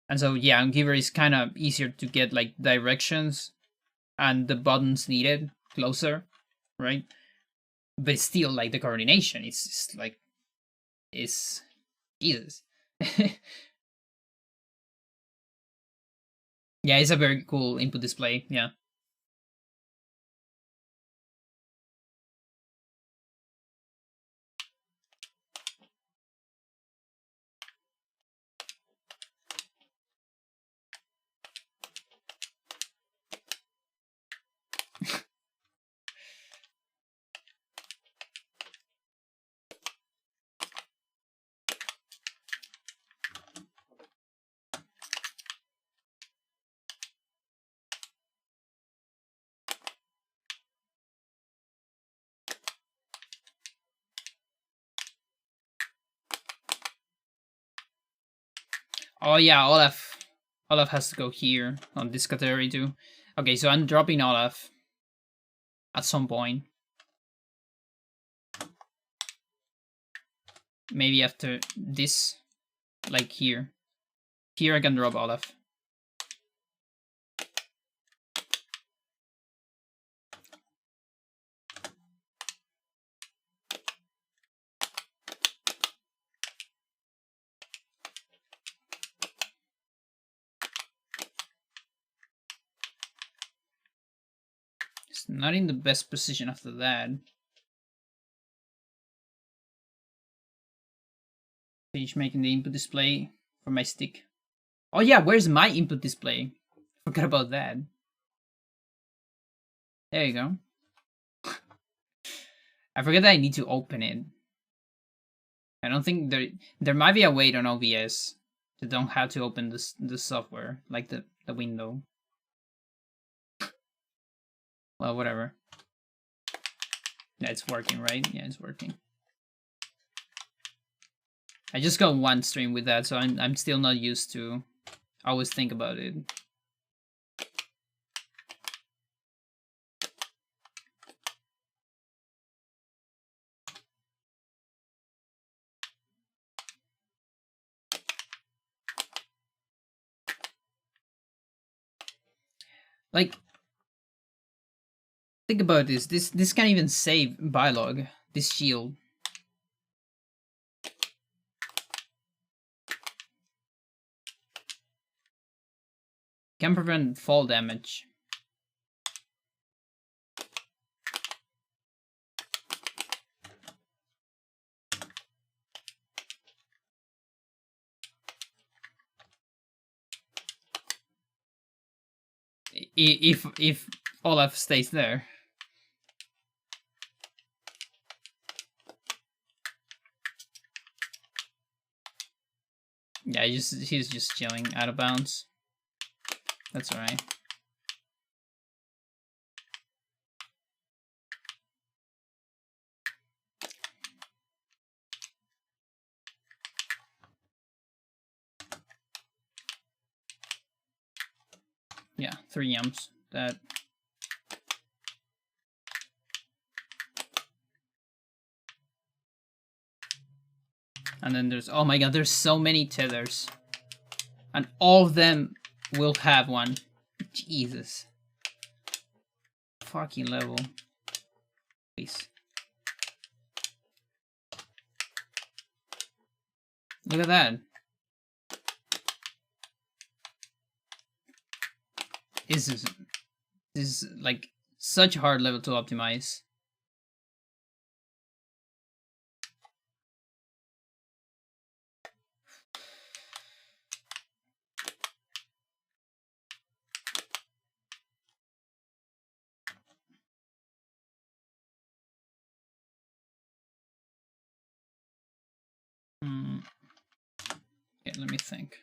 And so yeah, on keyboard is kind of easier to get like directions and the buttons needed closer, right? But still, like the coordination is just, like is Jesus. Yeah, it's a very cool input display. Yeah. Oh yeah, Olaf. Olaf has to go here on this category too. Okay, so I'm dropping Olaf at some point. Maybe after this, like here. Here I can drop Olaf. It's not in the best position after that. Finish making the input display for my stick. Oh yeah, where's my input display? Forgot about that. There you go. I forget that I need to open it. I don't think there might be a way on OBS to don't have to open the software, like the window. Well, whatever. Yeah, it's working, right? Yeah, it's working. I just got one stream with that, so I'm still not used to always think about it. Like, think about this. This can't even save Bylog. This shield. Can prevent fall damage. If Olaf stays there. Yeah, he's just chilling out of bounds. That's alright. Yeah, 3 yums. That. And then there's, oh my god, there's so many tethers. And all of them will have one. Jesus. Fucking level. Please. Look at that. This is like such a hard level to optimize. Okay, let me think.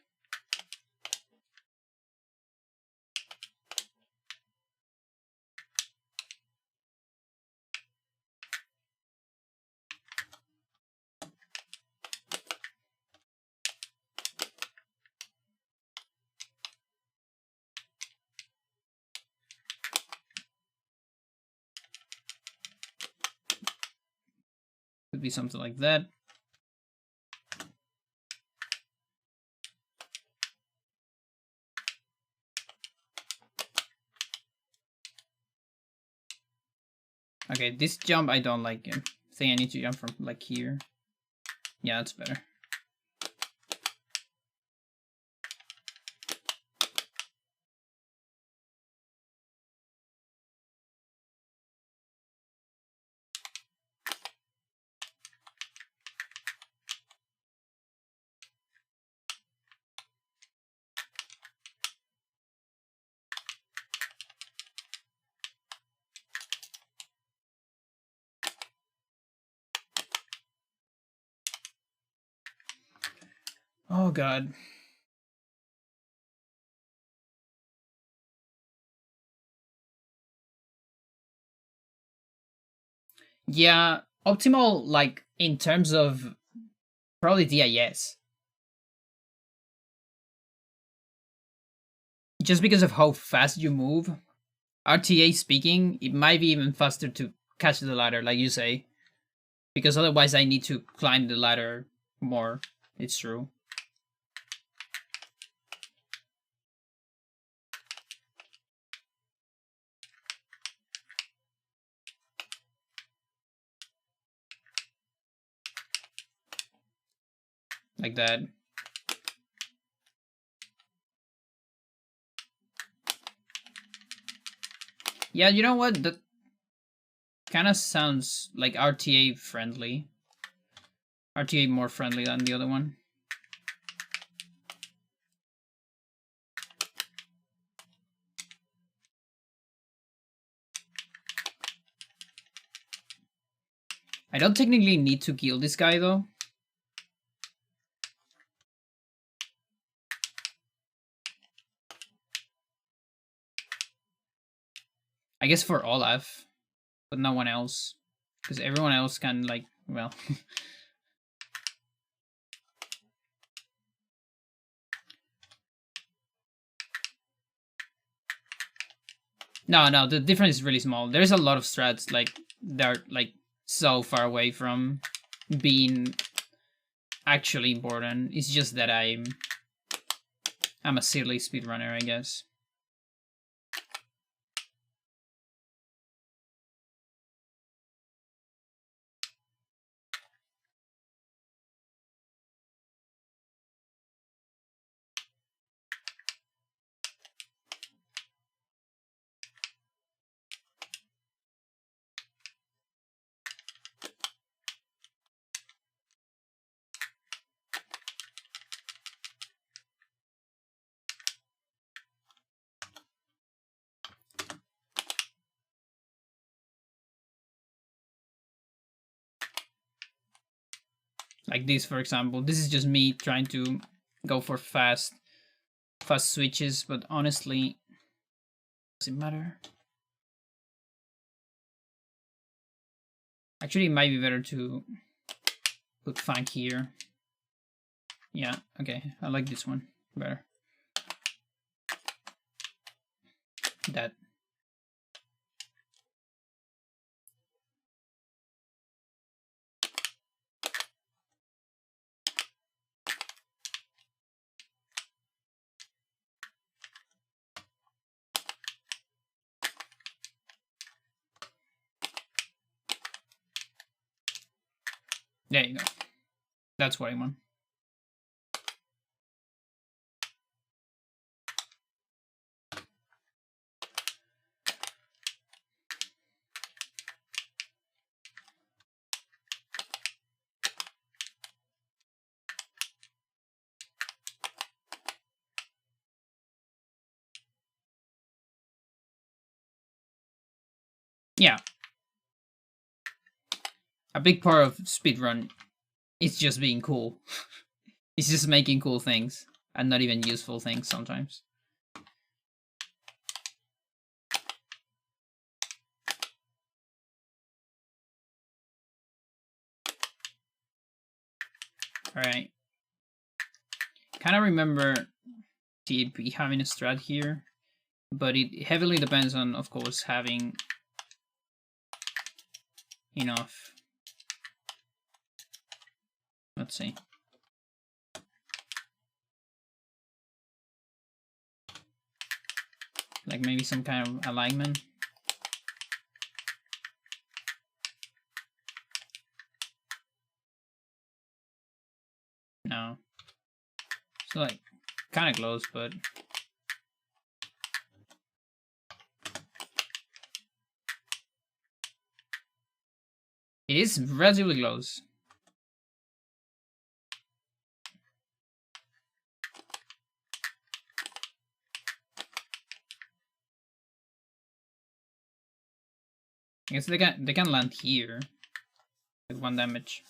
Could be something like that. Okay, this jump I don't like. I think I need to jump from like here. Yeah, that's better. Oh god. Yeah, optimal, like, in terms of probably DIS. Just because of how fast you move. RTA speaking, it might be even faster to catch the ladder, like you say. Because otherwise I need to climb the ladder more. It's true. Like that. Yeah, you know what? That kind of sounds like RTA friendly. RTA more friendly than the other one. I don't technically need to kill this guy though. I guess for Olaf, but no one else. Because everyone else can, like, well... No, the difference is really small. There's a lot of strats, like, they're, like, so far away from being actually important. It's just that I'm a silly speedrunner, I guess. Like this, for example. This is just me trying to go for fast switches, but honestly, does it matter? Actually, it might be better to put funk here. Yeah, okay, I like this one better. That. There you go. That's what I want. Yeah. A big part of speedrun is just being cool. It's just making cool things and not even useful things sometimes. Alright. Kind of remember TAP having a strat here, but it heavily depends on, of course, having enough Let's see. Like maybe some kind of alignment. No. So like kind of close, but it is relatively close. I guess they can land here with 1 damage.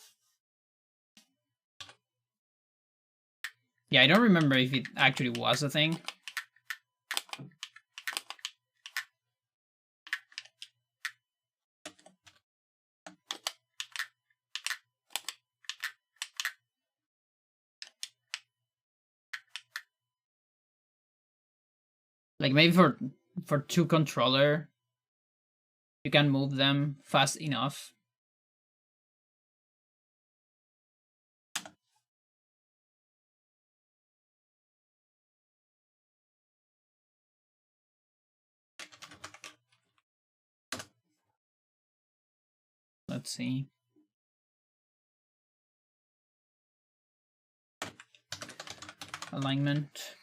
Yeah, I don't remember if it actually was a thing. Like maybe for 2 controller, you can move them fast enough. Let's see. Alignment.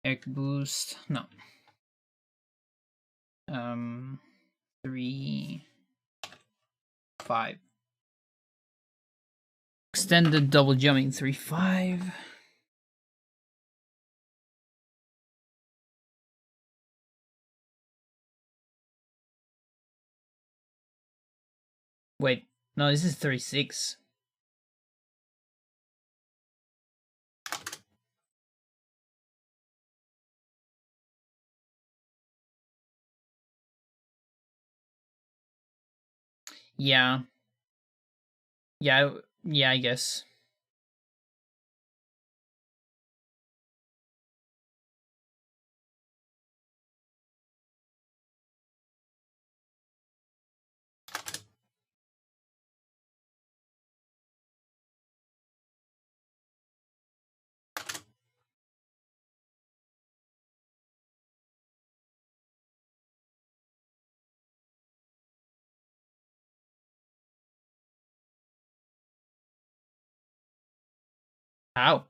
Egg boost. No. 3, 5. Extended double jumping 3, 5. Wait, no, this is 3, 6. Yeah. Yeah, I guess. How?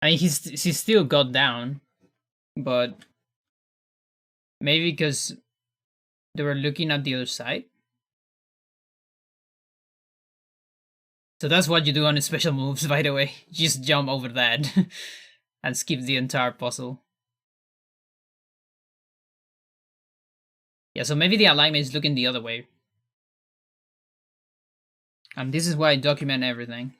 I mean, he still got down, but maybe because they were looking at the other side. So that's what you do on special moves, by the way. Just jump over that and skip the entire puzzle. Yeah, so maybe the alignment is looking the other way. And this is why I document everything.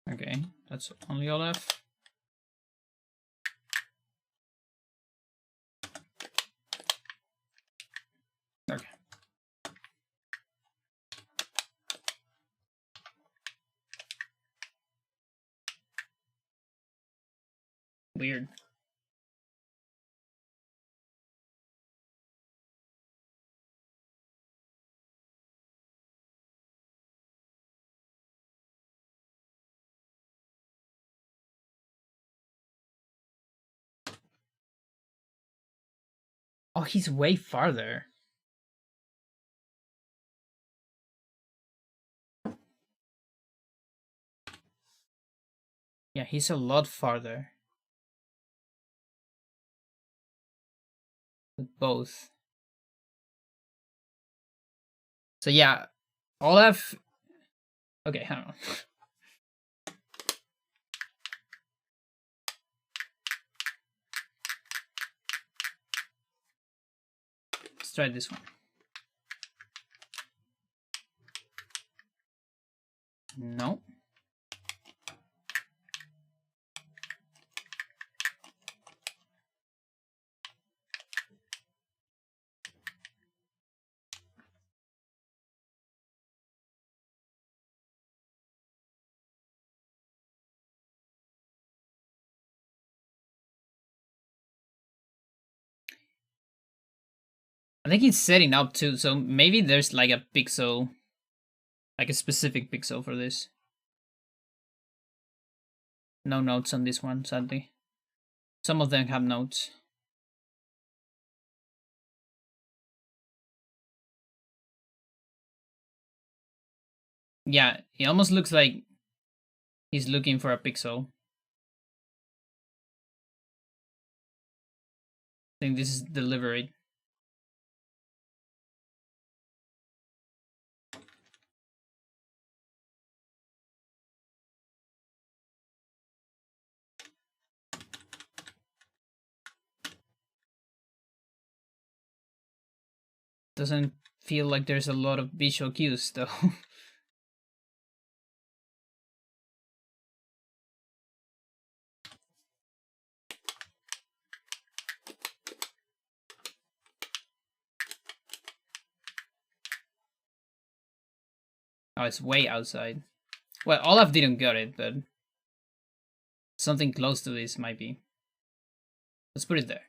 Okay, that's only Olaf. Okay. Weird. Oh, he's way farther. Yeah, he's a lot farther. With both. So yeah, Olaf. Okay, hang on. try this one. No. I think it's setting up too, so maybe there's like a pixel, like a specific pixel for this. No notes on this one, sadly. Some of them have notes. Yeah, it almost looks like he's looking for a pixel. I think this is deliberate. Doesn't feel like there's a lot of visual cues though. Oh, it's way outside. Well, Olaf didn't get it, but something close to this might be. Let's put it there.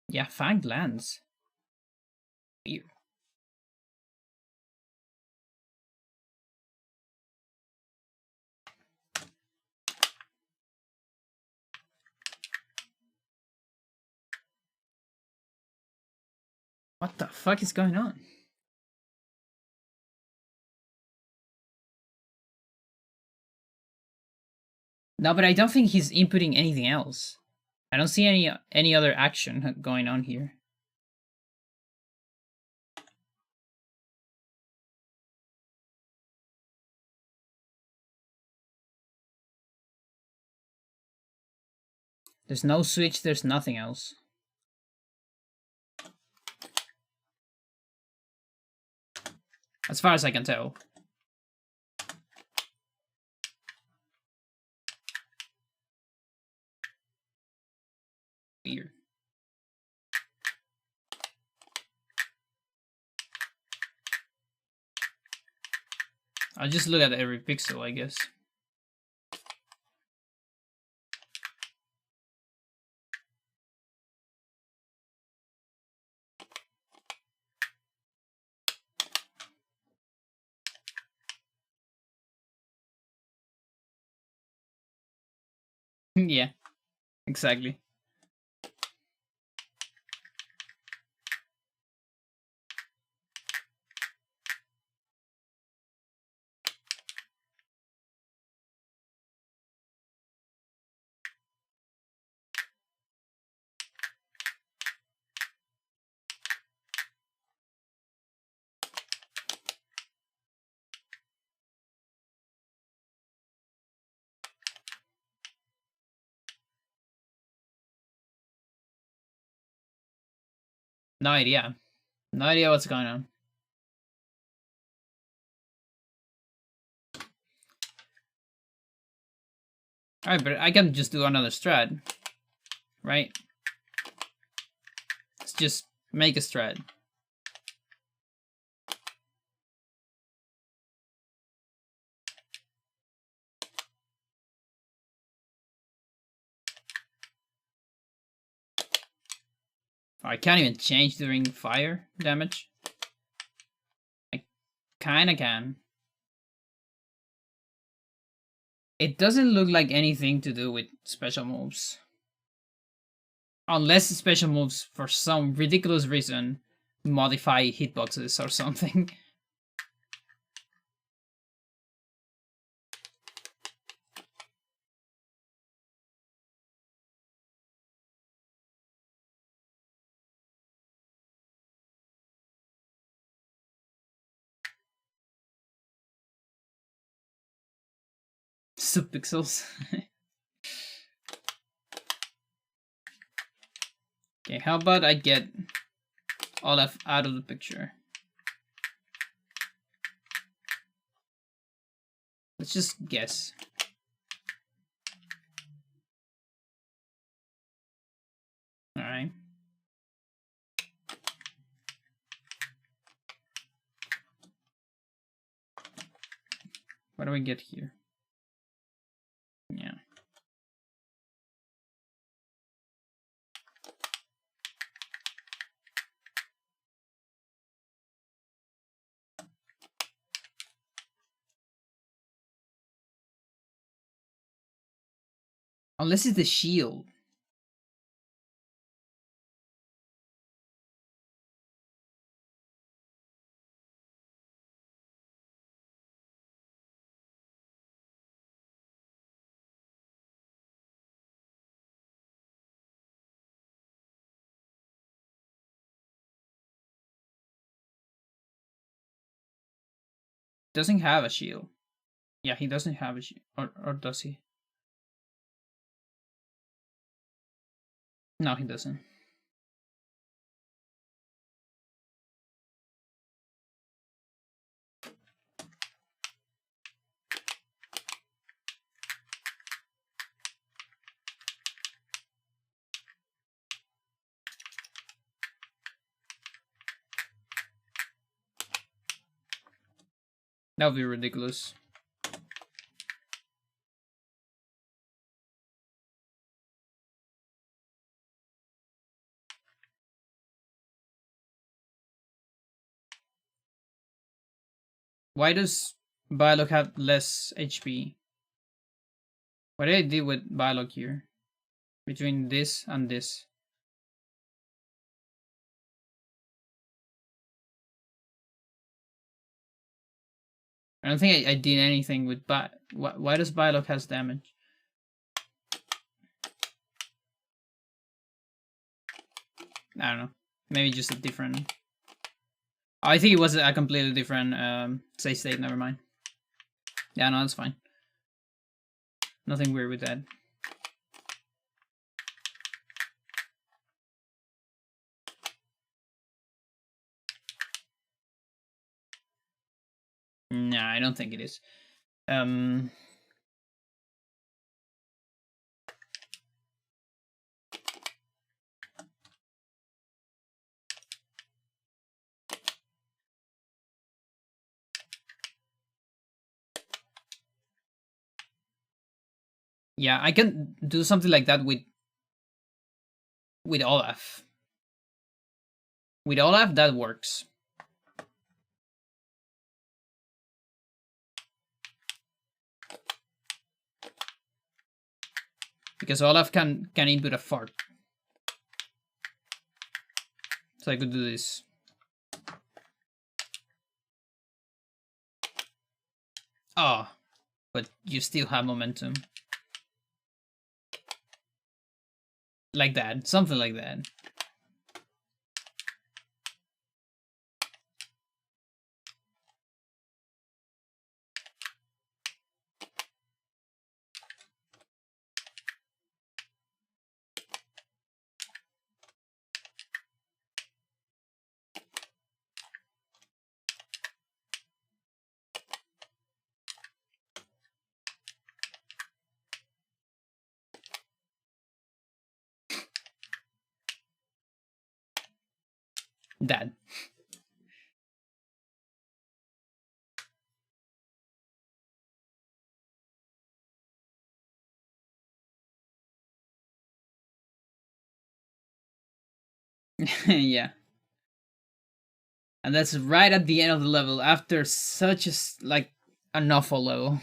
Yeah, fanged lands. Weird. What the fuck is going on? No, but I don't think he's inputting anything else. I don't see any other action going on here. There's no switch, there's nothing else. As far as I can tell. Weird. I'll just look at every pixel, I guess. Yeah, exactly. No idea. No idea what's going on. Alright, but I can just do another strat. Right? Let's just make a strat. I can't even change during fire damage. I kinda can. It doesn't look like anything to do with special moves. Unless special moves, for some ridiculous reason, modify hitboxes or something. Subpixels. Okay, how about I get Olaf out of the picture? Let's just guess. Alright. What do we get here? Yeah. Unless it's the shield. Doesn't have a shield. Yeah, he doesn't have a shield. Or does he? No, he doesn't. That would be ridiculous. Why does Biolog have less HP? What did I do with Biolog here? Between this and this. I don't think I did anything with why does Biolog has damage? I don't know. Maybe just a different... Oh, I think it was a completely different save state, never mind. Yeah, no, that's fine. Nothing weird with that. Nah, I don't think it is. Yeah, I can do something like that with Olaf. With Olaf, that works. Because Olaf can input a fart. So I could do this. Oh, but you still have momentum. Like that, something like that. That. Yeah. And that's right at the end of the level after such a like an awful level.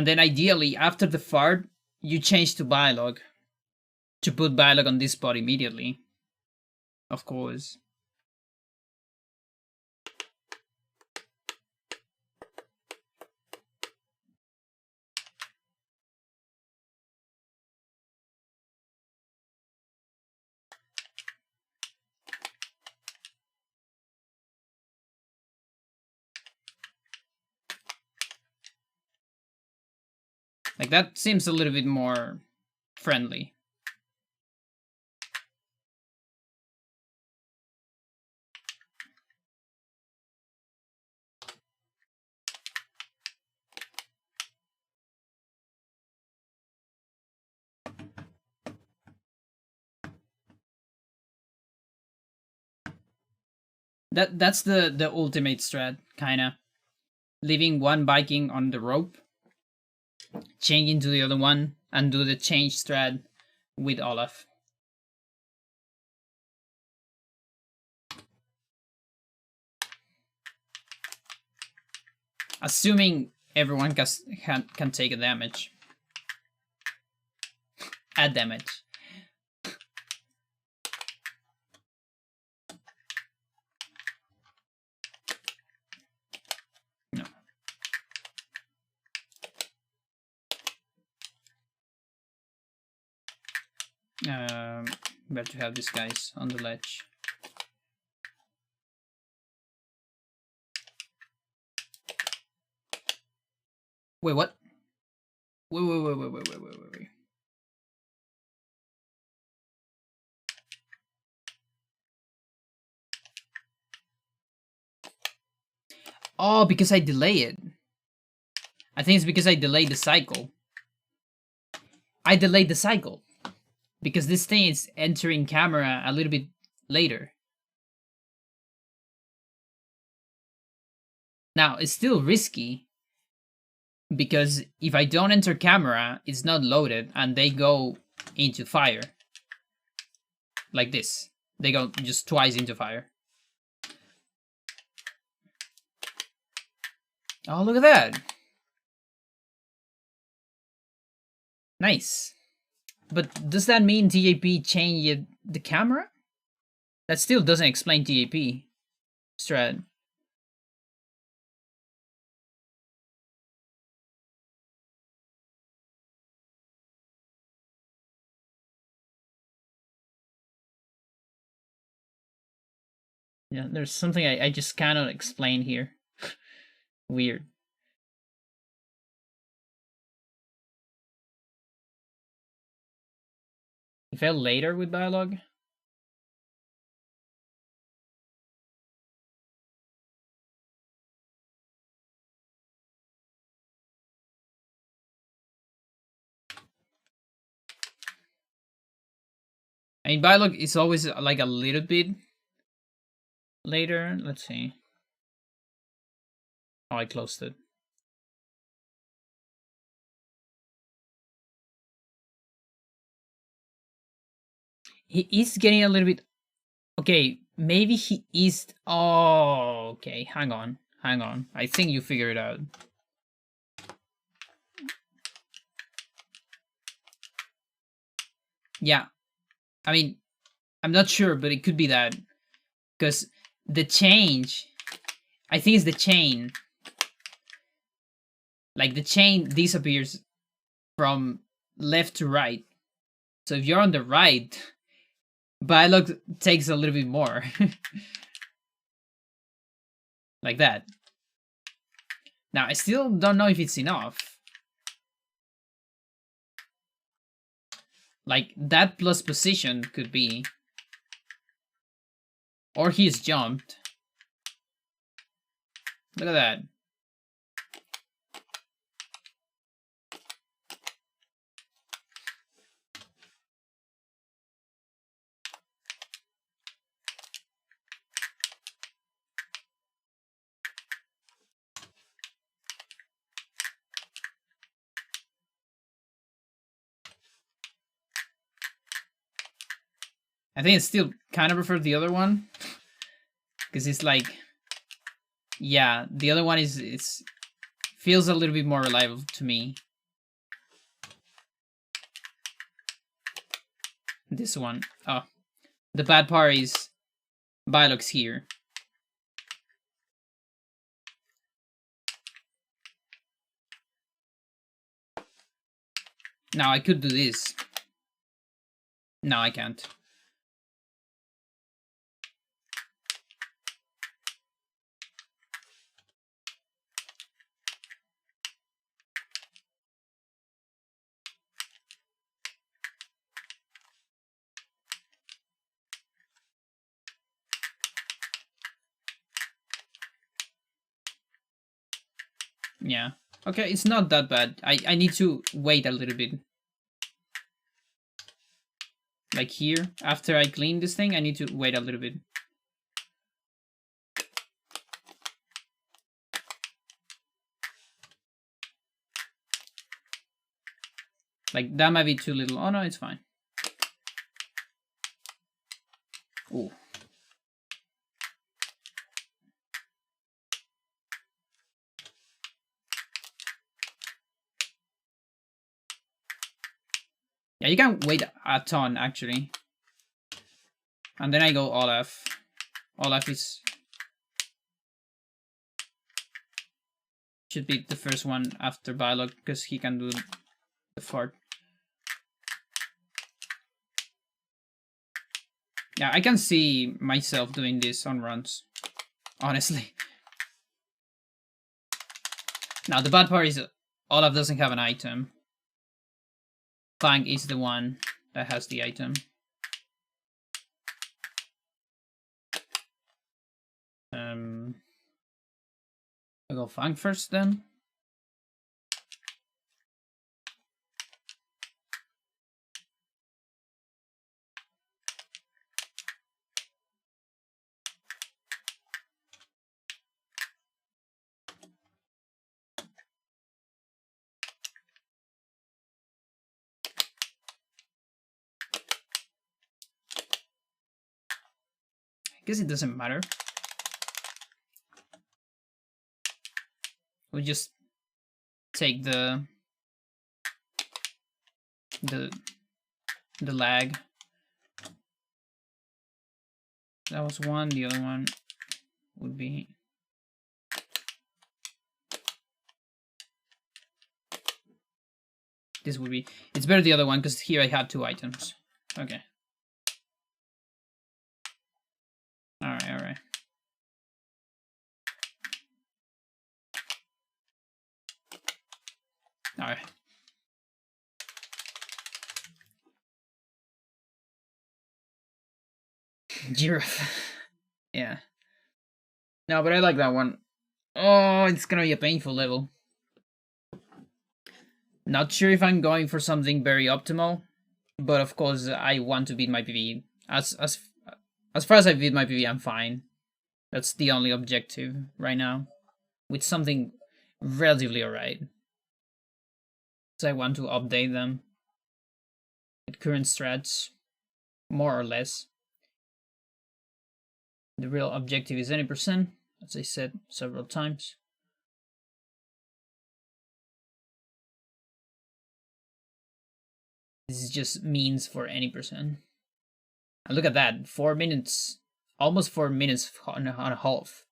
And then ideally, after the fart, you change to biolog to put biolog on this spot immediately. Of course. Like, that seems a little bit more friendly. That's the ultimate strat, kinda. Leaving one Viking on the rope, changing to the other one, and do the change strat with Olaf. Assuming everyone can take a damage. Add damage. No. Better to have these guys on the ledge. Wait, what? Wait. Oh, because I delay it. I think it's because I delayed the cycle. I delayed the cycle. Because this thing is entering camera a little bit later. Now, it's still risky. Because if I don't enter camera, it's not loaded and they go into fire. Like this. They go just twice into fire. Oh, look at that. Nice. But does that mean TAP changed the camera? That still doesn't explain TAP. Strat. Yeah, there's something I just cannot explain here. Weird. He fell later with dialogue? I mean, dialogue is always like a little bit later. Let's see. Oh, I closed it. He is getting a little bit... Okay, maybe he is... Oh, okay. Hang on. I think you figured it out. Yeah. I mean, I'm not sure, but it could be that. Because the change... I think it's the chain. Like, the chain disappears from left to right. So if you're on the right, dialogue takes a little bit more. Like that. Now, I still don't know if it's enough. Like, that plus position could be. Or he's jumped. Look at that. I think it's still kind of prefer the other one. Because it's like... Yeah, the other one is... It's feels a little bit more reliable to me. this one. Oh, the bad part is Bilox here. Now I could do this. No, I can't. Yeah. Okay, it's not that bad. I need to wait a little bit. Like here, after I clean this thing, I need to wait a little bit. Like, that might be too little. Oh no, it's fine. Ooh. Yeah, you can wait a ton, actually. And then I go Olaf. Olaf is... should be the first one after Biolog, because he can do the fart. Yeah, I can see myself doing this on runs, honestly. Now, the bad part is Olaf doesn't have an item. Fang is the one that has the item. I'll go Fang first then. I guess it doesn't matter. We just take the lag. That was one. The other one would be this would be. It's better the other one because here I have two items. Okay. All right. All right. All right. Giraffe. Yeah. No, but I like that one. Oh, it's gonna be a painful level. Not sure if I'm going for something very optimal, but of course I want to beat my PV. As far as I beat my PV, I'm fine. That's the only objective right now, with something relatively alright. So I want to update them with current strats, more or less. The real objective is any percent, as I said several times. This is just means for any percent. And look at that, 4 minutes, almost 4 minutes on a half.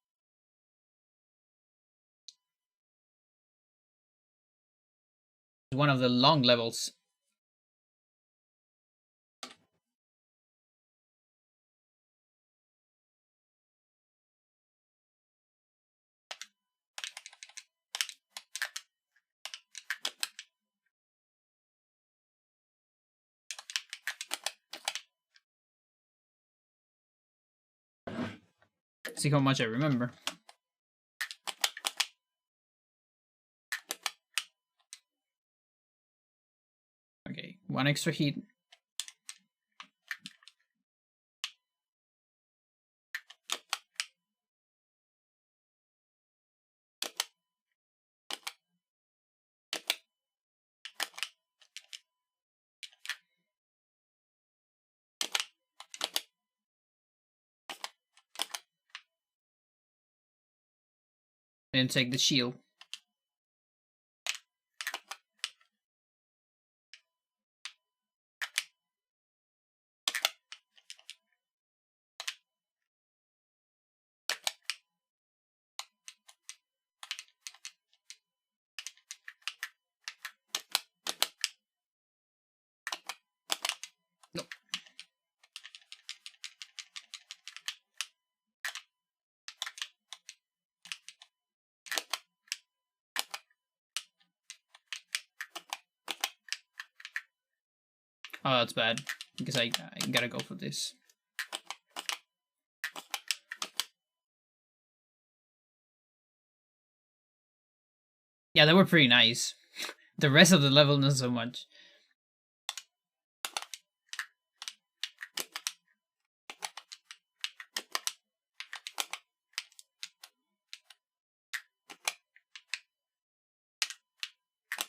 One of the long levels. See how much I remember. Okay, one extra hit. And take the shield. Oh, that's bad. Because I gotta go for this. Yeah, they were pretty nice. The rest of the level, not so much.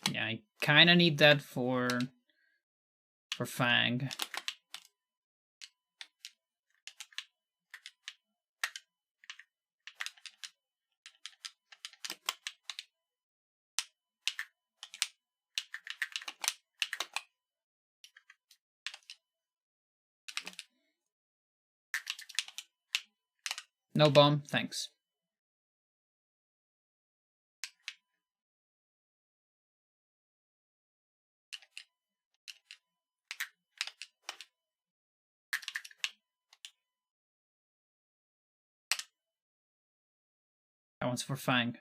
Yeah, I kind of need that for Fang. No bomb, thanks. That one's for Fang.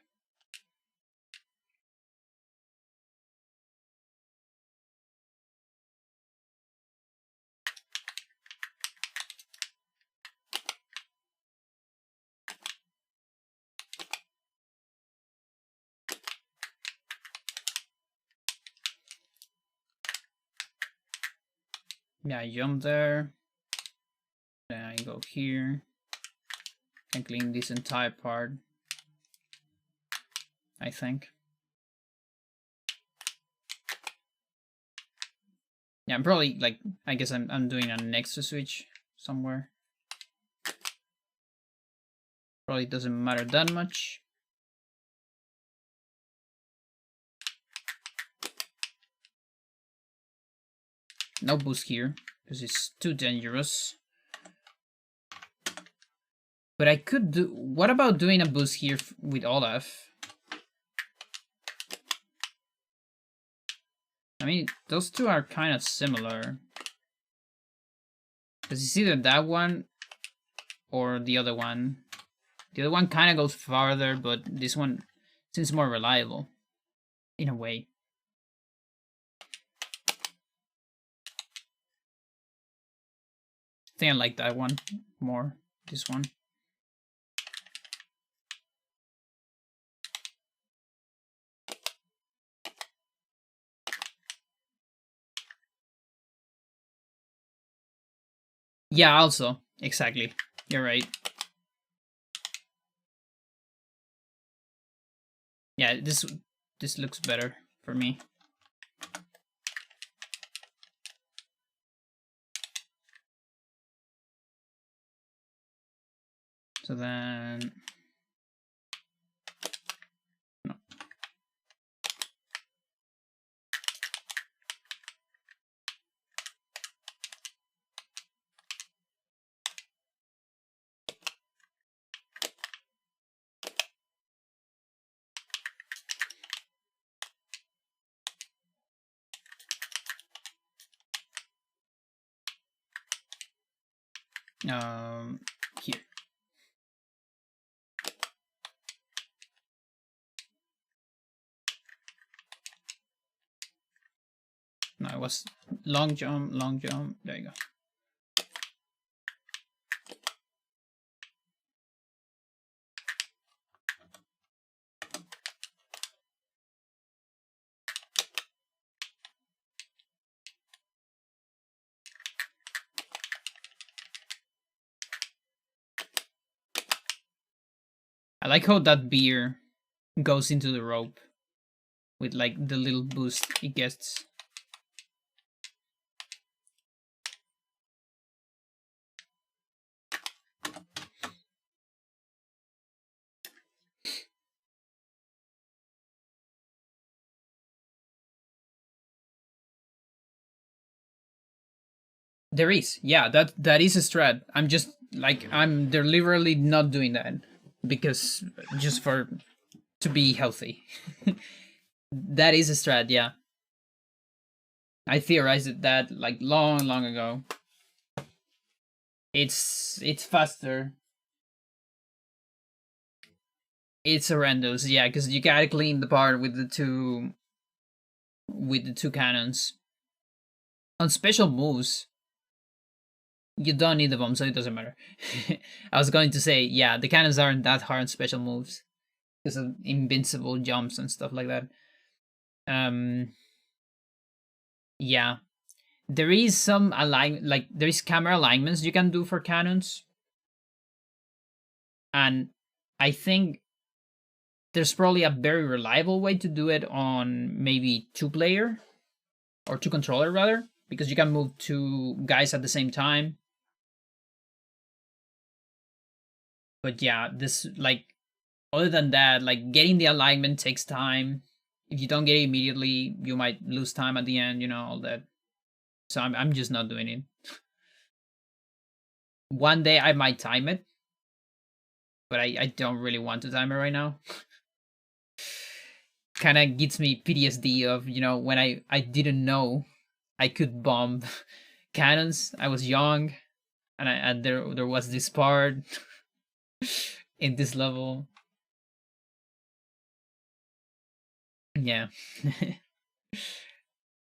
Yeah, I jump there. Then I go here. Can clean this entire part, I think. Yeah, I'm probably like, I guess I'm doing an extra switch somewhere. Probably doesn't matter that much. No boost here, because it's too dangerous. But I could do... What about doing a boost here with Olaf? I mean, those two are kind of similar. Because it's either that one or the other one. The other one kind of goes farther, but this one seems more reliable. In a way. I think I like that one more. This one. Yeah, also. Exactly. You're right. Yeah, this looks better for me. So then... No. Here. No, it was long jump, long jump. There you go. I like how that beer goes into the rope with like the little boost it gets. There is, yeah, that is a strat. I'm just like I'm deliberately not doing that because just for to be healthy. That is a strat, yeah. I theorized that like long ago. It's faster. It's horrendous, yeah, because you gotta clean the part with the two cannons. On special moves, you don't need the bomb, so it doesn't matter. I was going to say, yeah, the cannons aren't that hard on special moves because of invincible jumps and stuff like that. Um, yeah, there is some like there is camera alignments you can do for cannons, and I think there's probably a very reliable way to do it on maybe two player or two controller rather, because you can move two guys at the same time. But yeah, this like other than that, like getting the alignment takes time. If you don't get it immediately, you might lose time at the end, all that. So I'm just not doing it. One day I might time it, but I don't really want to time it right now. Kind of gets me PTSD of, when I didn't know I could bomb cannons. I was young and there was this part in this level. Yeah.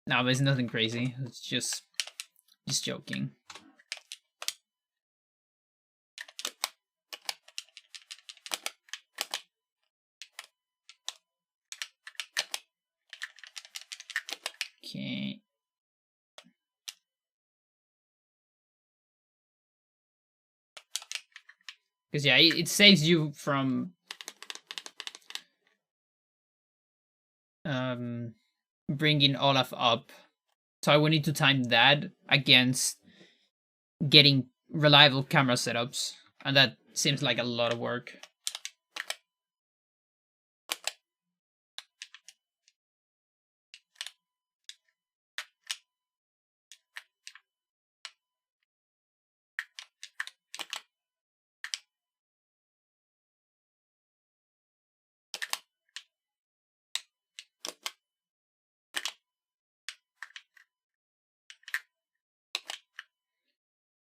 No, but it's nothing crazy. It's just joking. Okay. Because yeah, it saves you from bringing Olaf up. So I will need to time that against getting reliable camera setups, and that seems like a lot of work.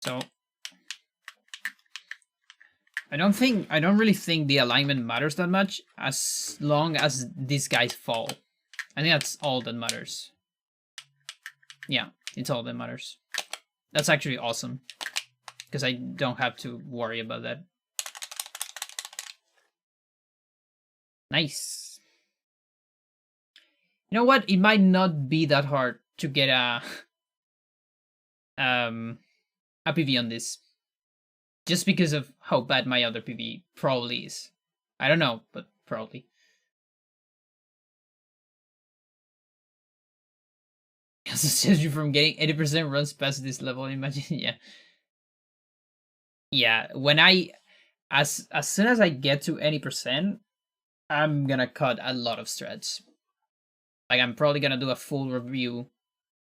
So I don't really think the alignment matters that much as long as these guys fall. I think that's all that matters. Yeah, it's all that matters. That's actually awesome because I don't have to worry about that. Nice. You know what? It might not be that hard to get a PV on this, just because of how bad my other PV probably is. I don't know, but probably. It saves you from getting 80% runs past this level. Imagine, yeah, yeah. When as soon as I get to any percent, I'm gonna cut a lot of strats. Like I'm probably gonna do a full review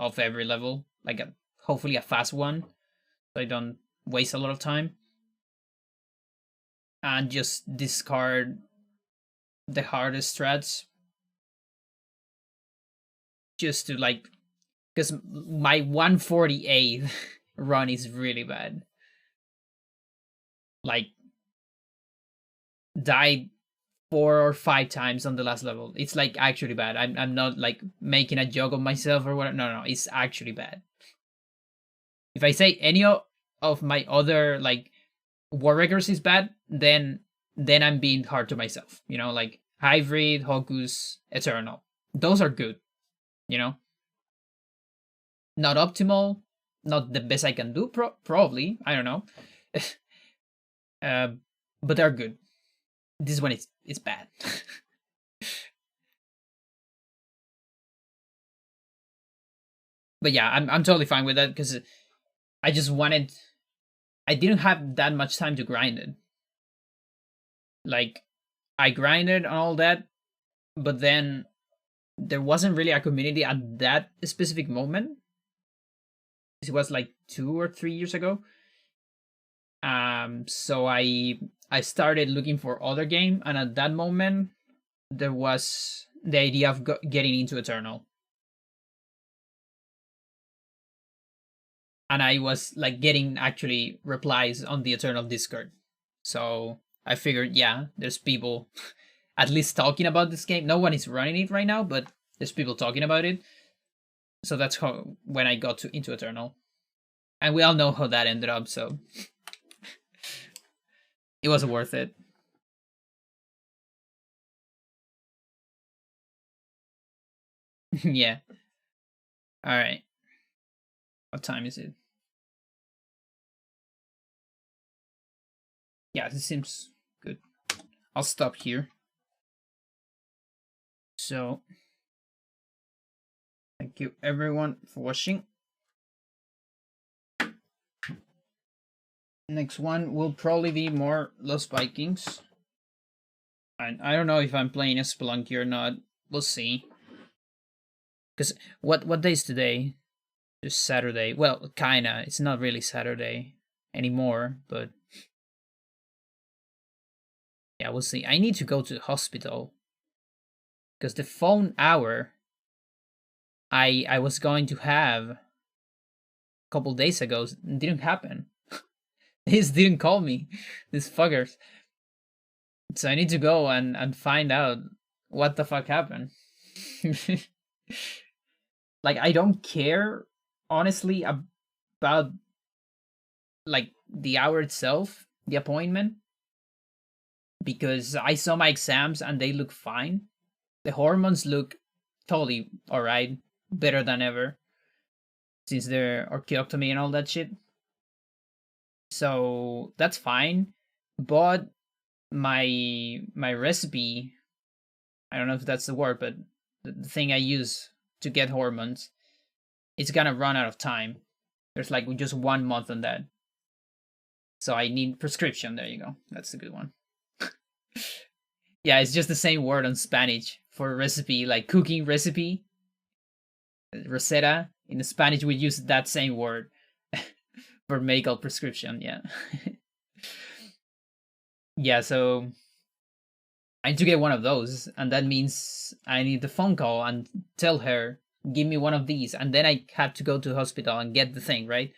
of every level, like hopefully a fast one, so I don't waste a lot of time, and just discard the hardest strats just to like, because my 148 run is really bad. Like died 4 or 5 times on the last level. It's like actually bad. I'm not like making a joke of myself or whatever. No, it's actually bad. If I say any of my other like war records is bad, then I'm being hard to myself. Like Hybrid, Hocus, Eternal. Those are good. Not optimal, not the best I can do. Probably, I don't know. But they're good. This one it's bad. But yeah, I'm totally fine with that because I just wanted. I didn't have that much time to grind it. Like, I grinded and all that, but then there wasn't really a community at that specific moment. It was like 2 or 3 years ago. So I started looking for other game, and at that moment there was the idea of getting into Eternal, and I was like getting actually replies on the Eternal Discord. So I figured, yeah, there's people at least talking about this game. No one is running it right now, but there's people talking about it. So that's how when I got into Eternal, and we all know how that ended up. So it was worth it. Yeah. All right. What time is it? Yeah, this seems good. I'll stop here. So thank you everyone for watching. Next one will probably be more Lost Vikings. And I don't know if I'm playing a Spelunky or not. We'll see. Because what day is today? Just Saturday. Well, kinda. It's not really Saturday anymore, but yeah, we'll see. I need to go to the hospital because the phone hour I was going to have a couple days ago didn't happen. They just didn't call me. These fuckers. So I need to go and find out what the fuck happened. Like I don't care honestly about like the hour itself, the appointment, because I saw my exams and they look fine. The hormones look totally alright, better than ever since their orchiectomy and all that shit. So that's fine. But my recipe, I don't know if that's the word, but the thing I use to get hormones, it's gonna run out of time. There's like just 1 month on that. So I need prescription. There you go. That's a good one. Yeah, it's just the same word on Spanish for recipe, like cooking recipe. Receta. In Spanish, we use that same word for medical prescription. Yeah. Yeah, so I need to get one of those, and that means I need the phone call and tell her, give me one of these, and then I have to go to the hospital and get the thing, right?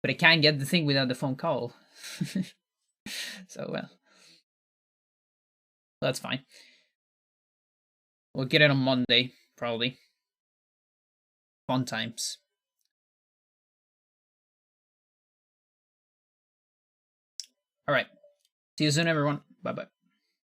But I can't get the thing without the phone call. So, well, that's fine. We'll get it on Monday, probably. Fun times. All right. See you soon, everyone. Bye bye.